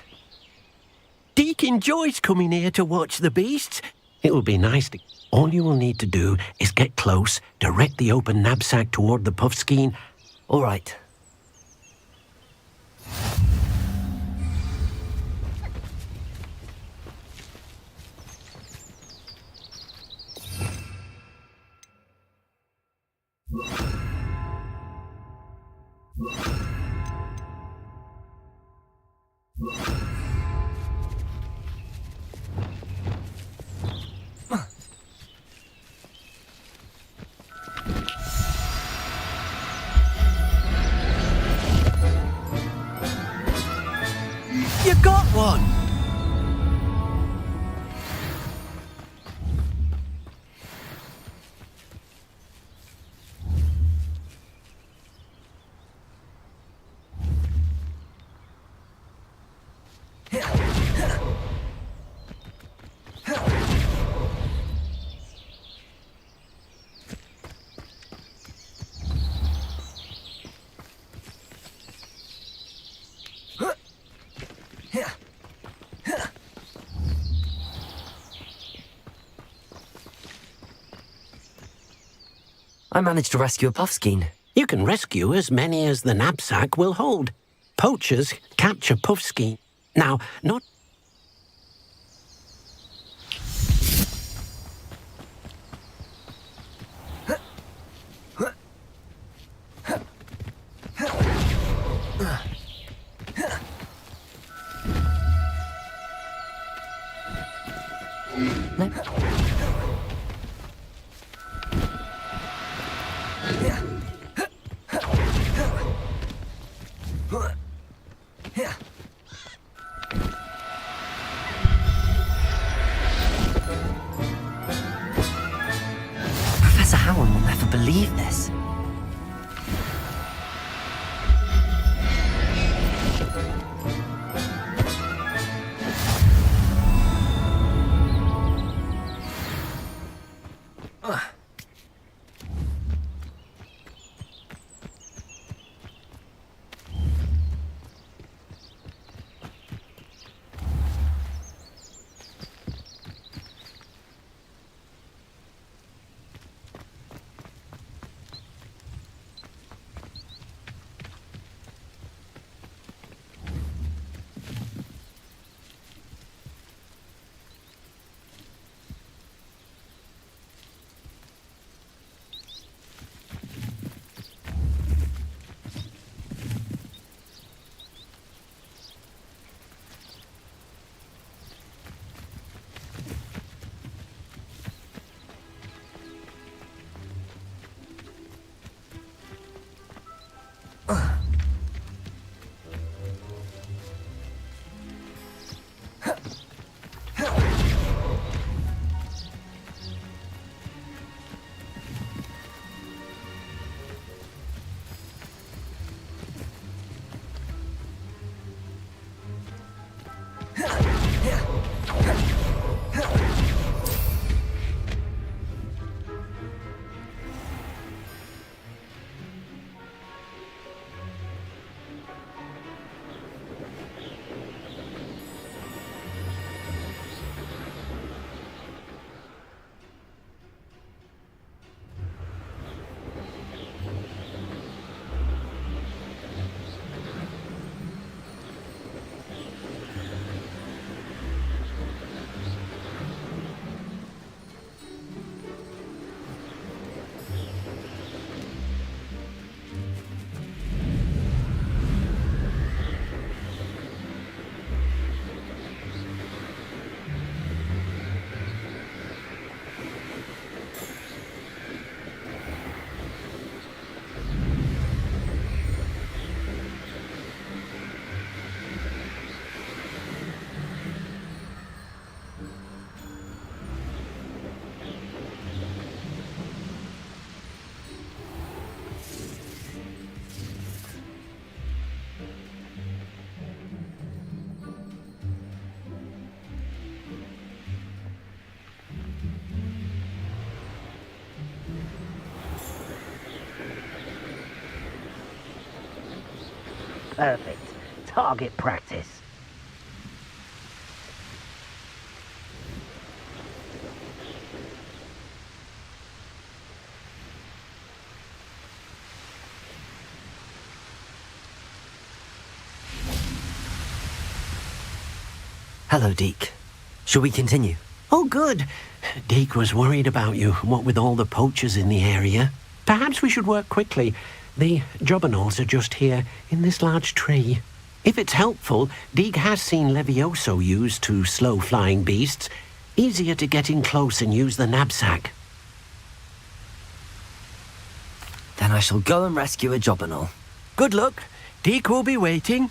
Deke enjoys coming here to watch the beasts. It will be nice to... All you will need to do is get close, direct the open knapsack toward the puffskein. All right. You got one! I managed to rescue a puffskein. You can rescue as many as the knapsack will hold. Poachers capture puffskein. Now, not... Perfect. Target practice. Hello, Deke. Shall we continue? Oh, good. Deke was worried about you, what with all the poachers in the area. Perhaps we should work quickly. The jobberknolls are just here, in this large tree. If it's helpful, Deke has seen Levioso used to slow flying beasts. Easier to get in close and use the knapsack. Then I shall go and rescue a jobberknoll. Good luck. Deke will be waiting.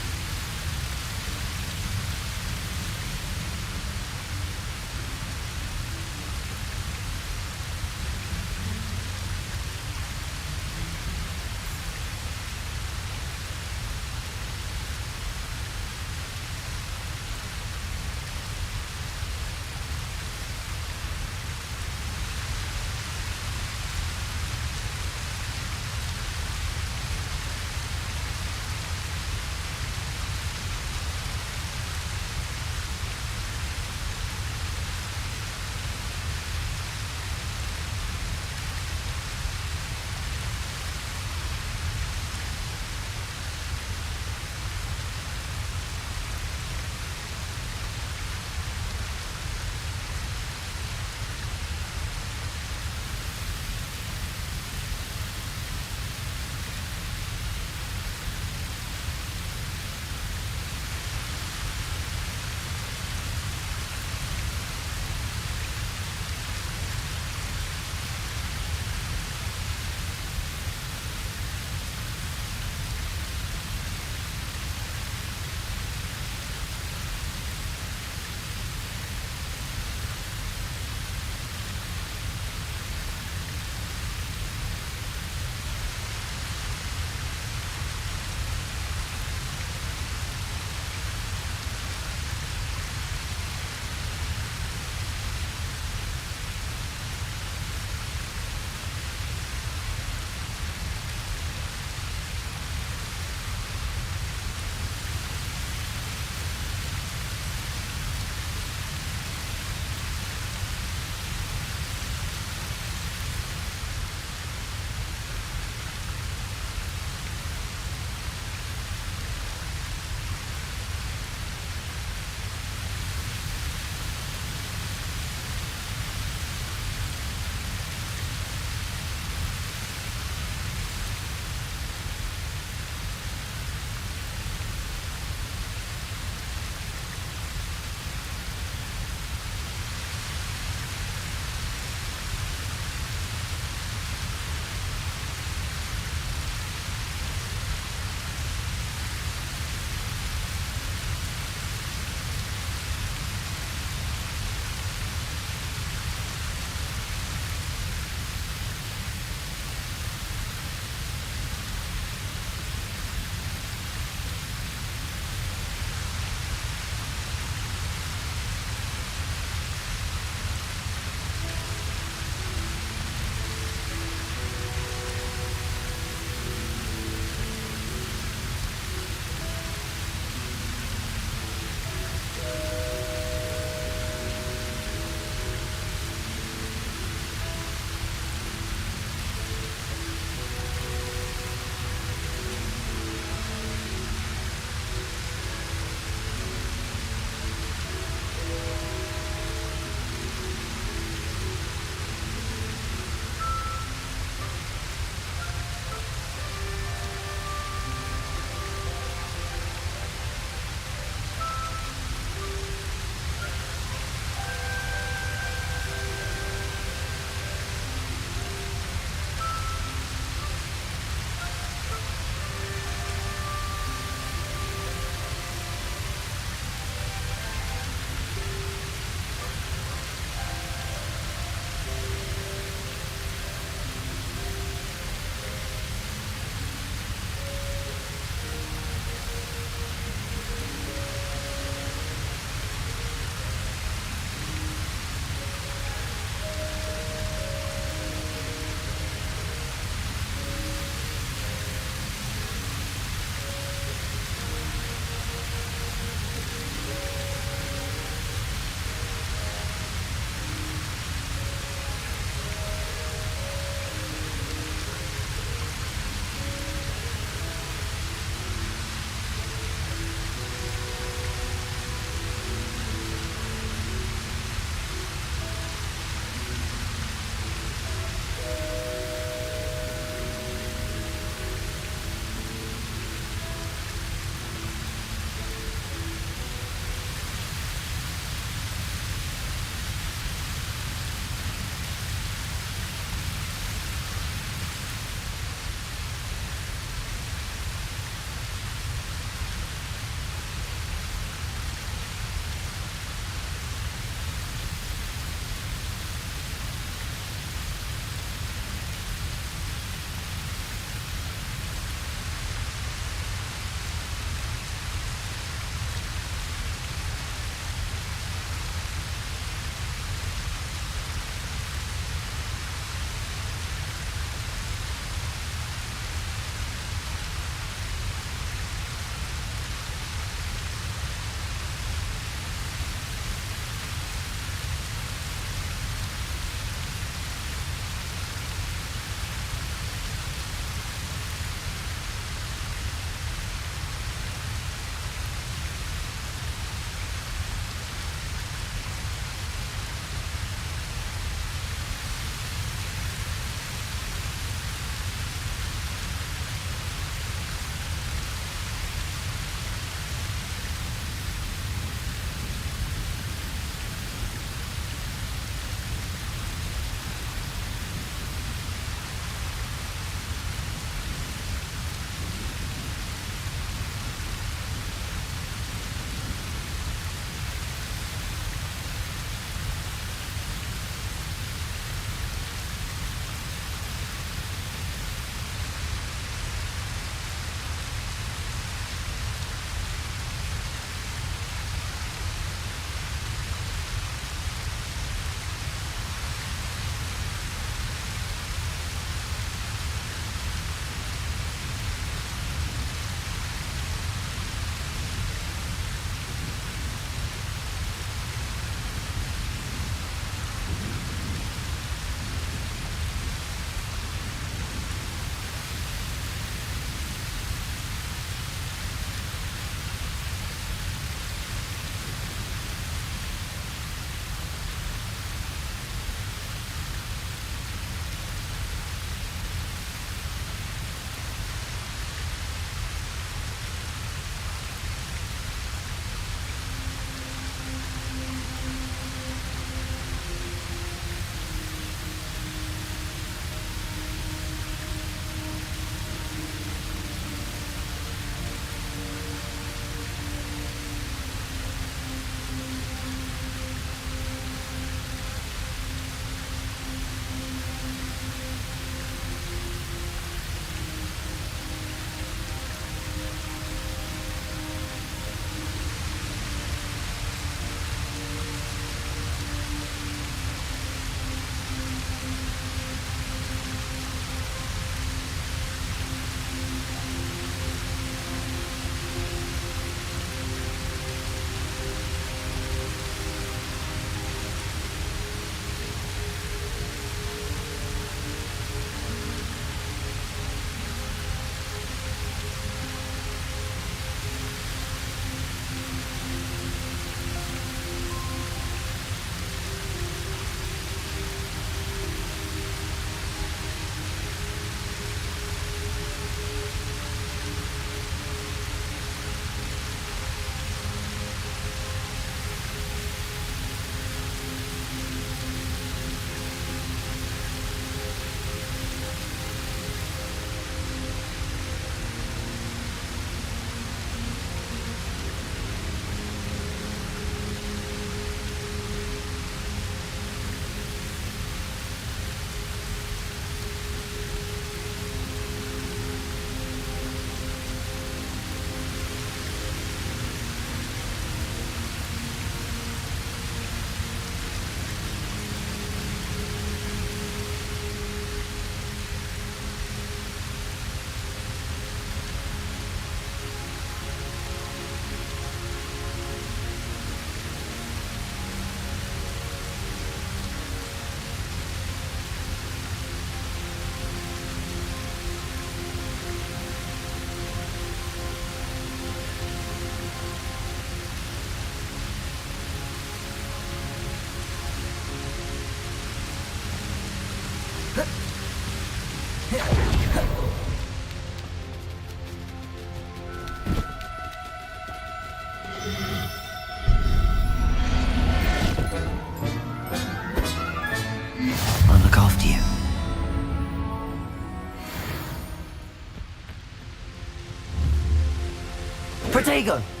Protego!